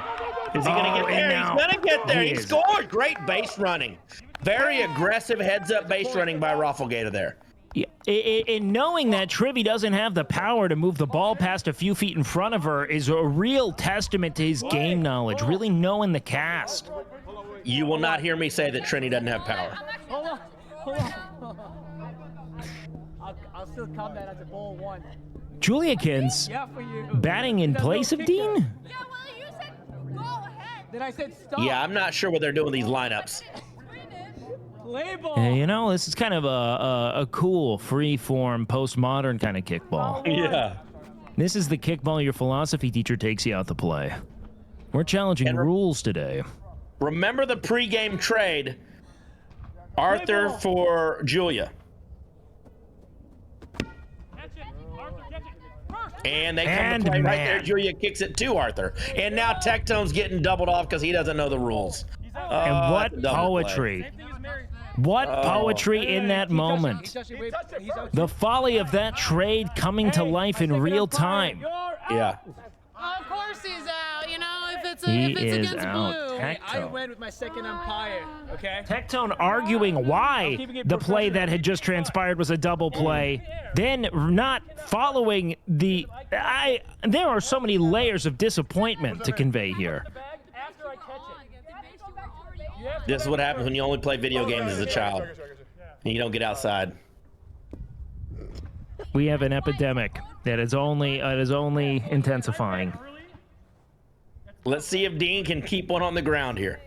Is he going to get there? He's going to get there. He scored. Great base running. Very aggressive heads-up base running by Rafflegator there. Yeah, and knowing that Trivy doesn't have the power to move the ball past a few feet in front of her is a real testament to his game knowledge, really knowing the cast. You will not hear me say that Trini doesn't have power. Hold on. I'll still count that as a ball 1. Juliakins batting in place of Dean? Then I said stop. Yeah, I'm not sure what they're doing with these lineups. Play ball. You know, this is kind of a cool, free-form, postmodern kind of kickball. Yeah. This is the kickball your philosophy teacher takes you out to play. We're challenging rules today. Remember the pregame trade. Arthur for Julia. And they come to play right there. Julia kicks it to Arthur. And now Tectone's getting doubled off because he doesn't know the rules. And what poetry. What poetry in that moment. The folly of that trade coming to life in real time. Yeah. Of course he's out, you know, if it's He against is out. blue. I went with my second umpire, okay? Tectone arguing why the play that had just transpired was a double play, then not following the... There are so many layers of disappointment to convey here. This is what happens when you only play video games as a child. And you don't get outside. We have an epidemic that is only intensifying. Let's see if Dean can keep one on the ground here.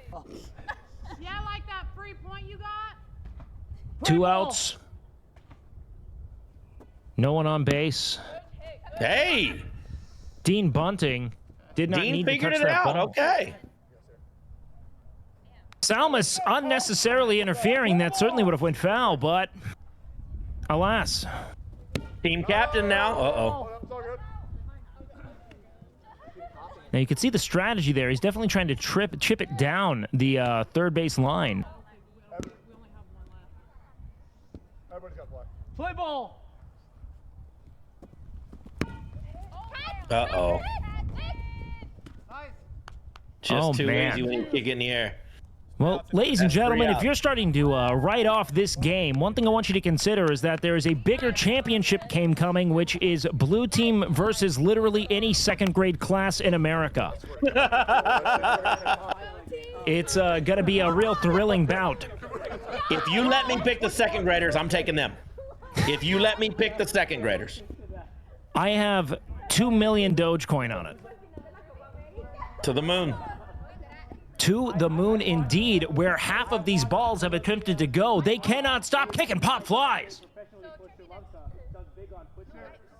Yeah, like that free point you got. 2 outs. No one on base. Hey! Dean bunting. Did not Dean need to figured touch it that out. ball. Okay. Salmas unnecessarily interfering. That certainly would have went foul, but alas. Team captain now. Uh-oh. Now you can see the strategy there. He's definitely trying to chip it down the third base line. Play ball. Uh-oh. Just too man. easy when you kick it in the air. Well, ladies and That's 3 gentlemen, if out. you're starting to write off this game, one thing I want you to consider is that there is a bigger championship game coming, which is Blue Team versus literally any second-grade class in America. It's going to be a real thrilling bout. If you let me pick the second graders, I'm taking them. If you let me pick the second graders. I have 2 million Dogecoin on it. To the moon. To the moon, indeed, where half of these balls have attempted to go. They cannot stop kicking pop flies.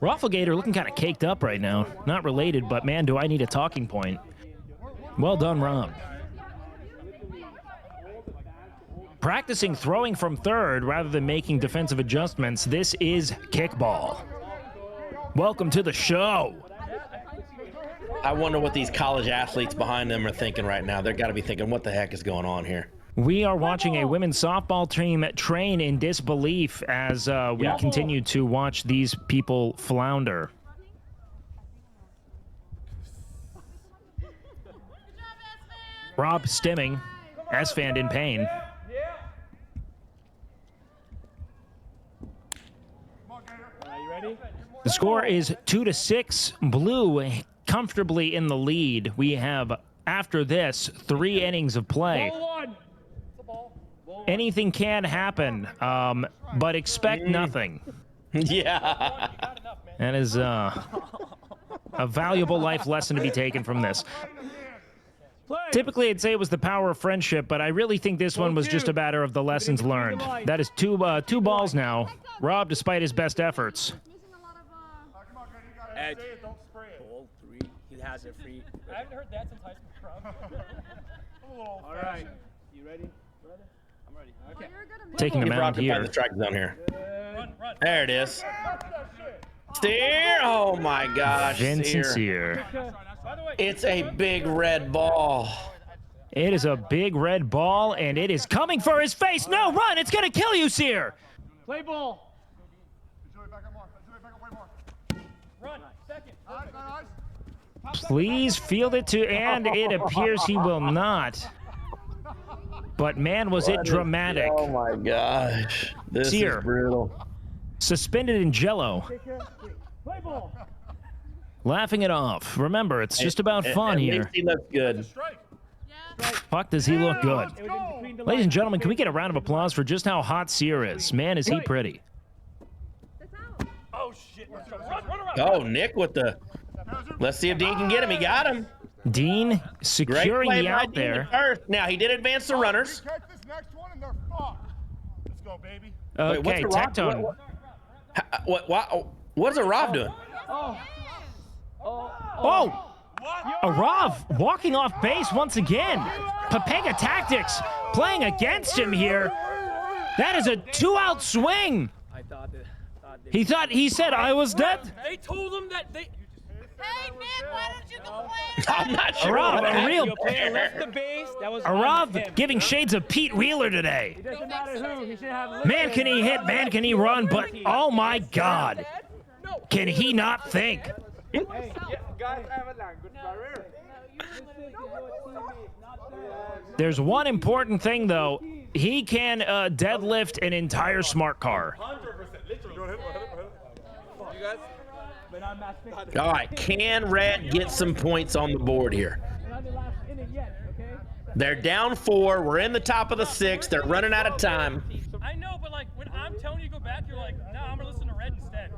Rafflegator looking kind of caked up right now. Not related, but man, do I need a talking point. Well done, Rob. Practicing throwing from third rather than making defensive adjustments. This is Kickball. Welcome to the show. I wonder what these college athletes behind them are thinking right now. They've got to be thinking, what the heck is going on here? We are watching a women's softball team train in disbelief as we continue to watch these people flounder. Rob stimming. S-Fan in pain. You ready? The score is 2-6. Blue comfortably in the lead. We have, after this, 3 innings of play. Anything can happen, but expect nothing. Yeah. That is a valuable life lesson to be taken from this. Typically, I'd say it was the power of friendship, but I really think this one was just a matter of the lessons learned. That is two balls now. Rob, despite his best efforts. Edge. Ball 3. He has it free. I haven't heard that since high school. All right. You ready? I'm ready. Okay. Taking him out The here. strike zone here. There it is. Steer. Oh my gosh. Vincent Steer. Sear. It's a big red ball. It is a big red ball, and it is coming for his face. No, run! It's gonna kill you, Sear. Play ball. Run. Second. Please field it to, and it appears he will not. But man, was it dramatic. Oh my gosh. This Sear. is brutal. Suspended in jello. Play ball. Laughing it off. Remember, it's just about fun here. At least he looks good. Fuck, does he look good. Ladies and gentlemen, can we get a round of applause for just how hot Sear is? Man, is he pretty. Oh, shit. Run around. Oh, Nick with the... Let's see if Dean can get him. He got him. Dean Great securing play the by out Dean there. at first. Now, he did advance the runners. Catch this next one and they're fucked. Let's go, baby. Okay, what's a Rob- Tectone. What is a Rob doing? Oh! Arav walking off base once again. Papega Tactics playing against him here. That is a 2-out swing. He said I was dead. They told him that they. Hey, Nick, why don't you complain? I'm not sure. Arav, what a real Left the base. That was Arav giving shades of Pete Wheeler today. It doesn't matter who. He should have. Man, can he hit? Man, can he run? But oh my God, can he not think? Hey, guys have a language barrier. There's one important thing though. He can deadlift an entire smart car. 100%. Literally. You guys. All right, can Red get some points on the board here? They're down 4. We're in the top of the 6th. They're running out of time. I know, but like when I'm telling you to go back, you're like, no, I'm gonna listen to Red instead.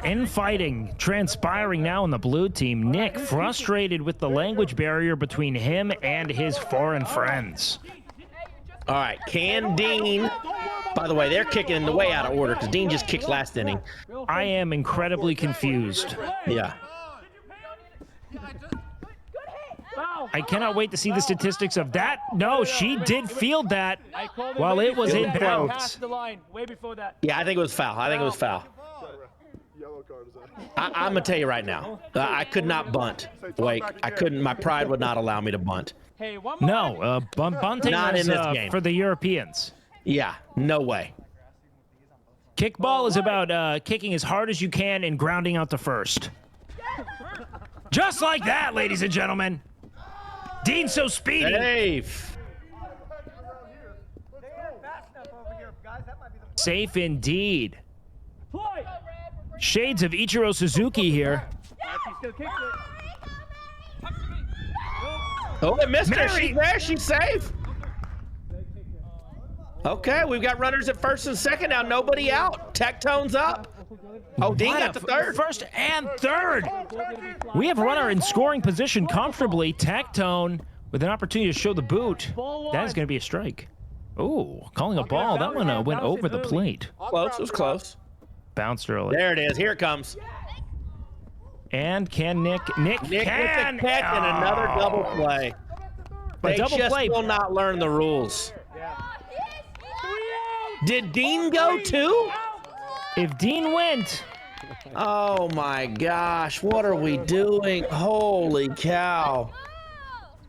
Infighting transpiring now in the blue team. Nick frustrated with the language barrier between him and his foreign friends. All right, can Dean... By the way, they're kicking the way out of order because Dean just kicked last inning. I am incredibly confused. Yeah. I cannot wait to see the statistics of that. No, she did field that while it was in bounds. Past the line, way before that. Yeah, I think it was foul. I'm going to tell you right now. I could not bunt. Wake. I couldn't. My pride would not allow me to bunt. Hey, one more. No, bunting Not is in this game. for the Europeans. Yeah, no way. Kickball is about kicking as hard as you can and grounding out to first. Just like that, ladies and gentlemen. Dean's so speedy. Safe. Safe indeed. Shades of Ichiro Suzuki here. Oh, they missed her. She's there. She's safe. Okay, we've got runners at first and second now. Nobody out. Tectone's up. Oh, Dean got the third. First and third. We have a runner in scoring position comfortably. Tectone with an opportunity to show the boot. That is going to be a strike. Oh, calling a ball. That one went over the plate. Close. It was close. Bounced early. There it is. Here it comes. And can Nick can. With the catch and another double play. They double just play. will not learn the rules. Did Dean go too? If Dean went. Oh my gosh, what are we doing? Holy cow.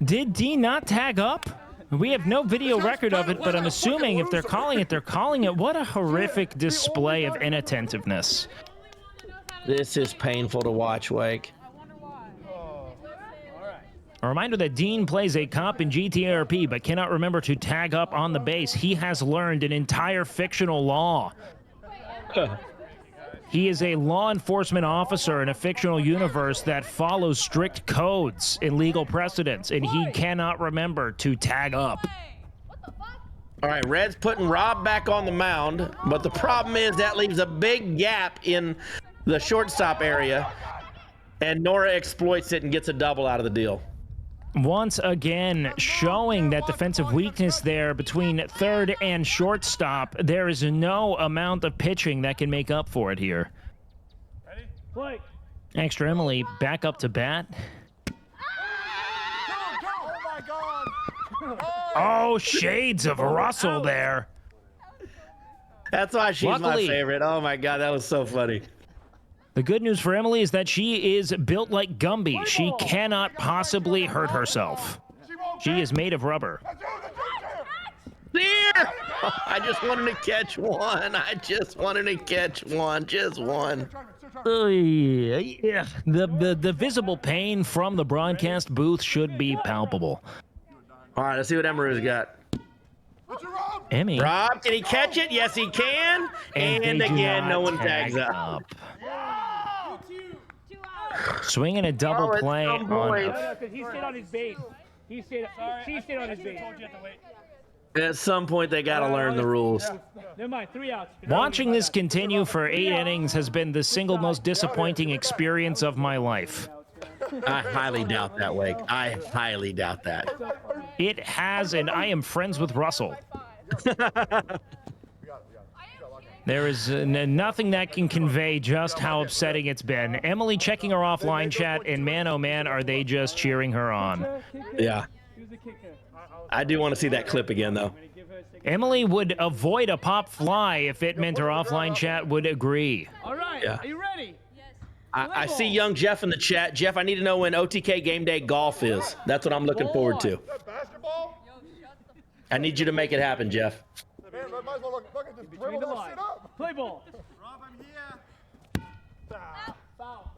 Did Dean not tag up? We have no video record of it, but I'm assuming if they're calling it, they're calling it. What a horrific display of inattentiveness. This is painful to watch, Wake. A reminder that Dean plays a cop in GTRP but cannot remember to tag up on the base. He has learned an entire fictional law. He is a law enforcement officer in a fictional universe that follows strict codes and legal precedents, and he cannot remember to tag up. All right, Red's putting Rob back on the mound, but the problem is that leaves a big gap in the shortstop area, and Nora exploits it and gets a double out of the deal. Once again, showing that defensive weakness there between third and shortstop. There is no amount of pitching that can make up for it here. Ready? Play. Extra Emily back up to bat. Oh, shades of Russell there. That's why she's Luckily, my favorite. Oh my God, that was so funny. The good news for Emily is that she is built like Gumby. She cannot possibly hurt herself. She is made of rubber. There! I just wanted to catch one. I just wanted to catch one. Just one. Yeah. The visible pain from the broadcast booth should be palpable. All right, let's see what Emery's got. Emmy. Rob, can he catch it? Yes, he can. And again, no one tags up. Swinging a double play on. No, because he stayed on his base. She stayed on his base. At some point, they got to learn the rules. Never mind, 3 outs. Watching this continue for 8 innings has been the single most disappointing experience of my life. I highly doubt that, Wake. I highly doubt that. It has, and I am friends with Russell. There is nothing that can convey just how upsetting it's been. Emily checking her offline chat, and man, oh man, are they just cheering her on. Yeah. I do want to see that clip again, though. Emily would avoid a pop fly if it meant her offline chat would agree. All right, Yeah. are you ready? I see young Jeff in the chat. Jeff, I need to know when OTK Game Day golf is. That's what I'm looking forward to. I need you to make it happen, Jeff. Between the lines. Play ball. Rob, I'm here. Foul.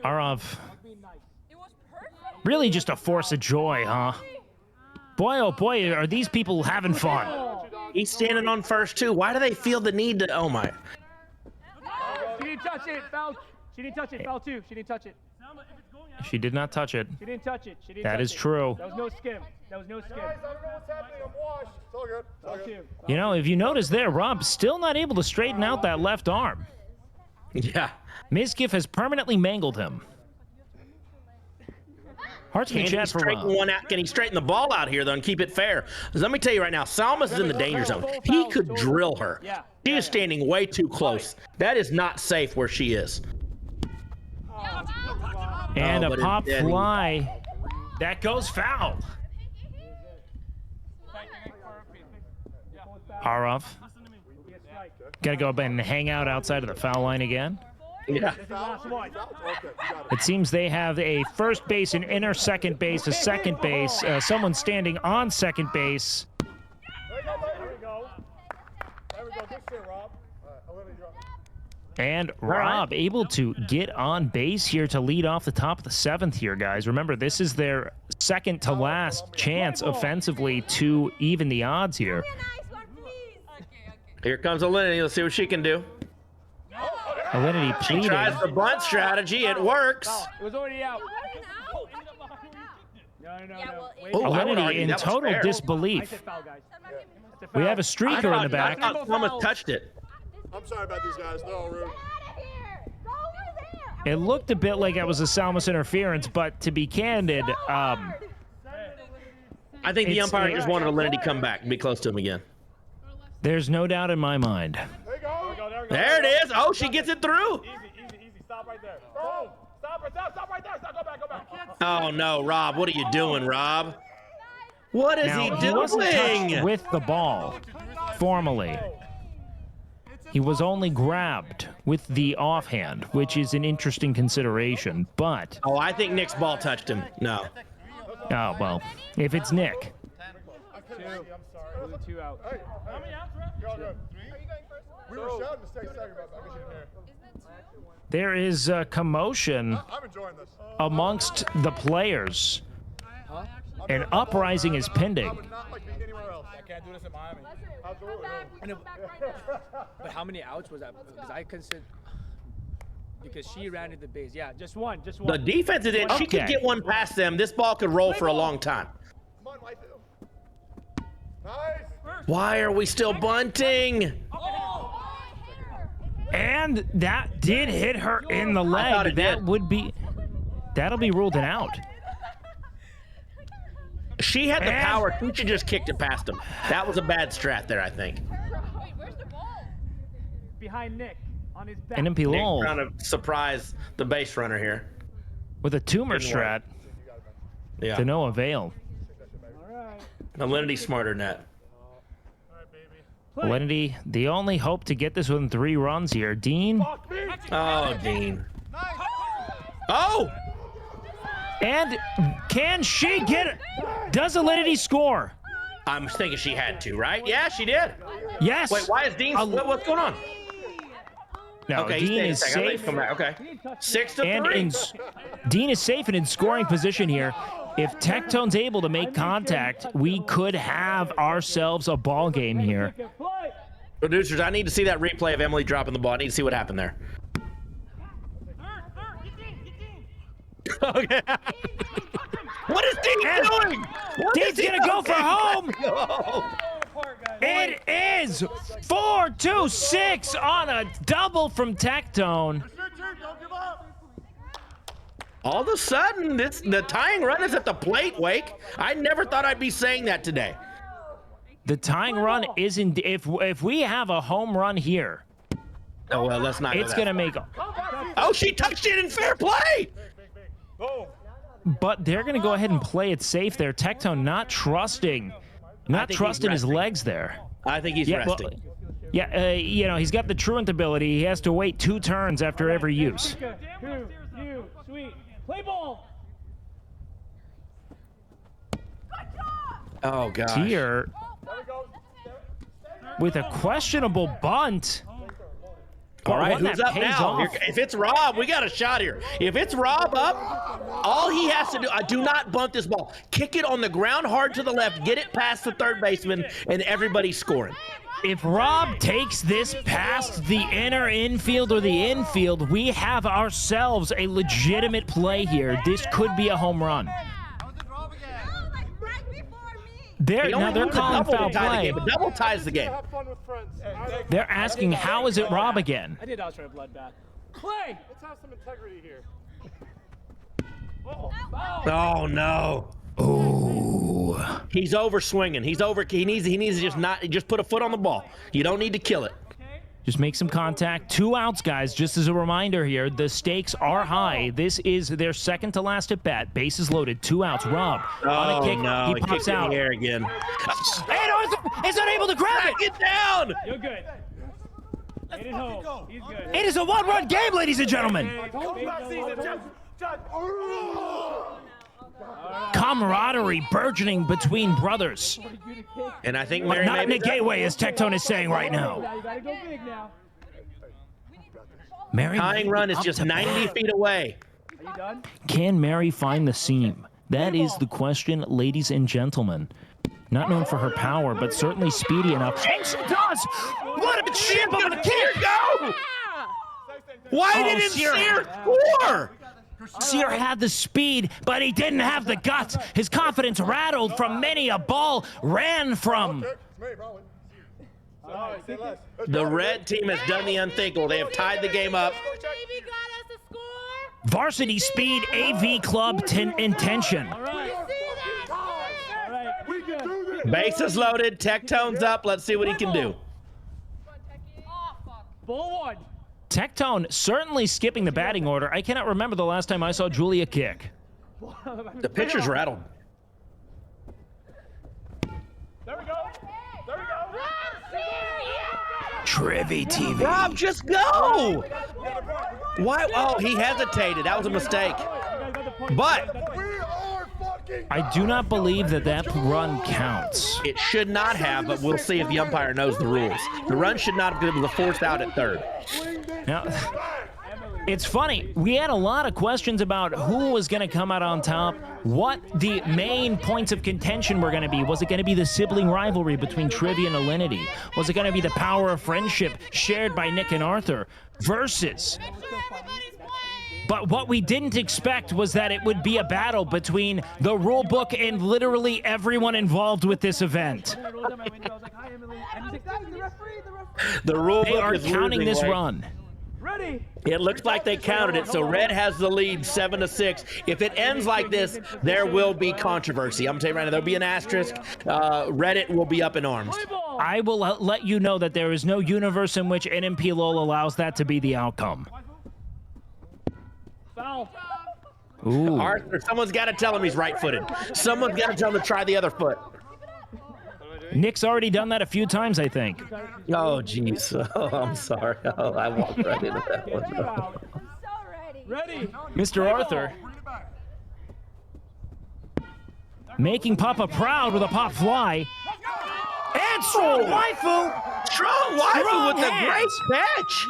Arov. Really just a force of joy, huh? Boy, oh boy, are these people having fun. He's standing on first, too. Why do they feel the need to... Oh, my. She didn't touch it. Foul. She didn't touch it. Foul 2. She didn't touch it. She did not touch it. She didn't touch it. She didn't That touch is it. true. That was no skim. That was no skim. You know, if you notice there, Rob's still not able to straighten out that left arm. Yeah. Mizgif has permanently mangled him. Hearts in the chat for Rob. Can he straighten the ball out here, though, and keep it fair? 'Cause let me tell you right now, Salmas is in the danger zone. He could drill her. She is standing way too close. That is not safe where she is. And a but pop instead fly. That goes foul. Arov. Got to go up and hang out outside of the foul line again. Yeah. It seems they have a first base, an inner second base, a second base, someone standing on second base. And Rob able to get on base here to lead off the top of the 7th here, guys. Remember, this is their second to last chance offensively to even the odds here. Here comes Alinity. Let's see what she can do. Alinity pleading. She tries the bunt strategy. It works. It was already out. No. Alinity in total disbelief. We have a streaker in the back. I thought Salmas touched it. I'm sorry about these guys. They're all rude. It looked a bit like it was a Salmas interference, but to be candid, I think the umpire just wanted Alinity to come back and be close to him again. There's no doubt in my mind. There it is. Oh, she gets it through. Easy. Stop right there. Oh, stop right there. Go back. Oh, no, Rob. What are you doing, Rob? What is Now, he he wasn't touched doing? with the ball, formally. He was only grabbed with the offhand, which is an interesting consideration, but... Oh, I think Nick's ball touched him. No. Oh, well, if it's Nick. 2. I'm sorry. It was 2 out. How many outs, Rob? You're all good. 3? We were shouting to stay second, but I guess you didn't hear. There is a commotion I'm enjoying this. amongst the players. An uprising is pending. I can't do this in Miami. Absolutely. But how many outs was that? Because I consider... Because she ran to the base. Yeah, just one. The defense is in. She could get one past them. This ball could roll for a long time. Why are we still bunting? And that did hit her in the leg. That'll be ruled an out. She had the power. Kucha just kicked it past him. That was a bad strat there, I think. Behind Nick on his back. And MP Lowell trying to surprise the base runner here with a tumor strat. Yeah. To no avail. Alinity smarter than that. Alinity, the only hope to get this within 3 runs here. Dean. Oh, Dean. Oh! And can she get it? Does Alinity score? I'm thinking she had to, right? Yeah, she did. Yes. Wait, why is Dean? What's going on? No, Okay, Dean is I think he's safe. come back. Okay, 6-3. Dean is safe and in scoring position here. If Tectone's able to make contact, we could have ourselves a ball game here. Producers, I need to see that replay of Emily dropping the ball. I need to see what happened there. Okay. What is Dean doing? Dean's gonna go for home. It is 4-2-6 on a double from Tectone. All of a sudden, the tying run is at the plate, Wake. I never thought I'd be saying that today. The tying run isn't. If we have a home run here, oh well, let's not. It's gonna make. Oh, she touched it in fair play. But they're gonna go ahead and play it safe there. Tectone not trusting his legs there. I think he's resting. Well, yeah, you know, he's got the truant ability. He has to wait 2 turns after every use. Sweet. Play ball. Oh gosh. Here with a questionable bunt. All right, one who's that up pays now? off. If it's Rob, we got a shot here. If it's Rob up, all he has to do, do not bunt this ball. Kick it on the ground hard to the left, get it past the third baseman, and everybody's scoring. If Rob takes this past the inner infield or the infield, we have ourselves a legitimate play here. This could be a home run. They're calling foul play. But double ties the game. They're asking, how is it Rob again? I did try a bloodbath. Play. Let's have some integrity here. Oh no. Oh. He's over swinging. He needs to just put a foot on the ball. You don't need to kill it. Just make some contact. 2 outs, guys. Just as a reminder here, the stakes are high. This is their second to last at bat. Bases loaded. 2 outs. Rob on a kick. No, he pops out. In the air again. And Arthur is unable to grab it. Get down. You're good. Get it home. He's good. It is a 1-run game, ladies and gentlemen. Camaraderie burgeoning between brothers. And I think But not in a gateway, as Tectone is saying right now. You gotta go big now. Mary, tying run is just 90 feet away. Are you done? Can Mary find the seam? That is the question, ladies and gentlemen. Not known for her power, but certainly speedy enough. And she does! What a chip of a kick! Go! Why didn't Sear score? Sear had the speed, but he didn't have the guts. His confidence rattled from many a ball ran from. The red team has done the unthinkable. They have tied the game up. Varsity speed, AV club intention. Bases loaded. Tectone's up. Let's see what he can do. Ball 1. Tectone certainly skipping the batting order. I cannot remember the last time I saw Julia kick. The pitcher's rattled. There we go. There we go. Trivy TV. Rob, just go! Why? Oh, he hesitated. That was a mistake. But I do not believe that run counts. it should not have, but we'll see if the umpire knows the rules. The run should not have been able to force out at third. Now, it's funny. We had a lot of questions about who was going to come out on top, what the main points of contention were going to be. Was it going to be the sibling rivalry between Trivia and Alinity? Was it going to be the power of friendship shared by Nick and Arthur versus... But what we didn't expect was that it would be a battle between the rule book and literally everyone involved with this event. The rule They book are is counting losing, this Wade. run. Ready. It looks like they counted it, so Red has the lead 7-6. If it ends like this, there will be controversy. I'm telling you right now, there'll be an asterisk. Reddit will be up in arms. I will let you know that there is no universe in which NMP LOL allows that to be the outcome. Foul. Ooh. Arthur, someone's got to tell him he's right-footed. Someone's got to tell him to try the other foot. Nick's already done that a few times, I think. Oh, jeez. Oh, I'm sorry. Oh, I walked right into that one. Ready. Mr. Arthur. making Papa proud with a pop fly. And strong waifu! Strong waifu with the great catch!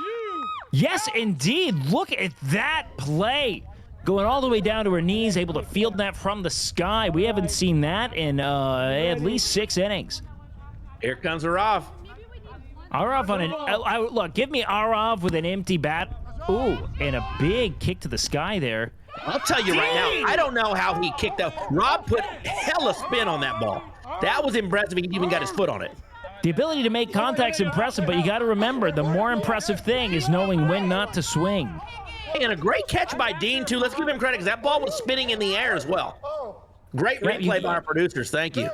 Yes, indeed. Look at that play. Going all the way down to her knees, able to field that from the sky. We haven't seen that in at least 6 innings. Here comes Arav. Arav on an... look, give me Arav with an empty bat. Ooh, and a big kick to the sky there. I'll tell you right now, I don't know how he kicked that. Rob put hella spin on that ball. That was impressive. He even got his foot on it. The ability to make contact's impressive, but you got to remember, the more impressive thing is knowing when not to swing. And a great catch by Dean, too. Let's give him credit, because that ball was spinning in the air as well. Great replay by our producers. Thank you.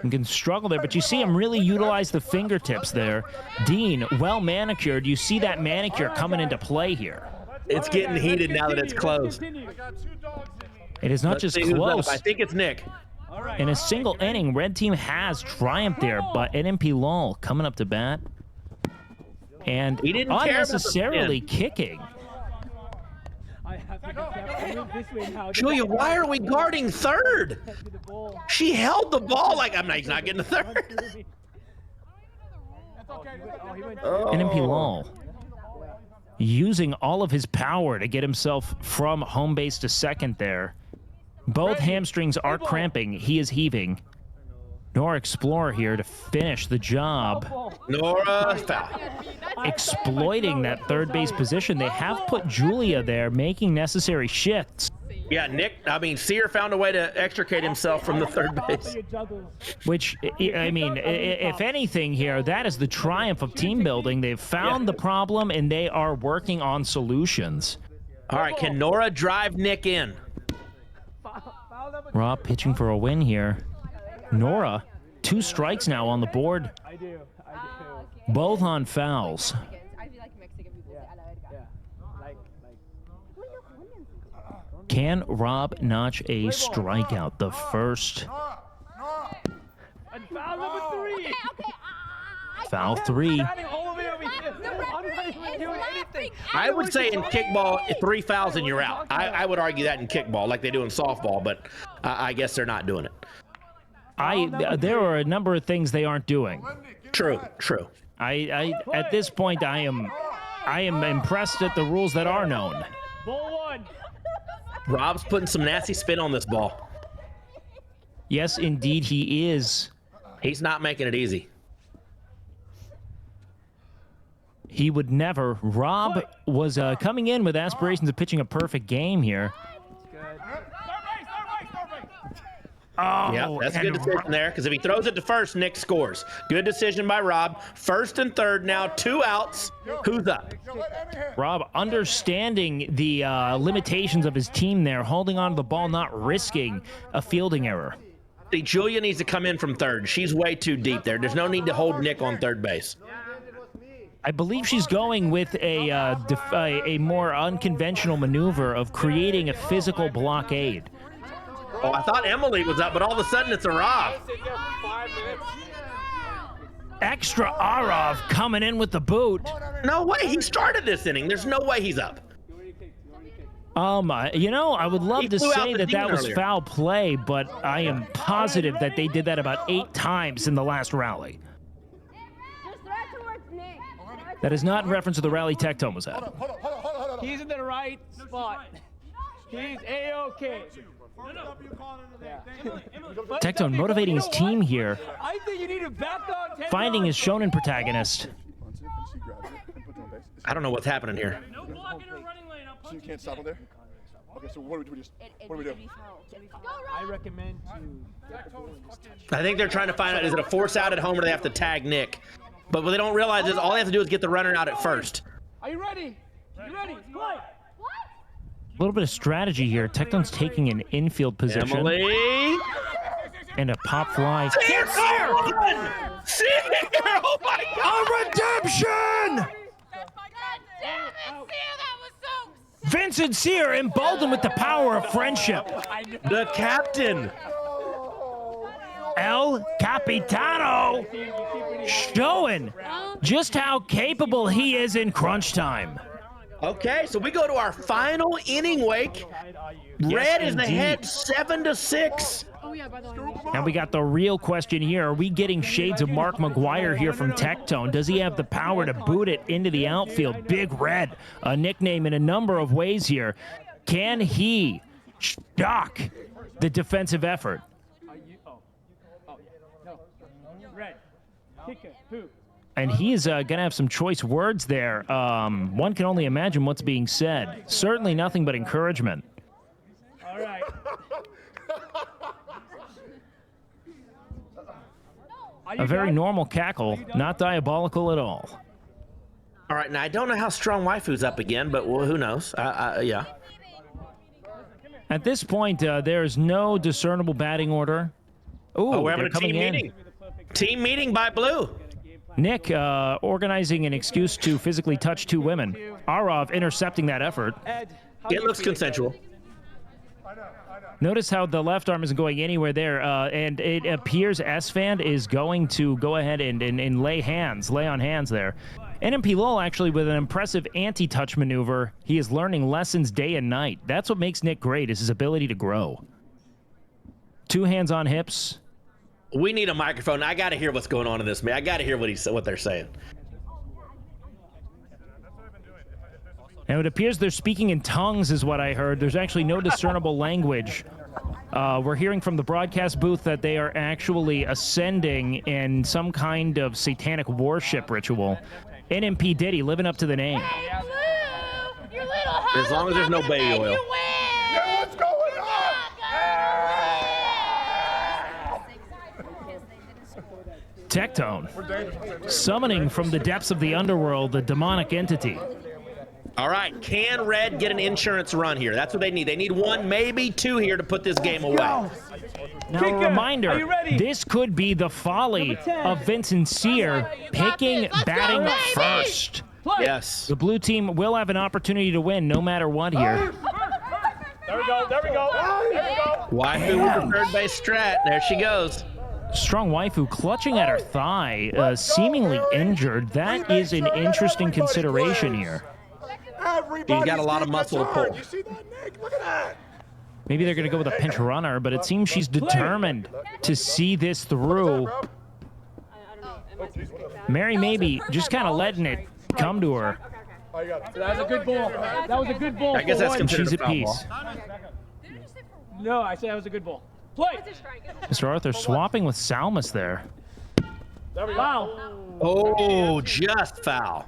You can struggle there, but you see him really utilize the fingertips there. Dean, well manicured. You see that manicure coming into play here. It's getting heated now that it's closed. It is not just close. I think it's Nick. In a single inning, red team has triumphed there, but NMP Lowell coming up to bat. And he didn't care unnecessarily kicking. Julia, why are we guarding third? She held the ball like he's not getting to third. NMP Lowell using all of his power to get himself from home base to second there. Both hamstrings are cramping. He is heaving. Nora Explorer here to finish the job. Nora foul. Exploiting that third base position. They have put Julia there, making necessary shifts. Yeah, Sear found a way to extricate himself from the third base. Which, I mean, if anything here, that is the triumph of team building. They've found the problem, and they are working on solutions. All right, can Nora drive Nick in? Rob pitching for a win here. Nora, 2 strikes now on the board. Both on fouls. Can Rob notch a strikeout? The first. Foul 3. I would say in kickball, 3 fouls and you're out. I would argue that in kickball, like they do in softball, but I guess they're not doing it. There are a number of things they aren't doing. True. At this point, I am impressed at the rules that are known. Rob's putting some nasty spin on this ball. Yes, indeed, he is. He's not making it easy. He would never. Rob was coming in with aspirations of pitching a perfect game here. Oh, yeah, that's a good decision there, because if he throws it to first, Nick scores. Good decision by Rob. First and third now, 2 outs. Who's up? Rob understanding the limitations of his team there, holding on to the ball, not risking a fielding error. See, Julia needs to come in from third. She's way too deep there. There's no need to hold Nick on third base. I believe she's going with a more unconventional maneuver of creating a physical blockade. Oh, I thought Emily was up, but all of a sudden it's Arav. Extra Arav coming in with the boot. No way, he started this inning. There's no way he's up. You know, I would love to say that was earlier. foul play, but I am positive that they did that about 8 times in the last rally. That is not in reference to the rally Tectone was at. He's in the right spot. He's A-OK. Tectone motivating his team here, I think you need to back on finding his shonen protagonist. I don't know what's happening here. So you can't stop him there? Okay, so what do we do? I recommend I think they're trying to find out, is it a force out at home or do they have to tag Nick? But what they don't realize is all they have to do is get the runner out at first. Are you ready? You ready? Play. A little bit of strategy here. Tectone's taking an infield position. Emily! And a pop fly. Sear! Oh my God! A redemption! Vincent Sear emboldened with the power of friendship. The captain. El Capitano showing just how capable he is in crunch time. Okay, so we go to our final inning, Wake. Red is ahead 7-6. Now we got the real question here. Are we getting shades of Mark McGuire here from Tectone? Does he have the power to boot it into the outfield? Big Red, a nickname in a number of ways here. Can he shock the defensive effort? And he is going to have some choice words there. One can only imagine what's being said. Certainly nothing but encouragement. All right. A very normal cackle, not diabolical at all. All right, now I don't know how strong Waifu's up again, but well, who knows? Yeah. At this point, there is no discernible batting order. Ooh, Oh, we're having they're a coming team in. meeting. Team meeting by Blue. Nick organizing an excuse to physically touch two women. Arov intercepting that effort. It looks consensual. Notice how the left arm isn't going anywhere there, and it appears S-Fan is going to go ahead and lay on hands there. NMP Lowell actually with an impressive anti-touch maneuver. He is learning lessons day and night. That's what makes Nick great, is his ability to grow. Two hands on hips. We need a microphone. I got to hear what's going on in this, man. I got to hear what they're saying. And it appears they're speaking in tongues is what I heard. There's actually no discernible language. We're hearing from the broadcast booth that they are actually ascending in some kind of satanic worship ritual. NMP Diddy living up to the name. As long as there's no baby oil. Yeah, what's going on? Tectone, summoning from the depths of the underworld the demonic entity. All right, can Red get an insurance run here? That's what they need. They need one, maybe two here to put this game away. Now, a reminder, this could be the folly of Vincent Sear picking batting first. Yes. The blue team will have an opportunity to win no matter what here. There we go. There we go. There we go. Waifu with the third base strat. There she goes. Strong Waifu clutching at her thigh, seemingly injured. That is an interesting consideration here. He's got a lot of muscle to pull. You see that, Nick? Look at that. Maybe they're going to go with a pinch runner, but it seems she's determined to see this through. Mary maybe just kind of letting it come to her. That was a good ball. That was a good ball. I guess that's considered She's a at foul peace. ball. No, I said that was a good ball. Play. Mr. Arthur swapping with Salmus there. Wow. Oh, just foul.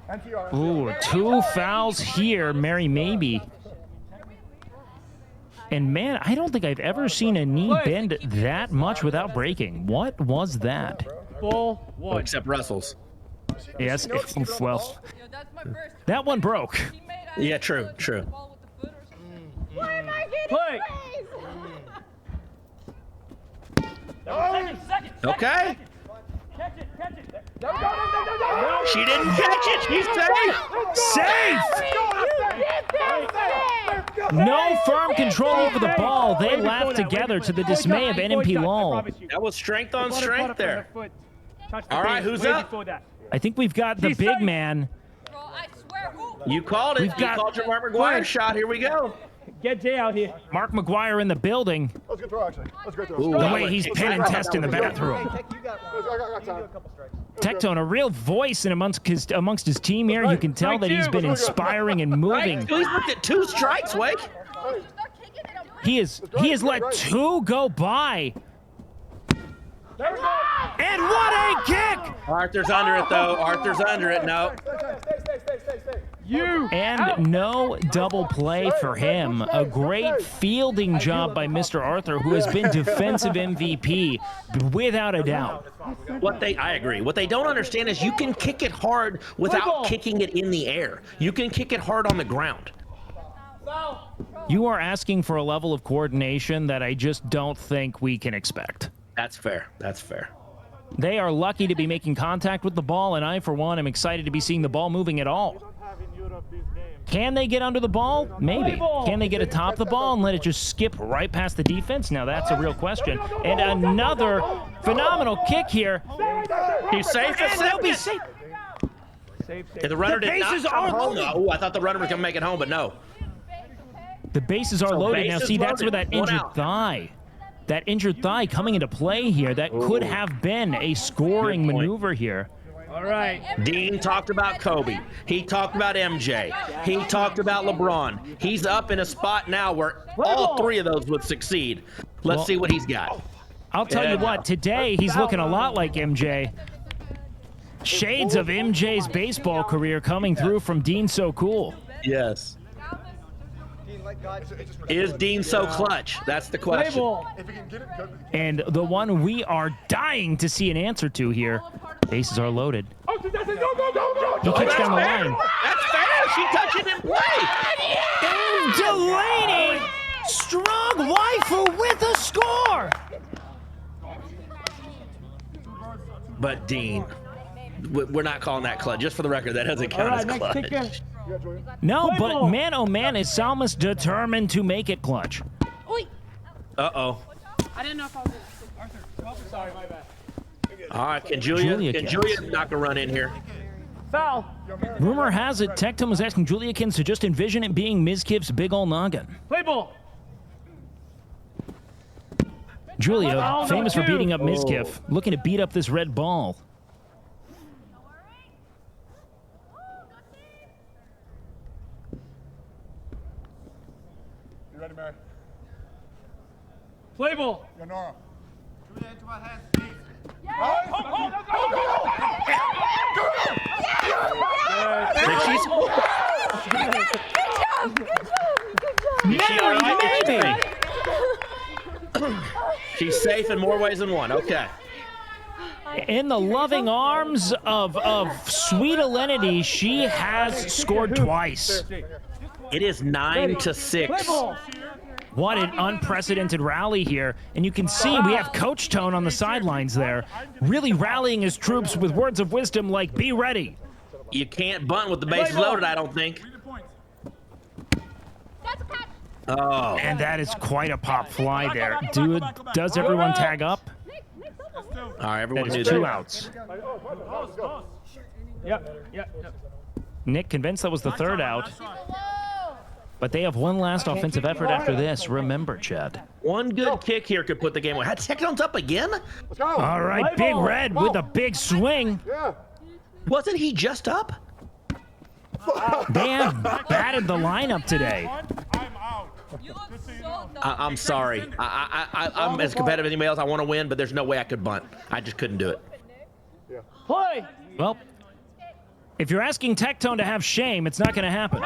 Ooh, two fouls here, Mary maybe. And man, I don't think I've ever seen a knee bend that much without breaking. What was that? Ball one. Oh, except Russell's. Yes, well, that one broke. Yeah, true. Play. Second. Okay. Catch it. She didn't catch it. She's safe. No firm control over the ball. They laughed together to the dismay of NMP Lowell. That was strength on strength there. All right, who's up? I think we've got the big man. You called it. You called your Mark McGuire shot. Here we go. Get Jay out here. Mark McGuire in the building. That was a good throw, actually. That was a great throw. Ooh, The way he's pen and test in the bathroom. I got time. Tectone, a real voice in amongst his team here. You can tell that he's been inspiring and moving. He's looked at 2 strikes, Wake. He has let 2 go by. And what a kick! Arthur's under it, though. Arthur's under it. No. And no double play for him. A great fielding job by Mr. Arthur, who has been defensive MVP without a doubt. I agree. What they don't understand is you can kick it hard without kicking it in the air. You can kick it hard on the ground. You are asking for a level of coordination that I just don't think we can expect. That's fair. That's fair. They are lucky to be making contact with the ball, and I, for one, am excited to be seeing the ball moving at all. Can they get under the ball? Maybe. Can they get atop the ball and let it just skip right past the defense? Now that's a real question. And another phenomenal kick here. He's safe for they'll be safe. The runner The did not bases come are home. loaded. Oh, I thought the runner was going to make it home, but no. The bases are loaded. Now, bases see, that's where loaded. that One injured out. thigh. that injured thigh coming into play here. That could have been a scoring maneuver here. All right. Dean talked about Kobe. He talked about MJ. He talked about LeBron. He's up in a spot now where all three of those would succeed. Let's see what he's got. I'll tell you what, today he's looking a lot like MJ. Shades of MJ's baseball career coming through from Dean So Cool. Yes. Is Dean so clutch? That's the question. And the one we are dying to see an answer to here. Bases are loaded. He kicks down the line. That's fair. She touched it in play. And Delaney, strong waifu with a score. But Dean, we're not calling that clutch. Just for the record, that doesn't count as clutch. No, but man, oh man, is Salmas determined to make it clutch. Uh-oh. I didn't know if I was Arthur, sorry, my bad. All right, can Julia knock a run in here? Foul. Rumor has it Tecton was asking Juliakins to just envision it being Mizkiv's big ol' noggin. Play ball. Julia, famous for beating up Mizkiv, looking to beat up this red ball. You ready, Mary? Play ball. Yo, Nora. Julia into my hands. Maybe. She's safe in more ways than one. Okay. In the loving arms of sweet Alenity, she has scored twice. It is 9-6. What an unprecedented rally here. And you can see we have Coach Tone on the sidelines there, really rallying his troops with words of wisdom like, be ready. You can't bunt with the bases loaded, I don't think. Oh. And that is quite a pop fly there. Does everyone tag up? All right, everyone that is do 2 that. outs. Yep. Nick convinced that was the 3rd out. But they have one last offensive effort after this. Remember, Chad. One good kick here could put the game away. Tecton's up again? Let's go. All right, Big Red with a big swing. Yeah. Wasn't he just up? They have batted the lineup today. I'm out. I'm sorry. I'm as competitive as anybody else. I want to win, but there's no way I could bunt. I just couldn't do it. Play. Well, if you're asking Tectone to have shame, it's not going to happen.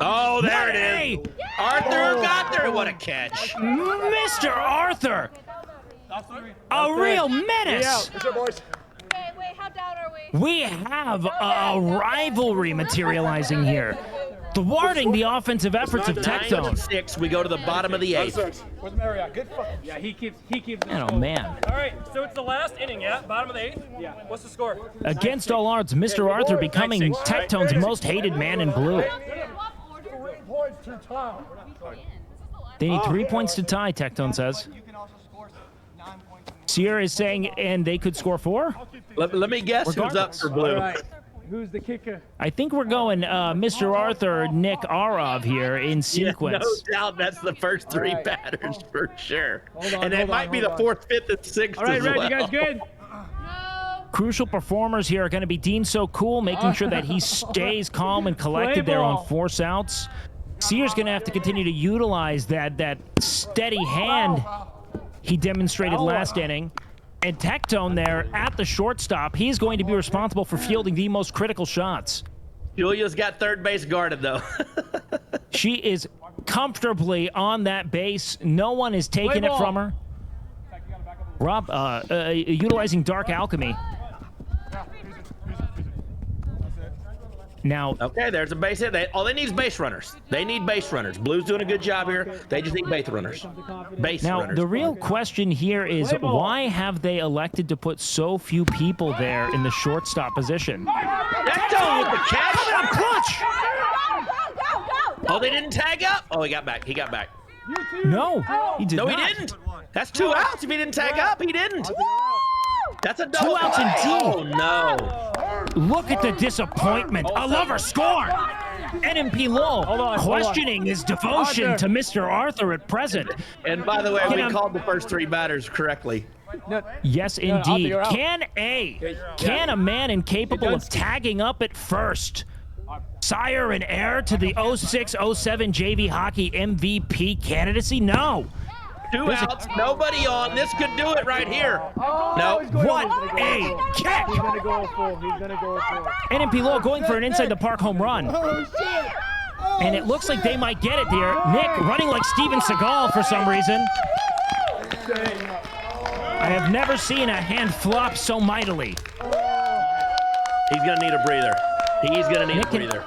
Oh, there it is. Arthur got there. What a catch. Mr. Arthur. A real menace. Good boys. Wait, how down are we? We have a rivalry materializing here, thwarting the offensive efforts of Tectone. 9-6. We go to the bottom of the 8th. Where's Marriott? Good fuck. Yeah, he keeps. Oh, man. All right, so it's the last inning, yeah? Bottom of the 8th? Yeah. What's the score? Against all odds, Mr. Arthur becoming Tectone's most hated man in blue. 3 points to Tom. They need 3 points to tie, Tectone says. Sierra is saying, and they could score 4? Let me guess who's up for blue. All right. Who's the kicker? I think we're going Mr. Arthur, Nick Arov here in sequence. Yeah, no doubt that's the first 3 batters for sure. On, and it might be the 4th, 5th, and 6th All right, as Red, well. you guys good? Crucial performers here are going to be Dean So Cool, making sure that he stays calm and collected there on force outs. Sear's going to have to continue to utilize that steady hand he demonstrated last inning. And Tectone there at the shortstop, he's going to be responsible for fielding the most critical shots. Julia's got third base guarded, though. She is comfortably on that base. No one is taking it from her. Rob, utilizing Dark Alchemy. Now, okay, there's a base hit. All they need is base runners. They need base runners. Blue's doing a good job here. They just need base runners. Now, the real question here is why have they elected to put so few people there in the shortstop position? Tectone with the catch. Coming up clutch. Oh, they didn't tag up? Oh, he got back. He got back. No, he did not. not. No, he didn't. That's 2 outs. If he didn't tag up, he didn't. That's a 2 outs indeed. Oh, no. Look at the disappointment. A lover score. NMP Lowell questioning his devotion to Mr. Arthur at present. And by the way, we called the first 3 batters correctly. Yes, indeed. Can a man incapable of tagging up at first, sire and heir to the 06-07 JV hockey MVP candidacy? No. 2 outs, nobody on. This could do it right here. No. What a kick! He's gonna go full. He's gonna go full. NMP Lowell going for an inside the park home run. And it looks like they might get it here. Nick running like Steven Seagal for some reason. I have never seen a hand flop so mightily. He's gonna need a breather. He's gonna need a breather.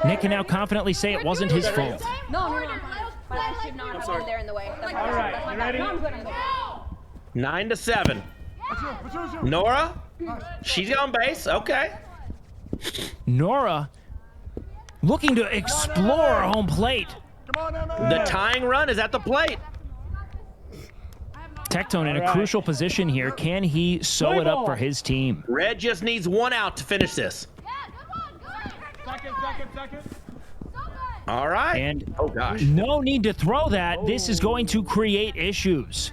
Nick can now confidently say it wasn't his fault. No. But I should not have been there in the way. All right, you ready? 9-7. Nora, she's on base. Okay. Nora looking to explore home plate. The tying run is at the plate. Tectone in a crucial position here. Can he sew it up for his team? Red just needs 1 out to finish this. Second. All right. And oh gosh, no need to throw that. This is going to create issues.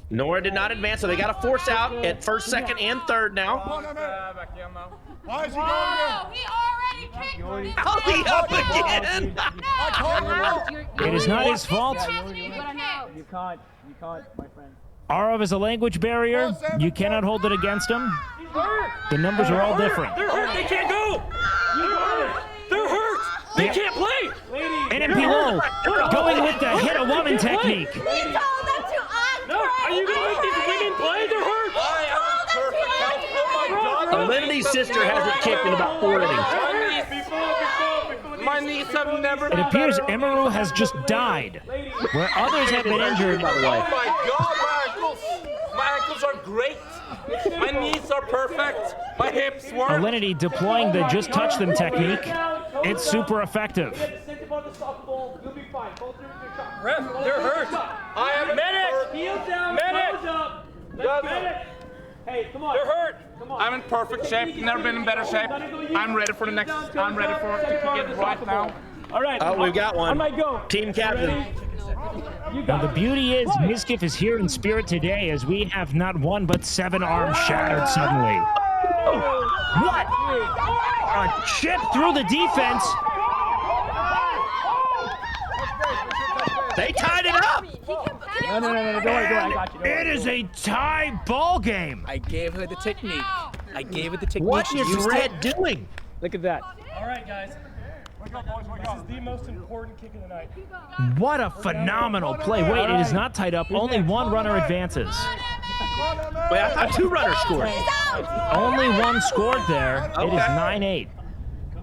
Nora did not advance, so they got to force out at first, second, and third now. Why is he going He up again. It is not his fault. You can't, my friend. Arov is a language barrier. You cannot hold it against him. The numbers are all different. They're hurt. They can't go. They're hurt. They can't play. NMP Lowell going with the hit a woman technique. He told them to uncorrect. No, are you going to make these women play? They're hurt. Alinity's sister hasn't kicked in about 4 innings. My knees have never It been appears better. Emeru has just died, where others have been injured. By the way. Oh my God, my ankles are great. My knees are perfect. My hips work. Alinity deploying the just touch them technique. It's super effective. Ref, they're hurt. I am Medic! Medic! Hey, come on. They're hurt. Come on. I'm in perfect shape. Never been in better shape. I'm ready for the next. I'm ready for it to kick it right now. All right. Oh, we've got one. On my go. Team captain. Now the beauty is Miskiff is here in spirit today, as we have not one but 7 arms shattered suddenly. What? A chip through the defense. They tied it up. No, don't worry, I got you. It is a tie ball game. I gave her the technique. I gave her the technique. What She is used Red it. doing? Look at that. All right, guys. This is the most important kick of the night. What a phenomenal play. Wait, it is not tied up. Only 1 runner advances. Wait, I thought 2 runners scored. Only 1 scored there. It is 9-8.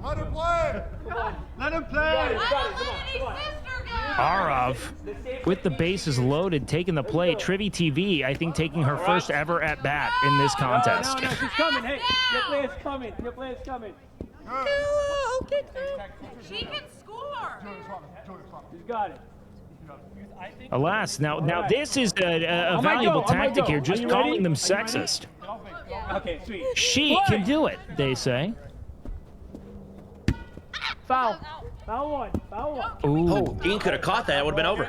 Let him play. Let him play. Arov, with the bases loaded, taking the play. Trivy TV, I think, taking her first ever at bat in this contest. No, she's coming. Hey, your player's coming. Your player's coming. She can score. She's got it. Alas, now this is a valuable tactic here, just calling them sexist. Okay, sweet. She can do it, they say. Foul. Foul one. Ooh. Oh, Dean could have caught that. It would have been over.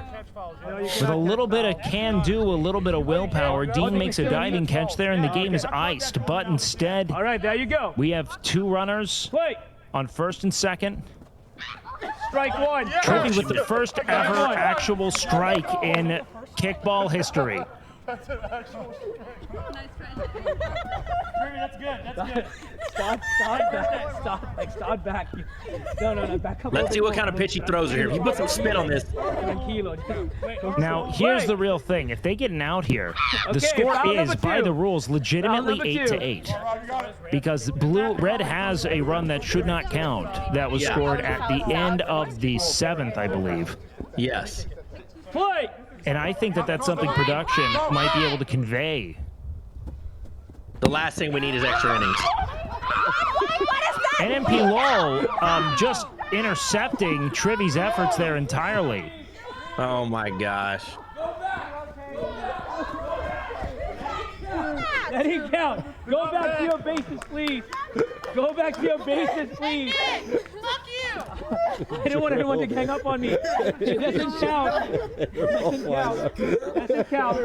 With a little bit of can-do, a little bit of willpower, Dean makes a diving catch there, and the game is iced. But instead, All right, there you go. we have 2 runners Play. on first and second. Strike one. Trivy with the first ever actual strike in kickball history. That's an actual. That's good. Stop back. No, back up. Let's see what kind of pitch he throws here. He put some spin on this. Now, here's the real thing. If they get an out here, the score is, by the rules, legitimately 8-8. Because Red has a run that should not count. That was scored at the end of the 7th, I believe. Yes. Play. And I think that that's something production might be able to convey. The last thing we need is extra innings. NMP Lowell just intercepting Trivy's efforts there entirely. Oh my gosh. That didn't count. Go back to your bases, please. Go back to your bases, please. Fuck you! I don't want everyone to gang up on me. It doesn't count. It doesn't count. It doesn't count.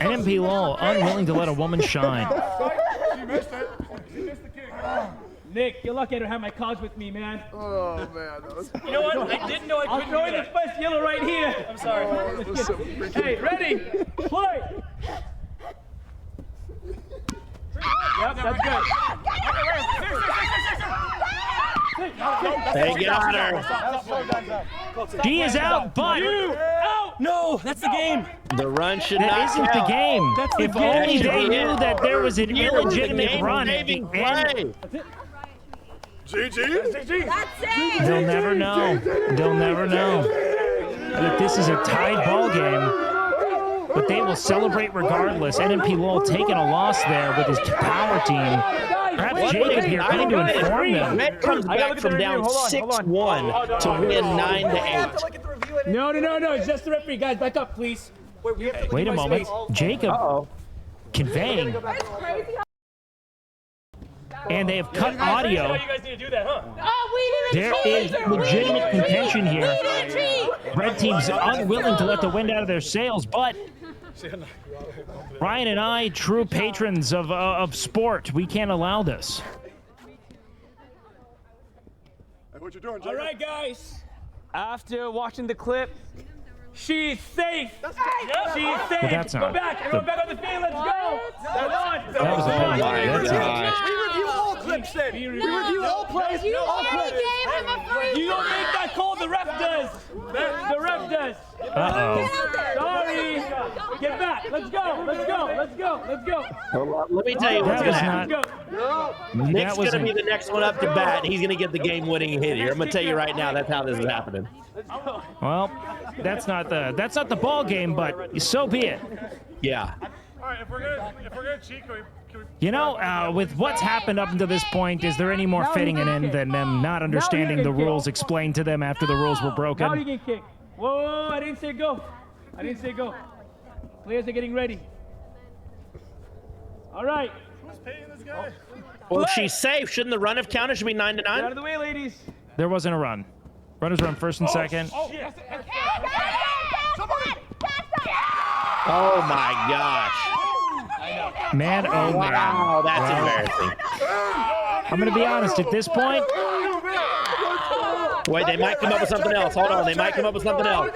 NMP Law unwilling to let a woman shine. She missed it. She missed the kick. Nick, you're lucky I don't have my cards with me, man. Oh man, that was. You know what? I didn't know I couldn't. I'll throw in the first yellow right here. I'm sorry. Hey, ready? Play. Yep, that's good. Hey, get on her. She is out, but No, that's the game. The run should that not isn't the count. game. If only they knew that there was an illegitimate run at the Game-saving end. play. GG. That's it! They'll never know. They'll never know that this is a tied ball game. But they will celebrate regardless. NMP Lowell taking a loss there with his power team. Perhaps Jacob here trying to inform them. Red comes back from down 6-1 to win 9-8. No, it's just the referee. Guys, back up, please. Wait a moment. Jacob conveying. And they have cut audio. You guys need to do that, huh? Oh, we didn't There cheat! is legitimate contention We here. didn't cheat! Red team's unwilling to let the wind out of their sails, but Ryan and I, true patrons of sport, we can't allow this. Hey, what you doing, All Jacob? right, guys. After watching the clip, she's safe. She's safe. Well, that's go not back. Everyone back on the field. Let's go. That was a penalty. That's it. We review all clips then. We review all plays. You all already clips. gave him a free You don't make that call. The ref does. The ref does. Uh-oh. Sorry. Get back. Let's go. Let's go. Let's go. Let's go. Let me tell you what's That going was to happen. not. Nick's going to wasn't- be the next one up to bat. He's going to get the game-winning hit here. I'm going to tell you right now, that's how this is happening. Well, that's not the ball game, but so be it. Yeah. All right, if we're gonna cheat, can we You know, with what's happened up until this point, is there any more fitting an end than them not understanding the rules explained to them after the rules were Now you broken? can kick. Whoa, I didn't say go. I didn't say go. Players are getting ready. All right. Who's paying this guy? Well, if she's safe, shouldn't the run have counted? Should be 9-9. Get out of the way, ladies. There wasn't a run. Runners run first and second. Oh my gosh. Man, oh man. Wow, that's Well, embarrassing. I'm going to be honest, at this point, Wait, they might come up with something else. Hold on, they might come up with something else.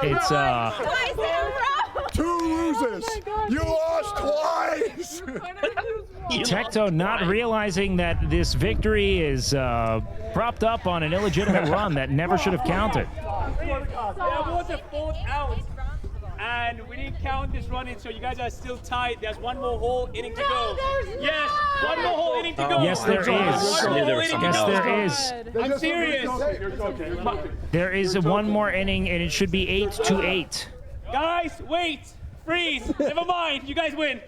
it's, Two loses. You lost twice. Tecto not realizing that this victory is propped up on an illegitimate run that never should have counted. That was a fourth out. And we didn't count this run in, so you guys are still tied. There's one more whole inning to go. Yes, one more whole inning to go. Yes, there is. Yes, there is. I'm serious. There is one more inning, and it should be 8-8. Guys, wait. Freeze. Never mind. You guys win.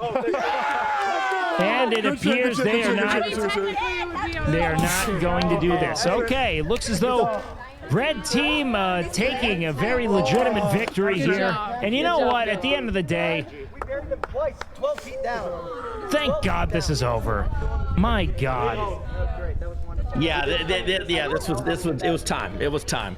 And it appears they are not going to do this. Okay, it looks as though Red team taking a very legitimate victory here. And you know what? At the end of the day, We buried them twice, 12 feet down. thank God this is over. My God. Yeah, this was time. It was time.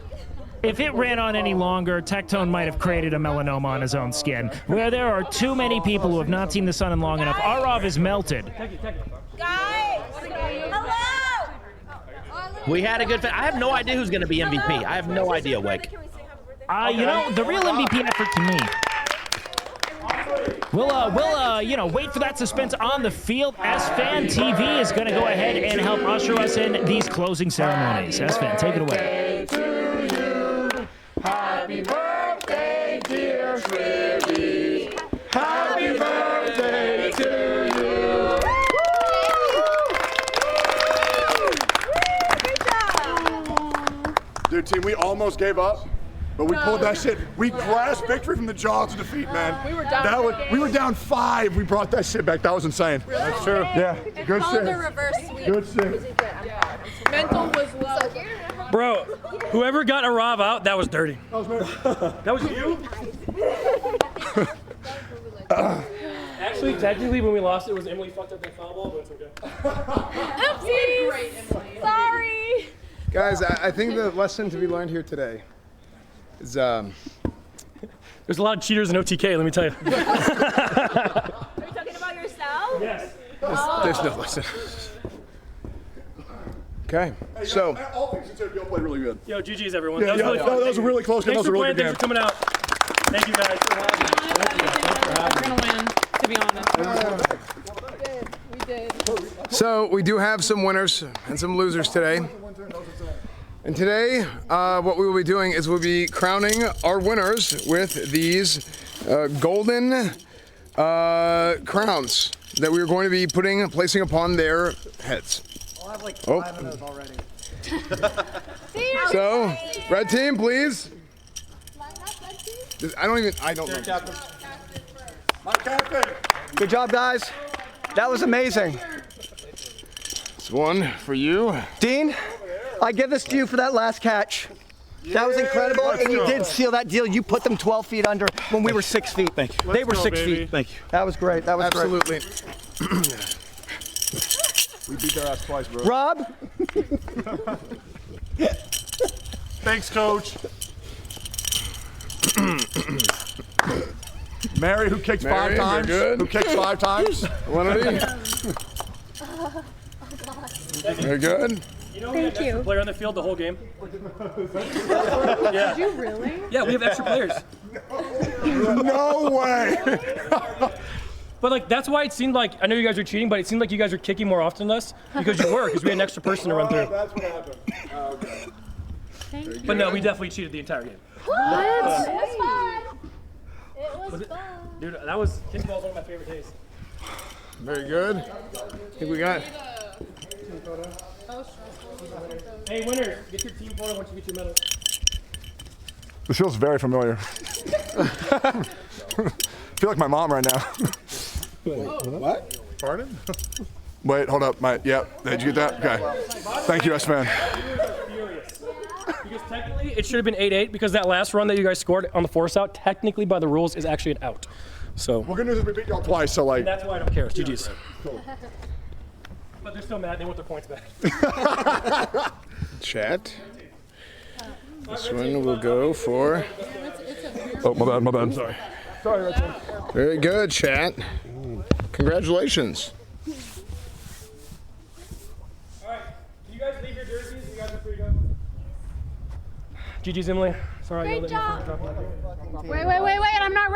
If it ran on any longer, Tectone might have created a melanoma on his own skin. Where there are too many people who have not seen the sun in long enough, Arov is melted. Guys! Hello! We had a good I have no idea who's going to be MVP. I have no idea, Wake. You know, the real MVP effort to me. We'll wait for that suspense on the field. S-Fan TV is going to go ahead and help usher us in these closing ceremonies. S-Fan, take it away. Happy birthday, dear Shrivy. Happy birthday to you. Dude, team, we almost gave up, but we pulled that shit. We grasped victory from the jaws of defeat, man. We were down. We were down 5. We brought that shit back. That was insane. Really? That's true. Yeah. Good Called shit. the reverse sweep. Good shit. Mental was low. Bro, whoever got Arav out, that was dirty. That was me. That was you? Actually, Actually, technically, when we lost, it was Emily fucked up that foul ball, but it's okay. Oopsies! Sorry! Guys, I think the lesson to be learned here today is There's a lot of cheaters in OTK, let me tell you. Are you talking about yourself? Yes. there's no lesson. Okay, so all things considered, y'all played really good. Yo, GG's everyone. Yeah, That was really fun. that was a really close game. Thanks That was a for really playing. good Thanks for coming out. Thank you guys for having me. We're gonna win, to be honest. So we do have some winners and some losers today. And today, what we will be doing is we'll be crowning our winners with these golden crowns that we are going to be placing upon their heads. I'll have like 5 of those already. So, red team, please. I don't know. My captain. Good job, guys. That was amazing. It's one for you. Dean, I give this to you for that last catch. That was incredible, and you did seal that deal. You put them 12 feet under when we were 6 feet. Thank you. They were 6 feet. Thank you. That was great. That was Absolutely. great. We beat their ass twice, bro. Rob? Thanks, Coach. Mary, who kicked Mary, 5 times. you're good. Who kicked 5 times. Very good. You know we had an extra player on the field the whole game? Yeah. Did you really? Yeah, we have extra players. No way. But like that's why it seemed like I know you guys are cheating, but it seemed like you guys are kicking more often than us because you were, because we had an extra person to run through. That's what happened. Okay. Thank you. But no, we definitely cheated the entire game. What? It was fun. It was fun. Dude, that was Kickball was one of my favorite days. Very good. I think we got. Hey, winners, get your team photo once you get your medal. This feels very familiar. I feel like my mom right now. What? Pardon? Wait, hold up. Did you get that? Okay. Thank you, S-Man. Furious. Because technically, it should have been 8-8 because that last run that you guys scored on the force out, technically by the rules, is actually an out. So. Well, good news is we beat y'all twice, so like. And that's why I don't care. It's GG's. Cool. But they're still mad. They want their points back. Chat. This one will go for. Oh, my bad. Sorry. Sorry, Richard. Very good, chat. Congratulations. All right. Can you guys leave your jerseys? You guys are free to go. GG's, Emily. Sorry. Great job. Wait, I'm not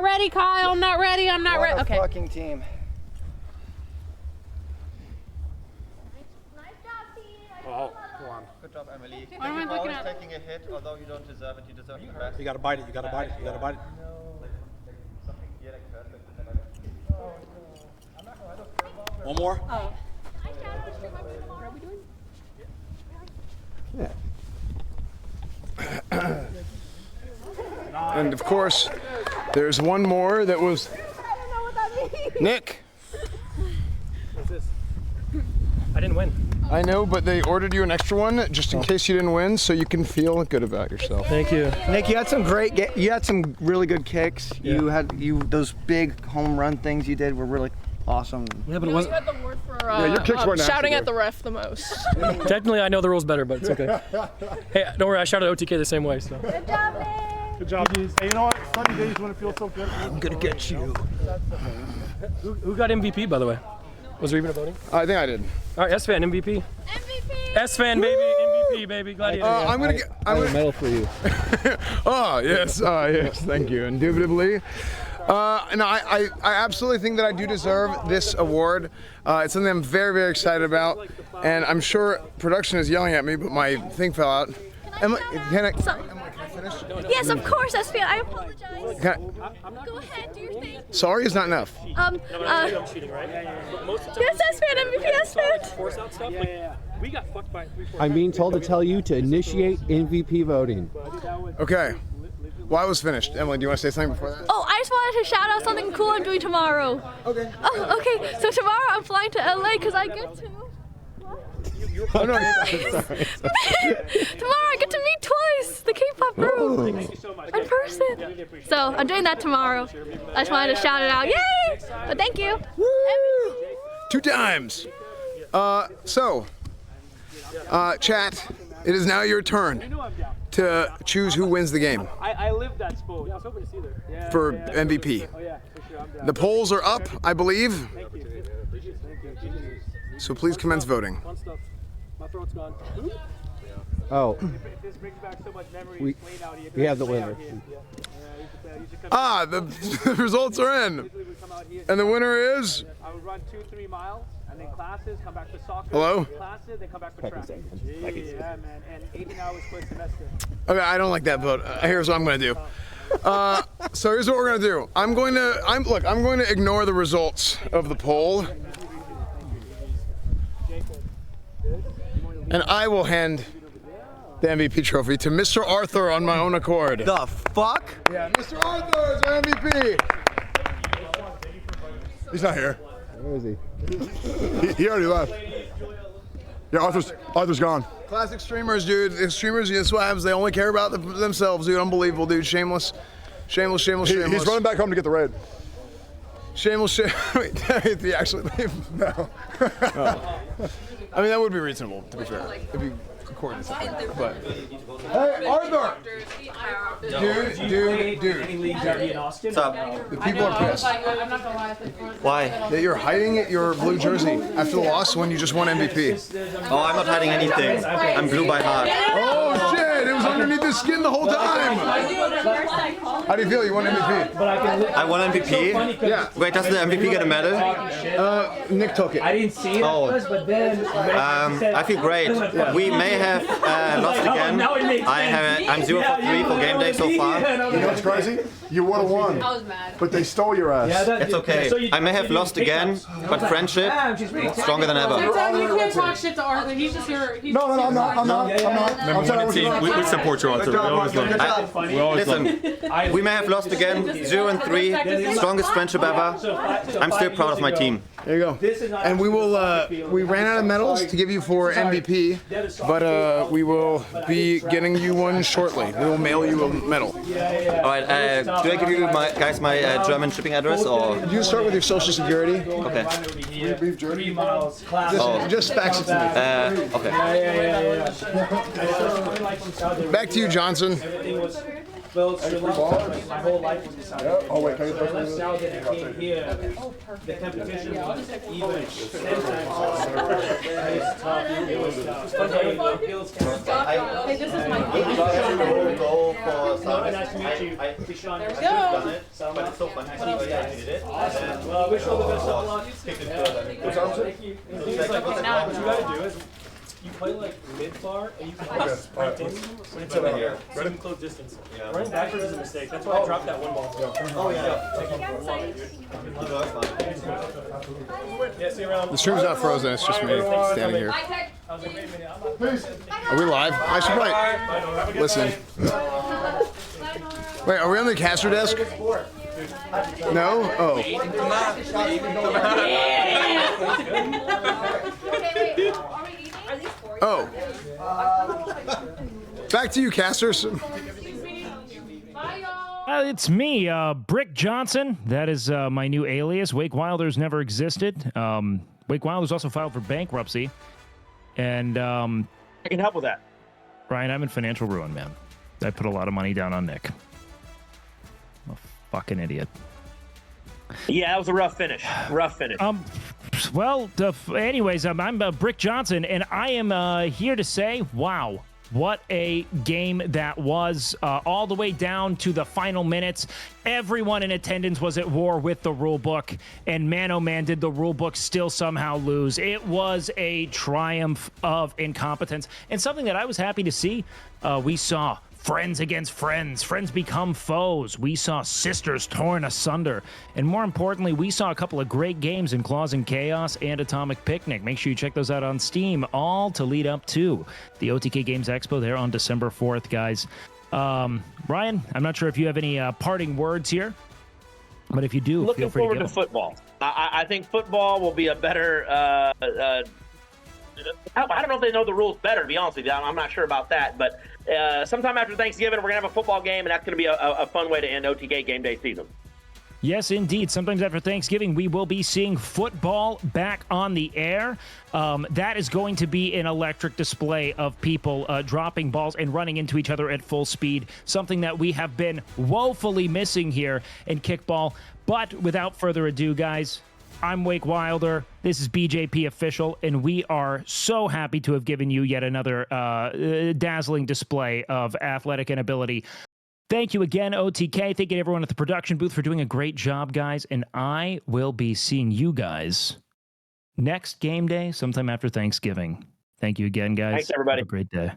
ready, Kyle. I'm not ready. Okay. Fucking team. Oh, go on. Good job, Emily. What am I looking at? Taking a hit, although you don't deserve it, you deserve the best. You gotta bite it. You gotta bite it. You gotta bite it. One more. Oh. Yeah. And of course, there's one more that was. Nick. What's this? I didn't win. I know, but they ordered you an extra one just in case you didn't win, so you can feel good about yourself. Thank you. Nick, you had some you had some really good kicks. Yeah. You had those big home run things you did were really awesome. Yeah, but it You wasn't. had the word for your kicks weren't shouting nasty, at the ref the most. Technically, I know the rules better, but it's okay. Hey, don't worry. I shouted OTK the same way. So. Good job, Nick. Good job. Hey, you know what? Sunny days when it feels so good. I'm gonna get you. Who got MVP, by the way? Was there even a voting? I think I did. All right, S-Fan, MVP. MVP. S-Fan, baby. MVP, baby. Gladiator. I'm gonna get. I have a medal for you. Oh yes, yes. Thank you. Indubitably. No, I absolutely think that I do deserve this award. It's something I'm very, very excited about, and I'm sure production is yelling at me, but my thing fell out. Can I finish? Yes, of course, SPN. I apologize. Can Go ahead, do your thing. sorry is not enough. I'm cheating, right? Yes, SPN, MVP, SPN. Force out stuff. Like, we got fucked by 3-4. I'm being told to tell you to initiate MVP voting. Okay. Well, I was finished. Emily, do you want to say something before that? Oh, I just wanted to shout out something cool I'm doing tomorrow. Okay. Oh, okay. So tomorrow I'm flying to LA because I get to. You Tomorrow I get to meet twice the K-pop group in person. So I'm doing that tomorrow. I just wanted to shout it out. Yay! But thank you. 2 times. Chat, it is now your turn to choose who wins the game I lived that sport. I was hoping to see there. Yeah, for MVP. Oh, yeah, for sure. I'm down. The polls are up, I believe. Thank you. So please commence voting. Fun stuff. My throat's gone. Oh. This brings back so much memories. We have the winner. The results are in. And the winner is? I would run 2-3 miles, and then classes, come back for soccer. Hello? Classes, then come back for track. Yeah, man. And 18 hours per semester. Okay, I don't like that vote. Here's what I'm gonna do. So here's what we're gonna do. I'm going to ignore the results of the poll. And I will hand the MVP trophy to Mr. Arthur on my own accord. The fuck? Yeah, Mr. Arthur is our MVP. He's not here. Where is he? He already left. Yeah, Arthur's gone. Classic streamers, dude. The streamers, that's what happens. They only care about themselves, dude. Unbelievable, dude. Shameless. He's running back home to get the raid. Shameless. Wait, did he actually leave? No. I mean, that would be reasonable, to be fair. If you recorded something. But hey, Arthur! Dude. What's up? The people are pissed. Why? That you're hiding your blue jersey after the loss when you just won MVP. Oh, I'm not hiding anything. I'm blue by heart. Oh shit! It was underneath the skin the whole time. How do you feel? You won MVP. I won MVP? Yeah. Wait, does the MVP get a medal? Nick took it. I didn't see it, but then I feel great. We may have lost again. I'm 0 for 3 for game day so far. You know what's crazy? You would have won. I was mad. But they stole your ass. It's okay. I may have lost again, but friendship, stronger than ever. You can't talk shit to Arthur. He's just here. No, I'm not. I'm saying we support you, Arthur. We always love you. Listen, we may have lost again, 0-3, strongest friendship ever. I'm still proud of my team. There you go. And we will, we ran out of medals to give you for MVP, but we will be getting you one shortly. We will mail you a medal. Alright, do I give you my German shipping address or? You start with your social security. Okay. Just fax it to me. Okay. Back to you, Johnson. Well, Sri Lanka, my whole life was decided. Yeah. Oh wait, can you I left Saudi and I came here. The competition was even 10 times harder. It was tough. It was tough. But hey, this is my goal for Saudi. Nice to meet you. Kishan. There we go. But it's so fun. I did it. Awesome. Well, I wish you all the best of luck. Thank you. What you gotta do is you play like mid-bar and you can like sprint in when it's over here. So you can close distance. Running backwards is a mistake. That's why I dropped that one ball. See you around. The stream's not frozen, it's just me standing here. Are we live? I should probably listen. Wait, are we on the caster desk? No? Oh. Oh. Back to you, casters. It's me, Brick Johnson. That is my new alias. Wake Wilders never existed. Wake Wilders also filed for bankruptcy. And I can help with that. Ryan, I'm in financial ruin, man. I put a lot of money down on Nick. I'm a fucking idiot. Yeah, that was a rough finish. Well, anyways, I'm Brick Johnson, and I am here to say, wow, what a game that was, all the way down to the final minutes. Everyone in attendance was at war with the rule book, and man, oh man, did the rule book still somehow lose. It was a triumph of incompetence, and something that I was happy to see. We saw friends against friends. Friends become foes. We saw sisters torn asunder. And more importantly, we saw a couple of great games in Claws and Chaos and Atomic Picnic. Make sure you check those out on Steam, all to lead up to the OTK Games Expo there on December 4th, guys. Ryan, I'm not sure if you have any parting words here, but if you do, looking feel free forward to football. I think football will be a better I don't know if they know the rules better, to be honest with you. I'm not sure about that. But sometime after Thanksgiving, we're going to have a football game, and that's going to be a fun way to end OTK game day season. Yes, indeed. Sometimes after Thanksgiving, we will be seeing football back on the air. That is going to be an electric display of people dropping balls and running into each other at full speed, something that we have been woefully missing here in Kickball. But without further ado, guys, I'm Wake Wilder. This is BJP Official, and we are so happy to have given you yet another dazzling display of athletic and ability. Thank you again, OTK. Thank you to everyone at the production booth for doing a great job, guys. And I will be seeing you guys next game day, sometime after Thanksgiving. Thank you again, guys. Thanks, everybody. Have a great day.